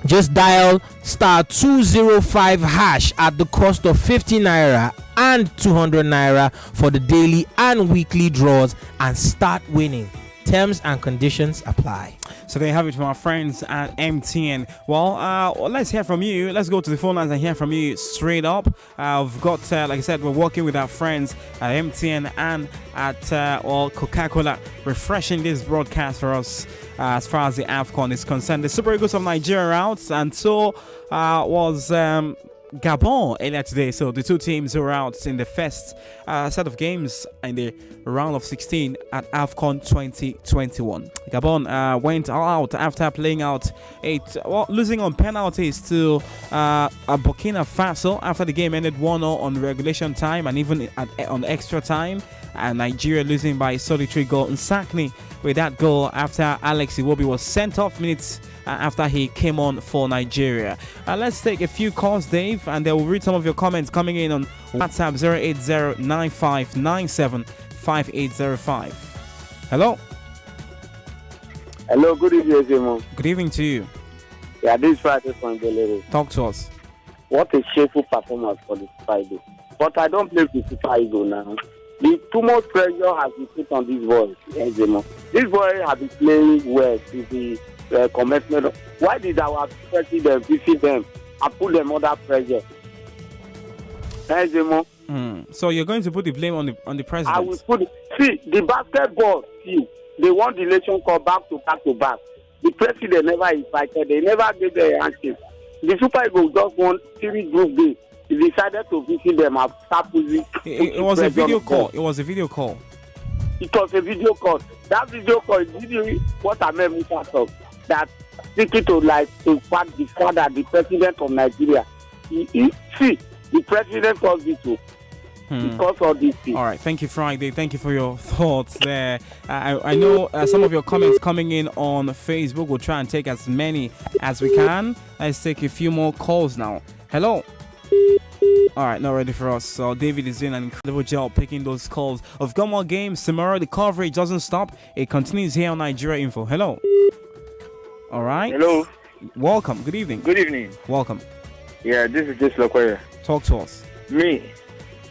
just dial star 205 hash at the cost of 50 naira and 200 naira for the daily and weekly draws and start winning. Terms and conditions apply. So there you have it from our friends at MTN. Well, let's hear from you. Let's go to the phone lines and hear from you straight up. I've got, like I said, we're working with our friends at MTN and at Coca-Cola, refreshing this broadcast for us as far as the AFCON is concerned. The Super Eagles of Nigeria are out, and so was Gabon earlier today. So the two teams were out in the first set of games in the round of 16 at AFCON 2021. Gabon went out after playing out losing on penalties to Burkina Faso after the game ended 1-0 on regulation time and even on extra time. And Nigeria losing by a solitary goal. Nsakni with that goal after Alex Iwobi was sent off minutes after he came on for Nigeria. Let's take a few calls, Dave, and then we'll read some of your comments coming in on WhatsApp 08095975805. Hello. Hello, good evening, Zemo. Good evening to you. Yeah, this is Friday from Belere. Talk to us. What a shameful performance for the Friday. But I don't blame the Super Eagle now. The too much pressure has been put on this boy, Zemo. This boy has been playing well with the commencement. Why did our president visit them and put them under pressure? Zemo. So you're going to put the blame on the president? I will put it. See, the basketball team, they won the election call back to back. The president never invited. They never gave their handshake. The Super Eagles just won 3 group days. He decided to visit them and start putting. It was a video call. It was a video call. It was a video call. That video call is really what I meant Musa talk. That seeking to fact the father, the president of Nigeria. See, the president caused this because of this thing. All right, thank you, Friday. Thank you for your thoughts there. I know some of your comments coming in on Facebook. We'll try and take as many as we can. Let's take a few more calls now. Hello. All right, not ready for us. So David is doing an incredible job picking those calls. We've got more games tomorrow. The coverage doesn't stop. It continues here on Nigeria Info. Hello. All right. Hello. Welcome. Good evening. Good evening. Welcome. Yeah, this is just Lokoya. Talk to us. Me,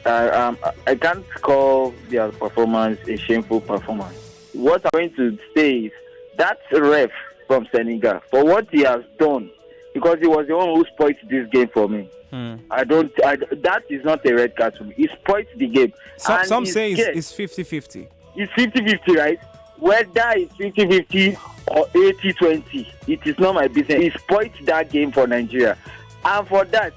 I can't call their performance a shameful performance. What I'm going to say is that ref from Senegal, for what he has done, because he was the one who spoiled this game for me. That is not a red card to me. He spoiled the game. Some say it's 50-50. It's 50-50, right? Whether it's 50-50 or 80-20, it is not my business. He spoiled that game for Nigeria. And for that,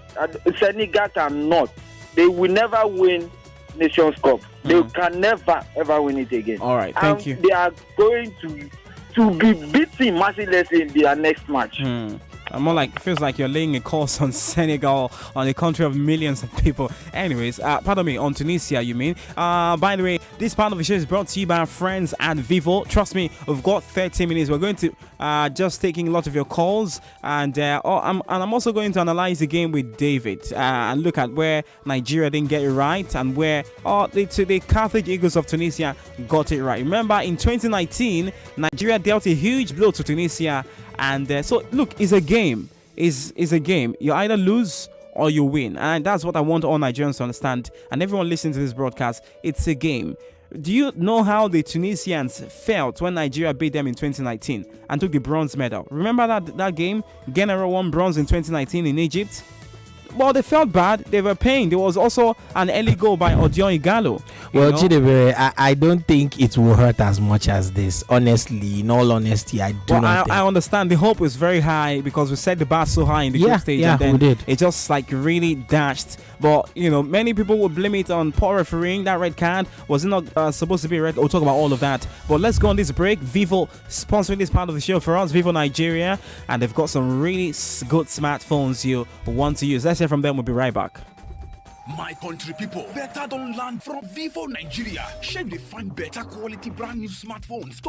Senegal cannot. They will never win Nations Cup. They can never, ever win it again. All right, thank you. They are going to be beaten mercilessly in their next match. More like, feels like you're laying a course on Senegal, on a country of millions of people. Anyways, pardon me, on Tunisia, you mean? By the way, this part of the show is brought to you by our friends at Vivo. Trust me, we've got 30 minutes. We're going to just taking a lot of your calls, and I'm also going to analyze the game with David and look at where Nigeria didn't get it right and where the Carthage Eagles of Tunisia got it right. Remember, in 2019, Nigeria dealt a huge blow to Tunisia. And so, look, it's a game. It's a game. You either lose or you win. And that's what I want all Nigerians to understand. And everyone listening to this broadcast, it's a game. Do you know how the Tunisians felt when Nigeria beat them in 2019 and took the bronze medal? Remember that game? Ghana won bronze in 2019 in Egypt. Well, they felt bad. They were pained. There was also an early goal by Odion Igalo. Well, Chidebere, I don't think it will hurt as much as this. Honestly, in all honesty, I do not think. I understand. The hope was very high because we set the bar so high in the group stage. Yeah, and then we did. It just like really dashed. But, many people would blame it on poor refereeing. That red card was not supposed to be red. We'll talk about all of that. But let's go on this break. Vivo sponsoring this part of the show for us, Vivo Nigeria. And they've got some really good smartphones you want to use. Let's hear from them. We'll be right back. My country people, better don't land from Vivo Nigeria. Shall they find better quality brand new smartphones?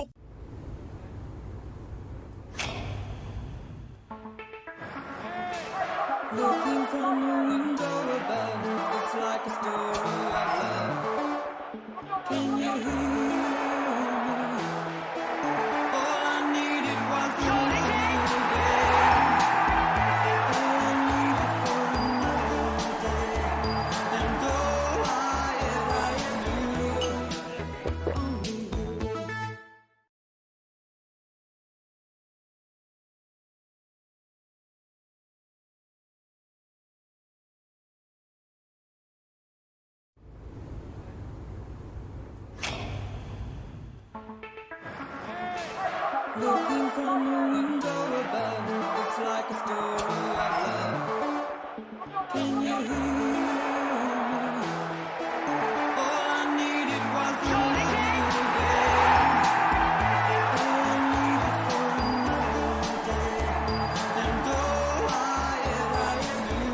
Looking from your window above, it's like a story of love. Can you hear me? All I needed was the little day. All I needed for another day. And all I ever knew. Looking from your window above, it's like a story of love. Can you hear me? All I needed was the little day. All I needed for another day. And all I ever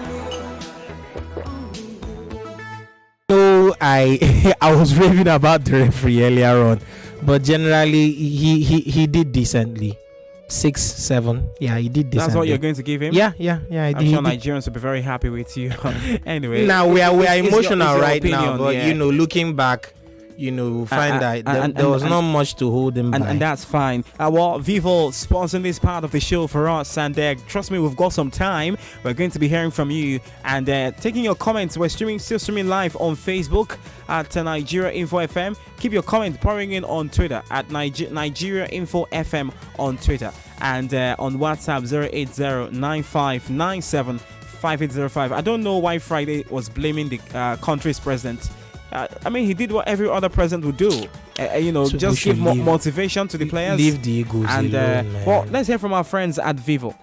knew. So I was raving about the referee earlier on, but generally he did decently. 6-7, yeah, he did decently. That's what you're going to give him? Yeah. I'm sure Nigerians will be very happy with you. Anyway, now we are it's emotional your right opinion, now, but looking back, find that there was not much to hold him back. And that's fine. Well, Vivo sponsoring this part of the show for us, and trust me, we've got some time. We're going to be hearing from you and taking your comments. We're still streaming live on Facebook at Nigeria Info FM. Keep your comments pouring in on Twitter at Nigeria Info FM on Twitter, and on WhatsApp 08095975805. I don't know why Friday was blaming the country's president. I mean, he did what every other president would do. So just give motivation to the players. Leave the Eagles alone, man. Well, let's hear from our friends at Vivo.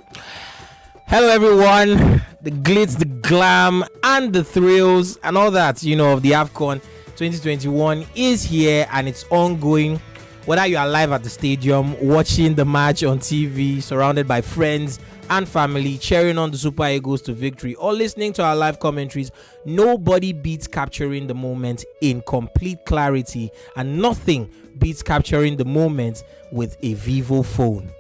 Hello, everyone. The glitz, the glam, and the thrills, and all that, of the AFCON 2021 is here, and it's ongoing. Whether you are live at the stadium, watching the match on TV, surrounded by friends and family, cheering on the Super Eagles to victory, or listening to our live commentaries, nobody beats capturing the moment in complete clarity, and nothing beats capturing the moment with a Vivo phone.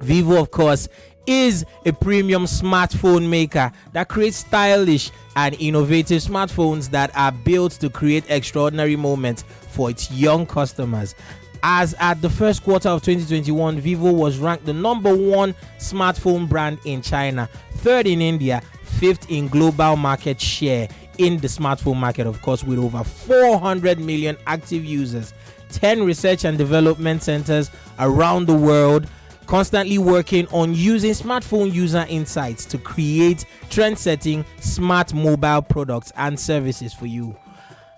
Vivo, of course, is a premium smartphone maker that creates stylish and innovative smartphones that are built to create extraordinary moments for its young customers. As at the first quarter of 2021, Vivo was ranked the #1 smartphone brand in China, 3rd in India, 5th in global market share in the smartphone market, of course, with over 400 million active users, 10 research and development centers around the world, constantly working on using smartphone user insights to create trend-setting smart mobile products and services for you.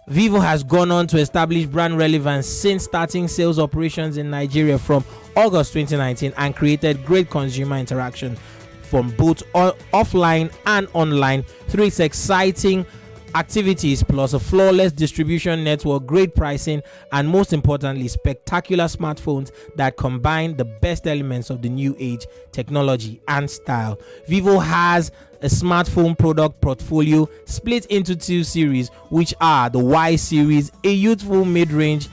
Vivo has gone on to establish brand relevance since starting sales operations in Nigeria from August 2019 and created great consumer interaction from both offline and online through its exciting activities, plus a flawless distribution network, great pricing, and most importantly, spectacular smartphones that combine the best elements of the new age technology and style. Vivo has a smartphone product portfolio split into two series, which are the Y series, a youthful mid-range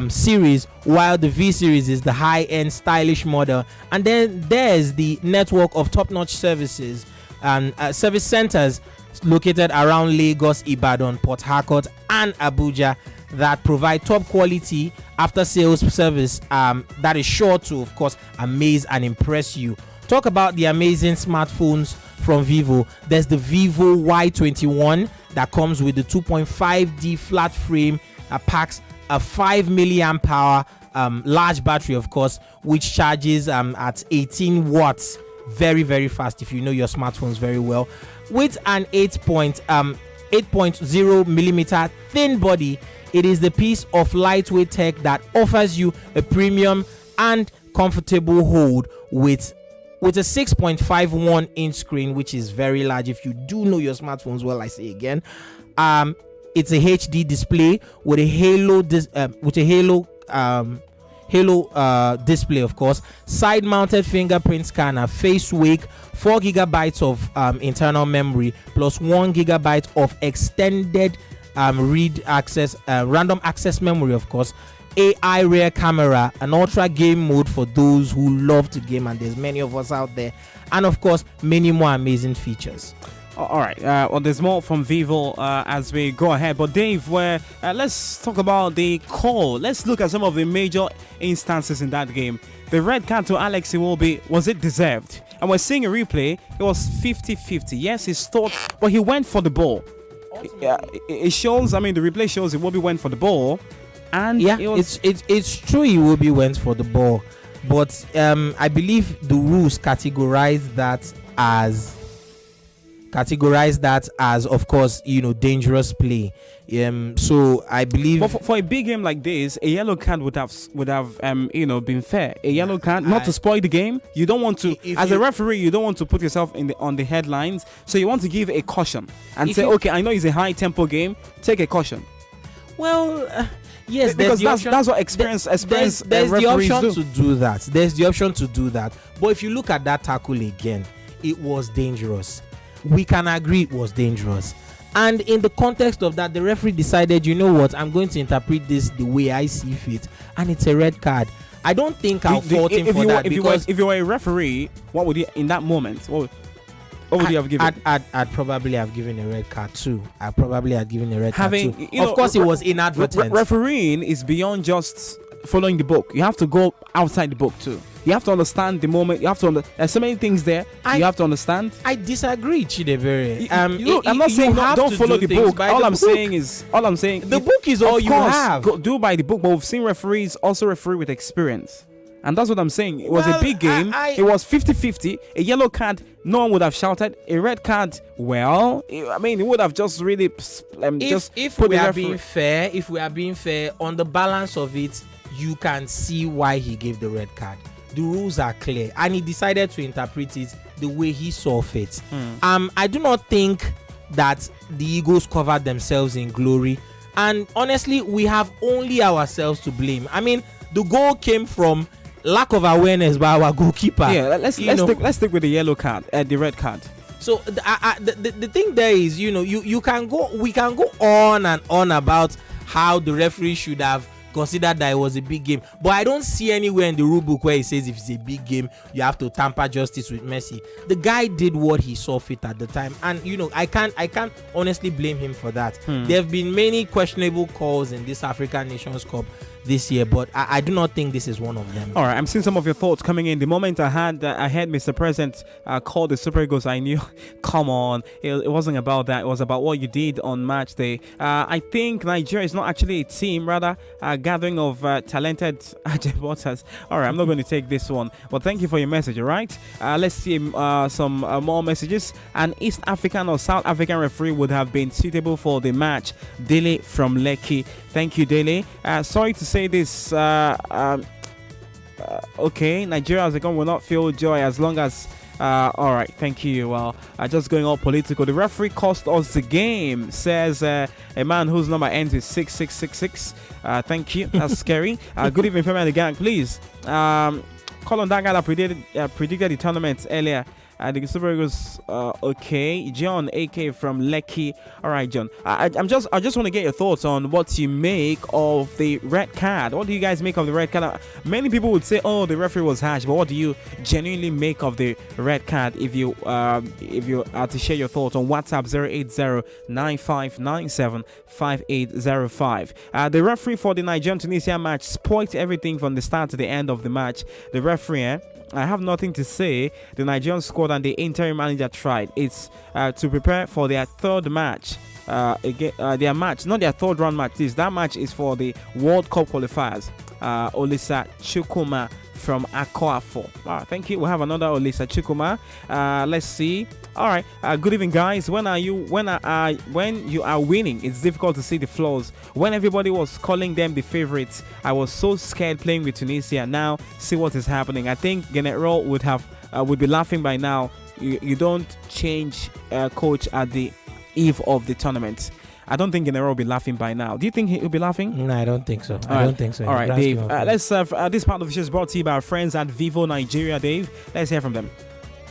series, while the V series is the high-end stylish model. And then there's the network of top-notch services and service centers located around Lagos, Ibadan, Port Harcourt, and Abuja that provide top quality after sales service that is sure to, of course, amaze and impress you. Talk about the amazing smartphones from Vivo. There's the Vivo Y21 that comes with the 2.5D flat frame that packs a 5 milliamp hour large battery, of course, which charges at 18 watts. Very, very fast if you know your smartphones very well. With an 8.0 millimeter thin body, it is the piece of lightweight tech that offers you a premium and comfortable hold with a 6.51 inch screen, which is very large if you do know your smartphones well. I say again, it's a HD display with a halo display, of course, side mounted fingerprint scanner, face wake, 4 gigabytes of internal memory plus 1 gigabyte of extended read access, random access memory, of course, AI rear camera, an ultra game mode for those who love to game, and there's many of us out there, and of course many more amazing features. All right. Well, there's more from Vivo as we go ahead. But Dave, let's talk about the call. Let's look at some of the major instances in that game. The red card to Alex Iwobi, was it deserved? And we're seeing a replay. It was 50-50. Yes, he stopped, but he went for the ball. It shows. I mean, the replay shows Iwobi went for the ball, and yeah, it's true. Iwobi went for the ball, but I believe the rules categorize that as, of course, dangerous play. So I believe, but for a big game like this, a yellow card would have been fair. A yellow card, not to spoil the game. You don't want to, as a referee, you don't want to put yourself on the headlines. So you want to give a caution and say, okay, I know it's a high tempo game. Take a caution. Well. Yes, because that's what experience there's the option do. to do that. There's the option to do that. But if you look at that tackle again, it was dangerous. We can agree it was dangerous. And in the context of that, the referee decided, you know what, I'm going to interpret this the way I see fit, and it's a red card. I don't think I'll fault him for that, because if you were a referee, what would you in that moment? What would you have given? I'd probably have given a red card too. Of Of course, it was inadvertent. Refereeing is beyond just following the book. You have to go outside the book too. You have to understand the moment. You have to. There's so many things there. You have to understand. I disagree, Chidebere. I'm not saying don't follow the book. All I'm saying the book is all you have. Do by the book. But we've seen referees also referee with experience. And that's what I'm saying. It was a big game. It was 50-50. A yellow card, no one would have shouted. A red card, well, it would have just really if we are being fair, on the balance of it, you can see why he gave the red card. The rules are clear, and he decided to interpret it the way he saw fit. I do not think that the Eagles covered themselves in glory, and honestly, we have only ourselves to blame. I mean, the goal came from lack of awareness by our goalkeeper. Yeah, let's stick with the yellow card, the red card. So the thing there is, we can go on and on about how the referee should have considered that it was a big game, but I don't see anywhere in the rule book where it says if it's a big game you have to tamper justice with mercy. The guy did what he saw fit at the time, and I can't honestly blame him for that. There have been many questionable calls in this African Nations Cup. this year, but I do not think this is one of them. All right, I'm seeing some of your thoughts coming in. The moment I had Mr. President call the Super Eagles, I knew, come on, it wasn't about that. It was about what you did on match day. I think Nigeria is not actually a team, rather a gathering of talented supporters. All right, I'm not going to take this one, but thank you for your message. All right, let's see some more messages. An East African or South African referee would have been suitable for the match. Dele from Lekki. Thank you, Dele. Sorry to say this. Okay, Nigeria as a gun will not feel joy as long as. All right, thank you. Well, just going all political. The referee cost us the game, says a man whose number ends with 6666. Thank you. That's scary. Good evening, family and the gang. Please, call on that guy that predicted the tournament earlier. The Super Eagles, okay. John, AK from Lekki. All right, John. I just want to get your thoughts on what you make of the red card. What do you guys make of the red card? Many people would say, "Oh, the referee was harsh," but what do you genuinely make of the red card? If you are to share your thoughts on WhatsApp 080-9597-5805. The referee for the Nigerian-Tunisia match spoiled everything from the start to the end of the match. The referee. I have nothing to say. The Nigerian squad and the interim manager tried. It's to prepare for their third match. Their match, not their third round match. That match is for the World Cup qualifiers. Olisa Chukuma from Akoafo. Thank you. We'll have another Olisa Chukuma. Let's see. All right. Good evening, guys. When you are winning, it's difficult to see the flaws. When everybody was calling them the favorites, I was so scared playing with Tunisia. Now see what is happening. I think Genero would be laughing by now. You don't change coach at the eve of the tournament. I don't think Genero will be laughing by now. Do you think he'll be laughing? No, I don't think so. I don't think so. All right, Dave. Let's have this part of the show is brought to you by our friends at Vivo Nigeria. Dave, let's hear from them.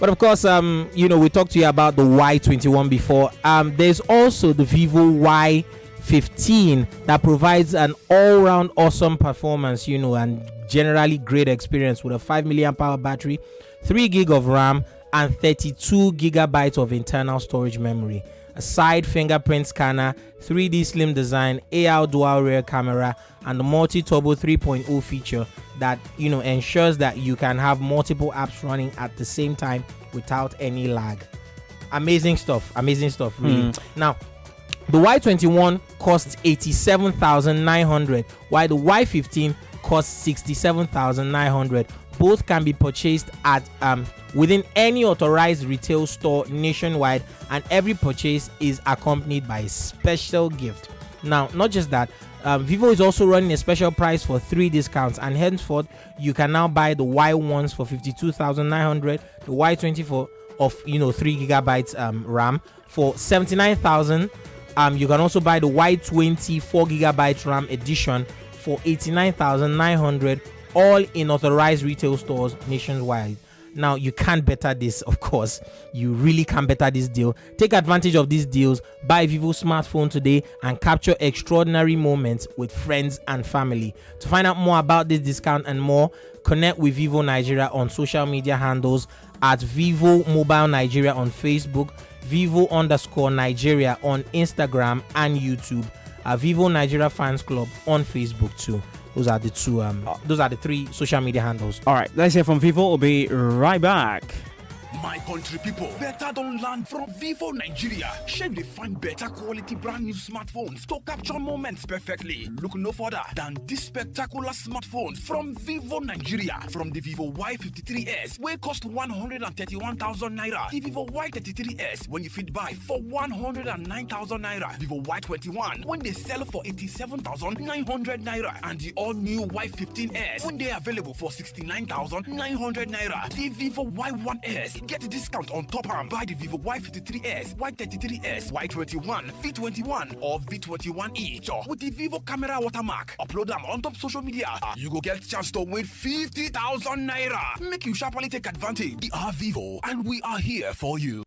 But of course, we talked to you about the Y21 before. There's also the Vivo Y15 that provides an all-round awesome performance, and generally great experience with a 5 milliamp hour battery, 3 gig of RAM, and 32 gigabytes of internal storage memory. A side fingerprint scanner, 3D slim design, AR dual rear camera, and the multi-turbo 3.0 feature that ensures that you can have multiple apps running at the same time without any lag. Amazing stuff, really. Now, the Y21 costs 87,900, while the Y15 costs 67,900. Both can be purchased at within any authorized retail store nationwide, and every purchase is accompanied by a special gift. Now, not just that, Vivo is also running a special price for 3 discounts, and henceforth you can now buy the Y1s for 52,900, the Y20 of 3 gigabytes RAM for 79,000. You can also buy the Y20 4 gigabyte RAM edition for 89,900, all in authorized retail stores nationwide. Now, you can't better this, of course. You really can't better this deal. Take advantage of these deals. Buy a Vivo smartphone today and capture extraordinary moments with friends and family. To find out more about this discount and more, connect with Vivo Nigeria on social media handles at Vivo Mobile Nigeria on Facebook, Vivo_Nigeria on Instagram and YouTube, Vivo Nigeria Fans Club on Facebook too. Those are the three social media handles. All right, let's hear from Vivo. We'll be right back. My country people, better don't land from Vivo Nigeria. Shame they find better quality brand new smartphones to capture moments perfectly. Look no further than this spectacular smartphone from Vivo Nigeria. From the Vivo Y53s, where cost 131,000 naira. The Vivo Y33s, when you fit buy for 109,000 naira. Vivo Y21, when they sell for 87,900 naira. And the all new Y15s, when they are available for 69,900 naira. The Vivo Y1s, get a discount on top and buy the Vivo Y53s, Y33s, Y21, V21 or V21 each with the Vivo camera watermark. Upload them on top social media. You go get chance to win 50,000 naira. Make you sharply take advantage. We are Vivo and we are here for you.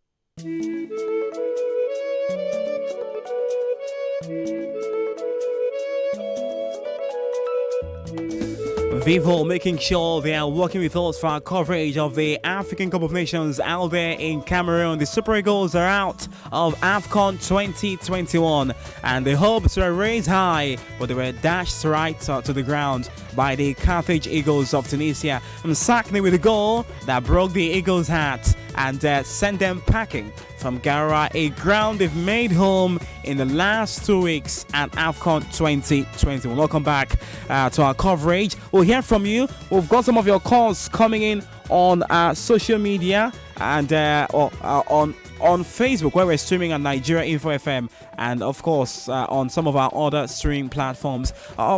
Vivo making sure they are working with us for our coverage of the African Cup of Nations out there in Cameroon. The Super Eagles are out of AFCON 2021 and the hopes were raised high, but they were dashed right to the ground by the Carthage Eagles of Tunisia. Msakni with a goal that broke the Eagles' hat and sent them packing from Gara, a ground they've made home in the last 2 weeks at AFCON 2021. Welcome back to our coverage. We'll hear from you. We've got some of your calls coming in on social media and on Facebook, where we're streaming on Nigeria Info FM, and of course on some of our other streaming platforms.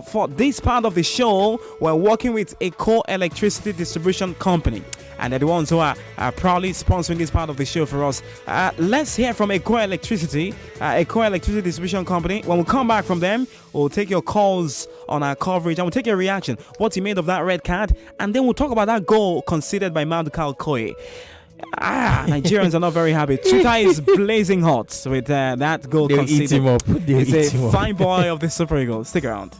For this part of the show, we're working with a co-electricity distribution company, and they're the ones who are proudly sponsoring this part of the show for us. Let's hear from a co-electricity distribution company. When we come back from them, we'll take your calls on our coverage and we'll take your reaction. What's he made of that red card? And then we'll talk about that goal conceded by Maduka Okoye. Nigerians are not very happy. Twitter is blazing hot with that goal They'll conceded. eat him up. He's a fine boy of the Super Eagles. Stick around.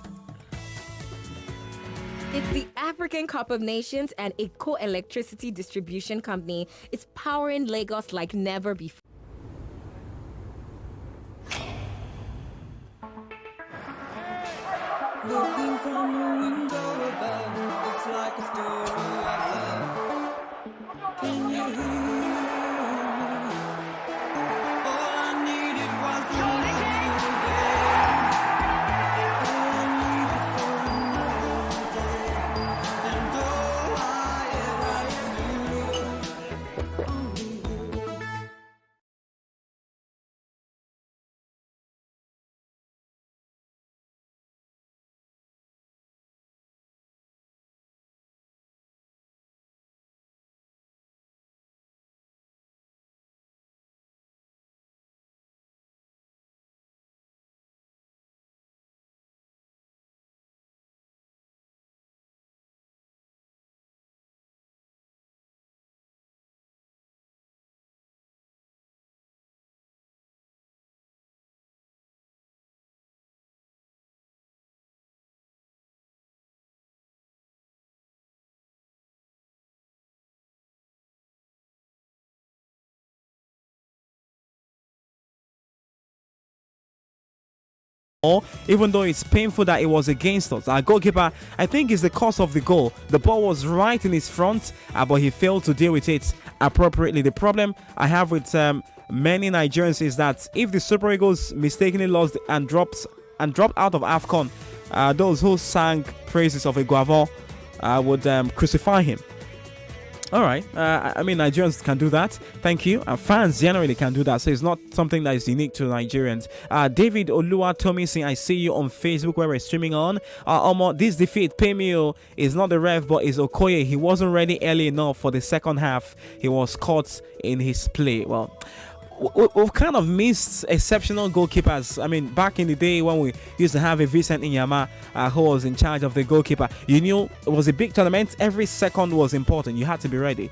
It's the African Cup of Nations, and a co-electricity distribution company is powering Lagos like never before. Looking from a window above, it's like a story of love. Can you hear me? All I needed was the little day. All I needed for another day. And all I ever knew, only you. Even though it's painful that it was against us, our goalkeeper, I think, is the cause of the goal. The ball was right in his front, but he failed to deal with it appropriately. The problem I have with many Nigerians is that if the Super Eagles mistakenly lost and dropped out of AFCON, those who sang praises of Iguavo would crucify him. All right. I mean, Nigerians can do that. Thank you. Fans generally can do that. So it's not something that is unique to Nigerians. David Olua Tomisi, I see you on Facebook where we're streaming on. This defeat, Pemio is not the ref, but is Okoye. He wasn't ready early enough for the second half. He was caught in his play. Well, we've kind of missed exceptional goalkeepers. I mean, back in the day when we used to have a Vincent Inyama who was in charge of the goalkeeper, you knew it was a big tournament. Every second was important. You had to be ready.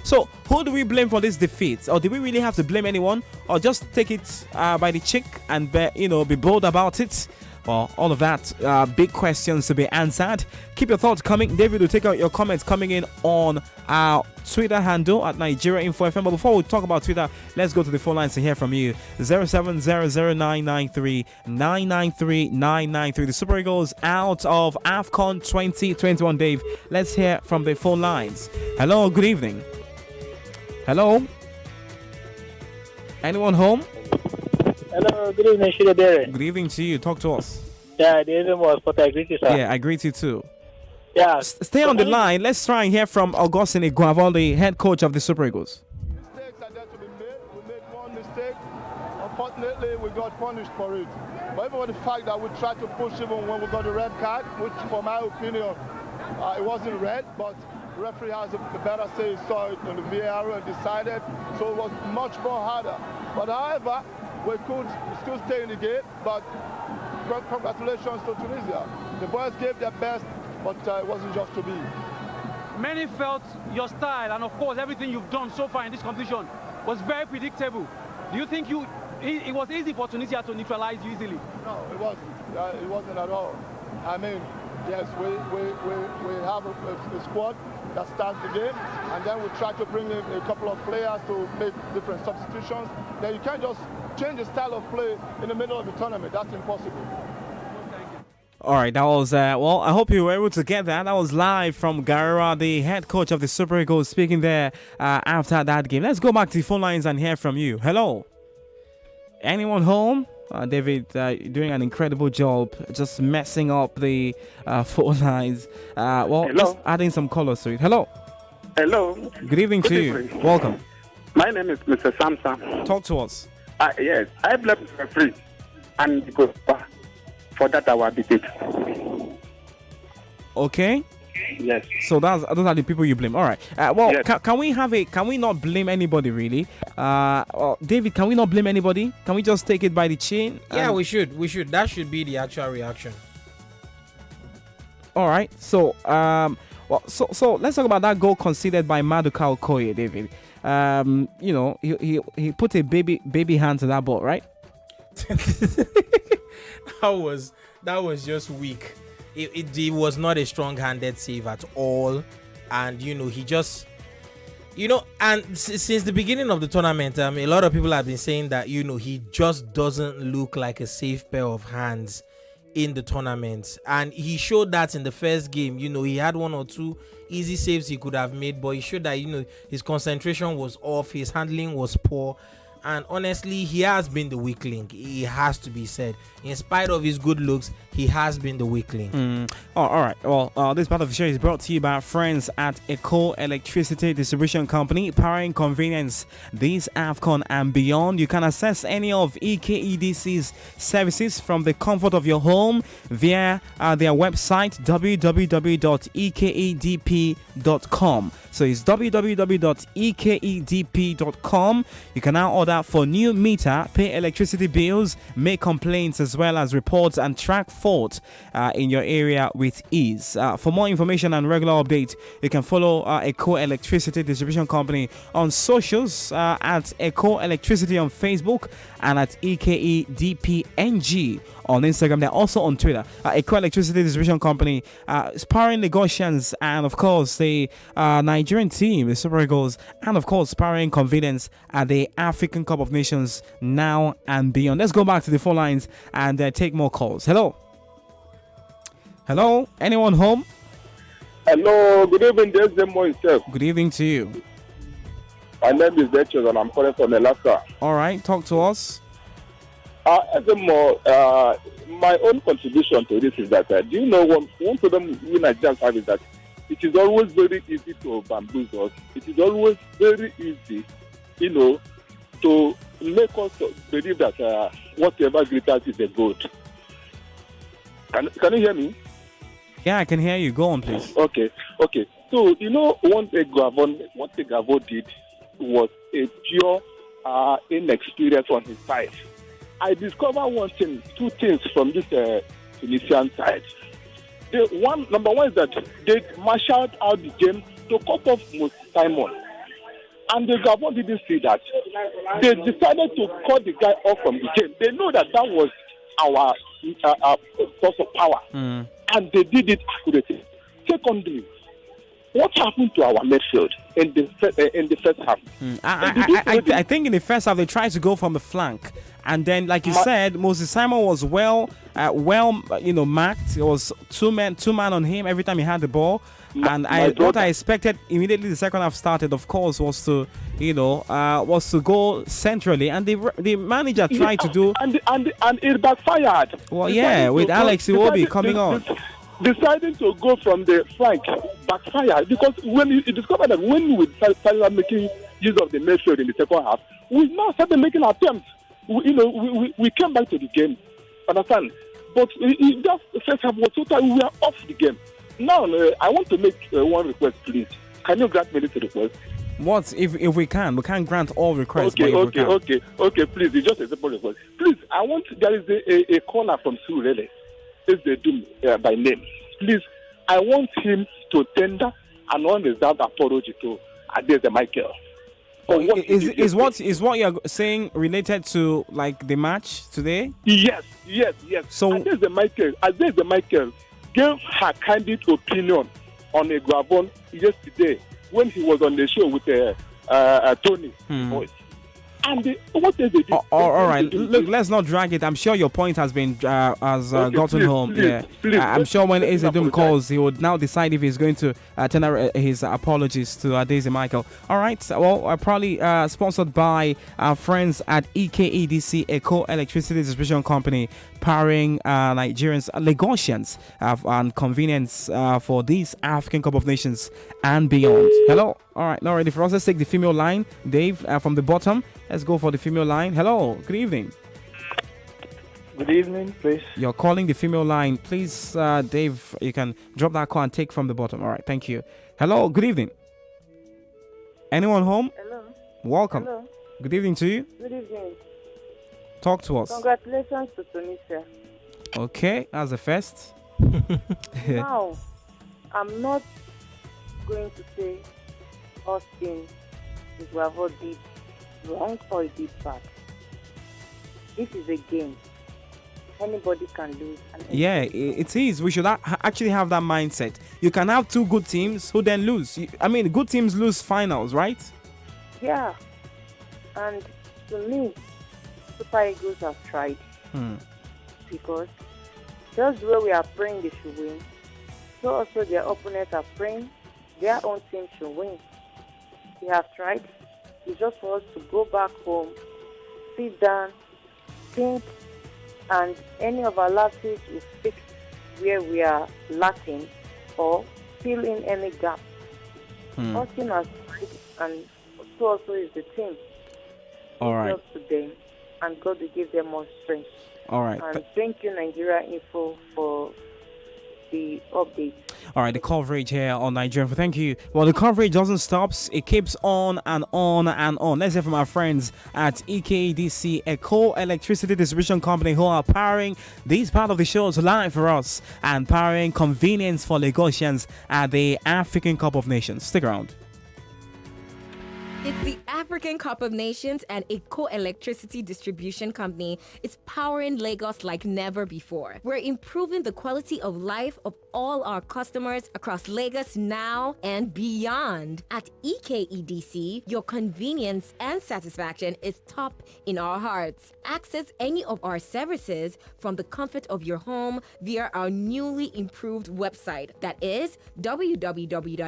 So who do we blame for this defeat? Or do we really have to blame anyone? Or just take it by the cheek and be bold about it? Well, all of that, big questions to be answered. Keep your thoughts coming. David will take out your comments coming in on our Twitter handle at Nigeria Info FM. But before we talk about Twitter, let's go to the phone lines to hear from you. 0700993993993. The Super Eagles out of AFCON 2021. Dave, let's hear from the phone lines. Hello, good evening. Hello? Anyone home? Hello, good evening, Shidebere. Good evening to you. Talk to us. Yeah, the evening was what I greet you, sir. Yeah, I greet you too. Yeah. Stay on the line. Let's try and hear from Augustine Iguavo, the head coach of the Super Eagles. Mistakes are there to be made. We made one mistake. Unfortunately, we got punished for it. But even with the fact that we tried to push even when we got the red card, which for my opinion, it wasn't red, but the referee has a better say. He saw it on the VAR and decided. So it was much more harder. But however, we could still stay in the game, but congratulations to Tunisia. The boys gave their best, but it wasn't just to be. Many felt your style and of course everything you've done so far in this competition was very predictable. Do you think it was easy for Tunisia to neutralize you easily? No, it wasn't. It wasn't at all. I mean, Yes, we have a squad that starts the game, and then we try to bring in a couple of players to make different substitutions. Then you can't just change the style of play in the middle of the tournament. That's impossible. All right, that was well. I hope you were able to get that. That was live from Guerrera, the head coach of the Super Eagles, speaking there after that game. Let's go back to the phone lines and hear from you. Hello, anyone home? David, doing an incredible job, just messing up the phone lines. Well, just adding some colors to it. Hello. Hello. Good evening to you. Welcome. My name is Mr. Samson. Talk to us. Yes, I blame the referee and the goalkeeper for that our defeat. Okay. Yes. So those are the people you blame. All right. Well, Yes. can we not blame anybody really? David, can we not blame anybody? Can we just take it by the chin? Yeah, we should. That should be the actual reaction. All right. So so let's talk about that goal conceded by Maduka Okoye, David. You know, he put a baby hand to that ball, right? that was just weak. It was not a strong-handed save at all, and he just and since the beginning of the tournament, a lot of people have been saying that he just doesn't look like a safe pair of hands in the tournament, and he showed that in the first game. He had one or two easy saves he could have made, but he showed that his concentration was off, his handling was poor. And honestly, he has been the weak link. He has to be said. In spite of his good looks, he has been the weak link. Oh, all right. Well, this part of the show is brought to you by our friends at Eco Electricity Distribution Company, powering convenience this AFCON and beyond. You can access any of EKEDC's services from the comfort of your home via their website, www.ekedp.com. So it's www.ekedp.com. You can now order for new meter, pay electricity bills, make complaints, as well as reports and track faults in your area with ease. For more information and regular updates, you can follow Eco Electricity Distribution Company on socials at Eco Electricity on Facebook and at EKEDPNG on Instagram. They're also on Twitter. Eco Electricity Distribution Company is powering Lagosians and, of course, the Nigerian team, the Super Eagles, and, of course, powering convenience at the African Cup of Nations now and beyond. Let's go back to the phone lines and take more calls. Hello. Hello. Anyone home? Hello. Good evening. There's them myself. Good evening to you. My name is Dechos and I'm calling from Alaska. All right. Talk to us. My own contribution to this is that, do you know one problem we Nigerians have is that it is always very easy to bamboozle us. It is always very easy, to make us believe that whatever glitters is a gold. Can you hear me? Yeah, I can hear you. Go on, please. Okay. So, what Gavon did was a pure inexperience on his side. I discovered two things from this Tunisian side. Number one is that they marshaled out the game to cut off Simon. And the Gabon didn't see that. They decided to cut the guy off from the game. They know that was our source of power. And they did it accurately. Secondly, what happened to our midfield in the first half? I think in the first half they tried to go from the flank, and then, like you said, Moses Simon was well marked. It was two man on him every time he had the ball. And what I expected immediately the second half started, of course, was to go centrally, and the manager tried to do, and it backfired. Well, yeah, with Alex Iwobi coming on. Deciding to go from the flank backfired, because when you discovered that when we started making use of the midfield in the second half, we now started making attempts. We came back to the game, understand? But just the first half was totally, we were off the game. Now I want to make one request, please. Can you grant me this request? What if we can? We can't grant all requests. Okay. Please, it's just a simple request. Please, there is a corner from Surele. They do by name. Please, I want him to tender an unreserved apology to Adeze Michael. Is what you're saying related to like the match today? Yes. So Adeze Michael gave her candid opinion on Eguavon yesterday when he was on the show with Tony. What is it? All right. Look, let's not drag it. I'm sure your point has been gotten home. Please, I'm sure when Ezedum calls, he would now decide if he's going to tender his apologies to Daisy Michael. All right. Well, probably sponsored by our friends at EKEDC, Eco Electricity Distribution Company, powering Nigerians, Lagosians, and convenience for this African Cup of Nations and beyond. Hello. All right. Not ready for us. Let's take the female line. Dave, from the bottom. Let's go for the female line. Hello. Good evening. Good evening, please. You're calling the female line. Please, Dave, you can drop that call and take from the bottom. All right. Thank you. Hello. Good evening. Anyone home? Hello. Welcome. Hello. Good evening to you. Good evening. Talk to us. Congratulations to Tunisia. Okay. That's the first. Now, I'm not going to say Austin Iguavo did wrong or he did bad. This is a game. Anybody can lose. Yeah, it is. We should actually have that mindset. You can have two good teams who then lose. I mean, good teams lose finals, right? Yeah. And to me, Super Eagles have tried. Because just where we are praying they should win, so also their opponents are praying their own team should win. They have tried. It's just for us to go back home, sit down, think, and any of our lapses will fix where we are lacking or fill in any gap. Austin has tried, and so also is the team. All right. It's up to them, and God will give them more strength. All right. And thank you, Nigeria Info, for the update. All right, the coverage here on Nigerian. Thank you. Well, the coverage doesn't stop. It keeps on and on and on. Let's hear from our friends at EKDC, Eco Electricity Distribution Company, who are powering this part of the shows live for us and powering convenience for Lagosians at the African Cup of Nations. Stick around. It's the African Cup of Nations, and Eco Electricity Distribution Company is powering Lagos like never before. We're improving the quality of life of all our customers across Lagos now and beyond. At EKEDC, your convenience and satisfaction is top in our hearts. Access any of our services from the comfort of your home via our newly improved website, that is www.ekedp.com.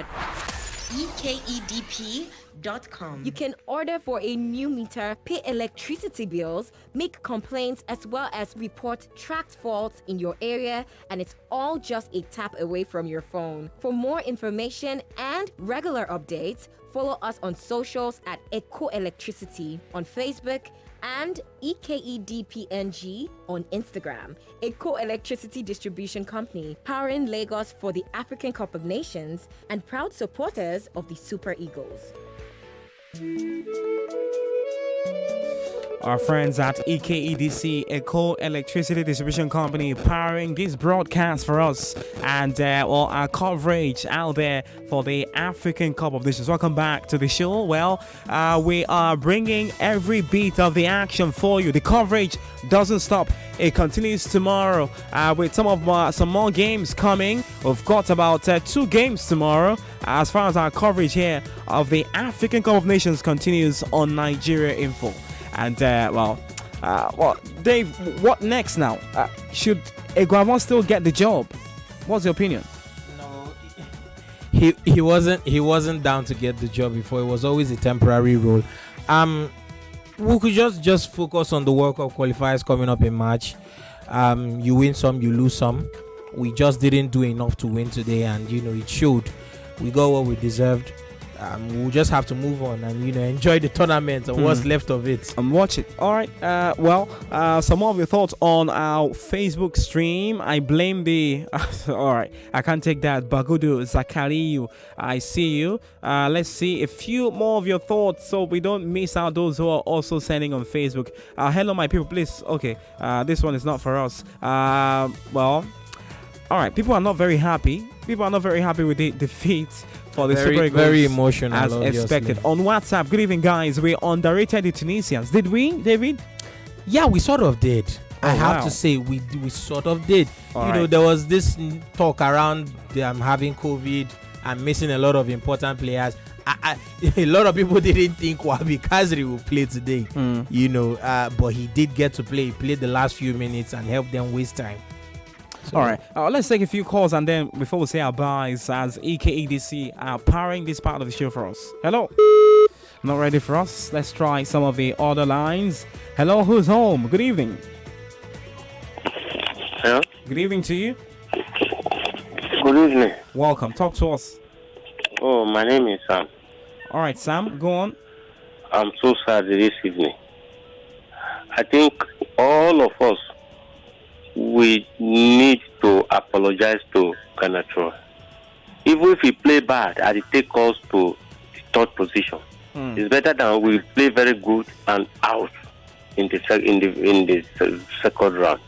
You can order for a new meter, pay electricity bills, make complaints, as well as report tracked faults in your area, and it's all just a tap away from your phone. For more information and regular updates, follow us on socials at Eco Electricity on Facebook and EKEDPNG on Instagram. Eco Electricity Distribution Company, powering Lagos for the African Cup of Nations and proud supporters of the Super Eagles. Our friends at EKEDC, Eco Electricity Distribution Company, powering this broadcast for us and our coverage out there for the African Cup of Nations. Welcome back to the show. Well, we are bringing every bit of the action for you. The coverage doesn't stop. It continues tomorrow with some more games coming. We've got about 2 games tomorrow as far as our coverage here of the African Cup of Nations continues on Nigeria Info. And Dave, what next now? Should Eguavon still get the job? What's your opinion? No, he wasn't down to get the job before. It was always a temporary role. We could just focus on the World Cup qualifiers coming up in March. You win some, you lose some. We just didn't do enough to win today, and it showed. We got what we deserved. We'll just have to move on and enjoy the tournament and what's left of it and watch it. All right. Some more of your thoughts on our Facebook stream. I blame the. All right. I can't take that. Bagudu Zakariu, I see you. Let's see a few more of your thoughts so we don't miss out those who are also sending on Facebook. Hello, my people. Please. Okay. This one is not for us. All right. People are not very happy. People are not very happy with the defeat for the Super Eagles, very emotional, as expected. On WhatsApp, good evening, guys. We underrated the Tunisians. Did we, David? Yeah, we sort of did. I have wow. to say we sort of did. All you know, right. there was this talk around them having COVID and missing a lot of important players. A lot of people didn't think Wabi Kazri will play today. You know, but he did get to play. He played the last few minutes and helped them waste time. So, all right, let's take a few calls, and then before we say our byes, as EKEDC are powering this part of the show for us. Hello. Not ready for us. Let's try some of the other lines. Hello, who's home? Good evening. Hello. Good evening to you. Good evening. Welcome. Talk to us. Oh, my name is Sam. All right, Sam, go on. I'm so sad this evening. I think all of us, we need to apologize to Kanatro. Even if we play bad and it take us to the third position, it's better than we play very good and out in the second round.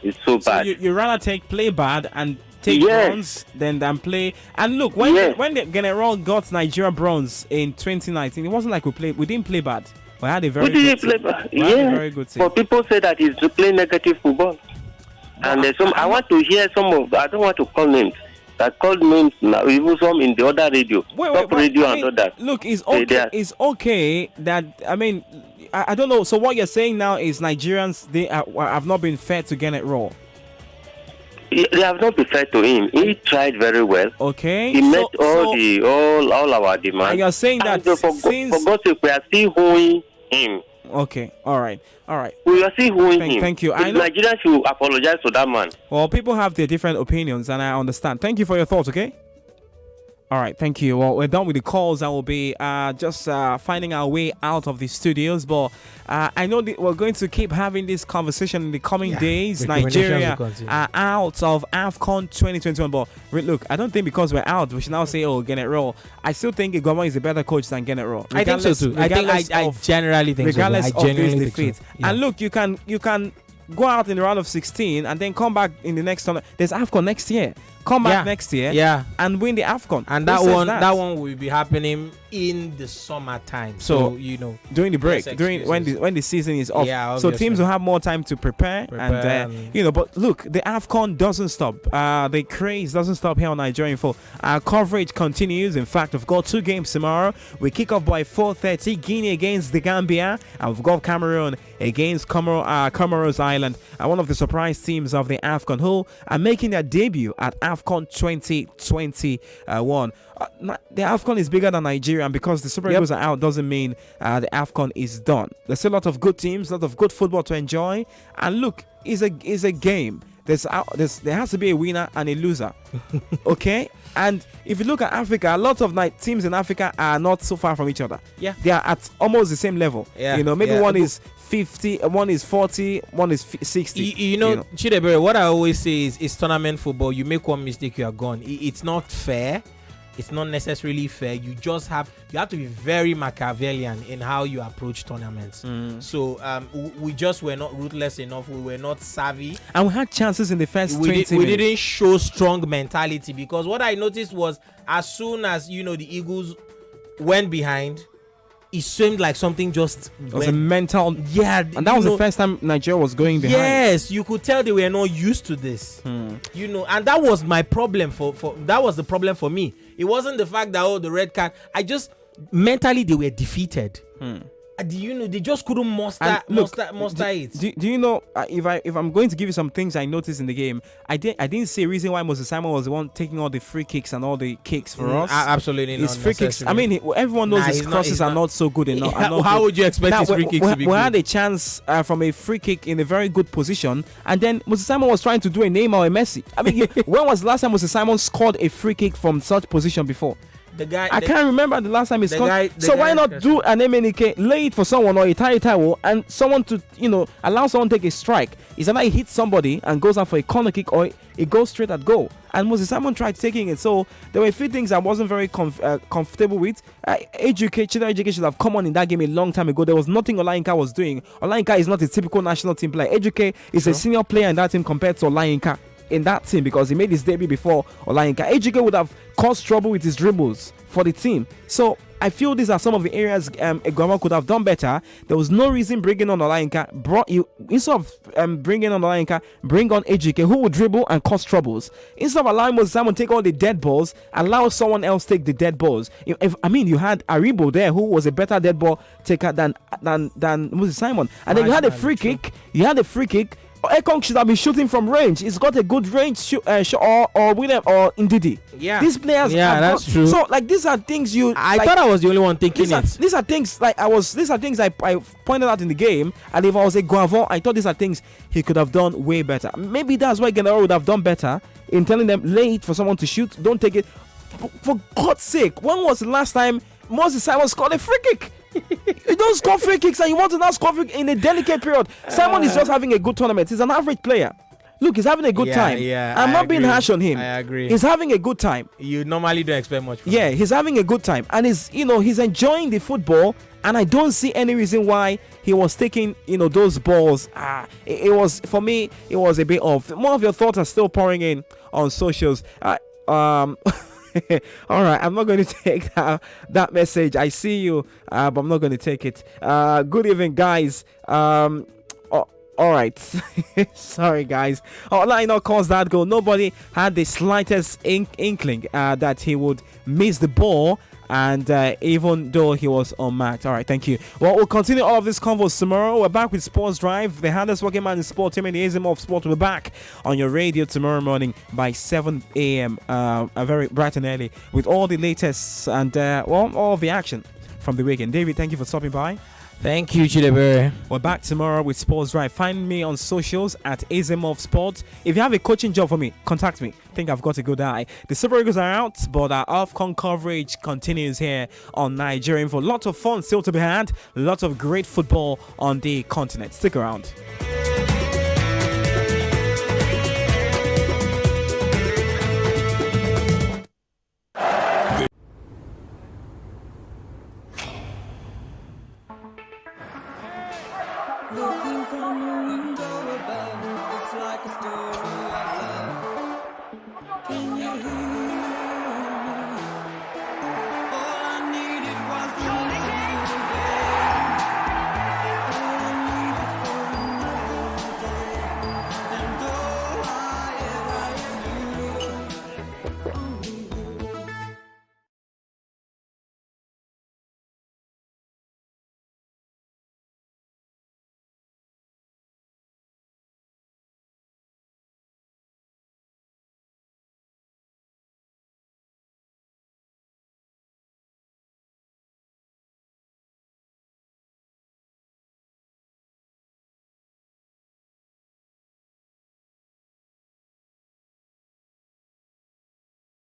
It's so bad. You rather play bad and take bronze than play. And look, when the General got Nigeria bronze in 2019, it wasn't like we didn't play bad. We had a very We didn't good play bad. team. We had a very good team. But people say that it's to play negative football. And there's some. I want to hear some of. I don't want to call names. I called names now. Even some in the other radio, top radio, and all that. Look, it's okay. It's okay that I don't know. So what you're saying now is Nigerians have not been fair to Gennett Raw. They have not been fair to him. He tried very well. Okay. He met all our demands. And you're saying that for God's sake, we are still owing him. Okay. All right. We are still owing him. Thank you. The Nigerians should apologize to that man. Well, people have their different opinions, and I understand. Thank you for your thoughts. Okay. All right, thank you. Well, we're done with the calls. I will be just finding our way out of the studios, but I know that we're going to keep having this conversation in the coming days. Nigeria are out of AFCON 2021, but look, I don't think because we're out, we should now say, oh, Gennett Raw. I still think Igoma is a better coach than Gennett Raw. I think so too. I generally think so. Regardless of this defeat. So. Yeah. And look, you can go out in the round of 16 and then come back in the next tournament. There's AFCON next year. Come back next year and win the AFCON. And that one will be happening in the summertime. So you know, during the break, when the season is off. Yeah, so teams will have more time to prepare and you know. But look, the AFCON doesn't stop. The craze doesn't stop here on Nigeria Info. Our coverage continues. In fact, we've got 2 games tomorrow. We kick off by 4:30. Guinea against the Gambia, and we've got Cameroon against Comoros Island. One of the surprise teams of the AFCON who are making their debut at AFCON 2021. The AFCON is bigger than Nigeria, and because the Super Eagles are out doesn't mean the AFCON is done. There's still a lot of good teams, a lot of good football to enjoy. And look, it's a game. There has to be a winner and a loser. Okay? And if you look at Africa, a lot of teams in Africa are not so far from each other. Yeah. They are at almost the same level. Yeah. You know, maybe one is 50, one is 40, one is 60. You know, Chidebere, what I always say is tournament football. You make one mistake, you are gone. It's not fair. It's not necessarily fair. You have to be very Machiavellian in how you approach tournaments. So we just were not ruthless enough. We were not savvy, and we had chances in the first 20 minutes. We didn't show strong mentality, because what I noticed was as soon as the Eagles went behind, it seemed like something just was a mental. And that was the first time Nigeria was going behind. Yes, you could tell they were not used to this. And that was my problem that was the problem for me. It wasn't the fact that the red card. I just mentally they were defeated. They just couldn't muster it. Do you know if I'm going to give you some things I noticed in the game, I didn't see a reason why Moses Simon was the one taking all the free kicks and all the kicks for us. Absolutely not. His free kicks. I mean, everyone knows his crosses are not so good enough. How would you expect his free kicks to be good? We had a chance from a free kick in a very good position, and then Moses Simon was trying to do a Neymar or a Messi. I mean, when was the last time Moses Simon scored a free kick from such position before? I can't remember the last time he scored. So why not do an MNK, lay it for someone or a Taiwo, and someone to allow someone to take a strike? It's either he hits somebody and goes out for a corner kick, or it goes straight at goal. And Moses Simon tried taking it. So there were a few things I wasn't very comfortable with. Ejike should have come on in that game a long time ago. There was nothing Olayinka was doing. Olayinka is not a typical national team player. Ejike is a senior player in that team compared to Olayinka in that team, because he made his debut before Olayinka. Ejike would have caused trouble with his dribbles for the team. So I feel these are some of the areas Eguavon could have done better. There was no reason bringing on Olayinka. Instead of bringing on Olayinka, bring on Ejike, who would dribble and cause troubles. Instead of allowing Moses Simon take all the dead balls, allow someone else take the dead balls. You had Aribo there, who was a better dead ball taker than Moses Simon. And then you had a free kick. Ekong should have been shooting from range. He's got a good range, or William or Ndidi. Yeah, these players. Yeah, that's true. So like these are things I thought I was the only one thinking these are things I pointed out in the game. And if I was a Guavon, I thought these are things he could have done way better. Maybe that's why General would have done better in telling them late for someone to shoot. Don't take it. For God's sake, when was the last time Moses Simon scored a free kick? You don't score free kicks and you want to now score free in a delicate period. Simon is just having a good tournament. He's an average player. Look, he's having a good time. I'm not being harsh on him. I agree. He's having a good time. You normally don't expect much from him. He's having a good time. And he's enjoying the football. And I don't see any reason why he was taking, those balls. It was, for me, it was a bit off. More of your thoughts are still pouring in on socials. All right, I'm not going to take that message. I see you, but I'm not going to take it. Good evening, guys. All right. Sorry, guys. Olaina caused that goal. Nobody had the slightest inkling that he would miss the ball. And even though he was unmarked. All right, thank you. Well, we'll continue all of this convos tomorrow. We're back with Sports Drive. The hardest working man in sport, Tim and the Azim of Sport, will be back on your radio tomorrow morning by 7 a.m. Very bright and early with all the latest and, all of the action from the weekend. David, thank you for stopping by. Thank you, Chidebere. We're back tomorrow with Sports Drive. Find me on socials at Azimov Sports. If you have a coaching job for me, contact me. I think I've got a good eye. The Super Eagles are out, but our AFCON coverage continues here on Nigerian for lots of fun still to be had. Lots of great football on the continent. Stick around.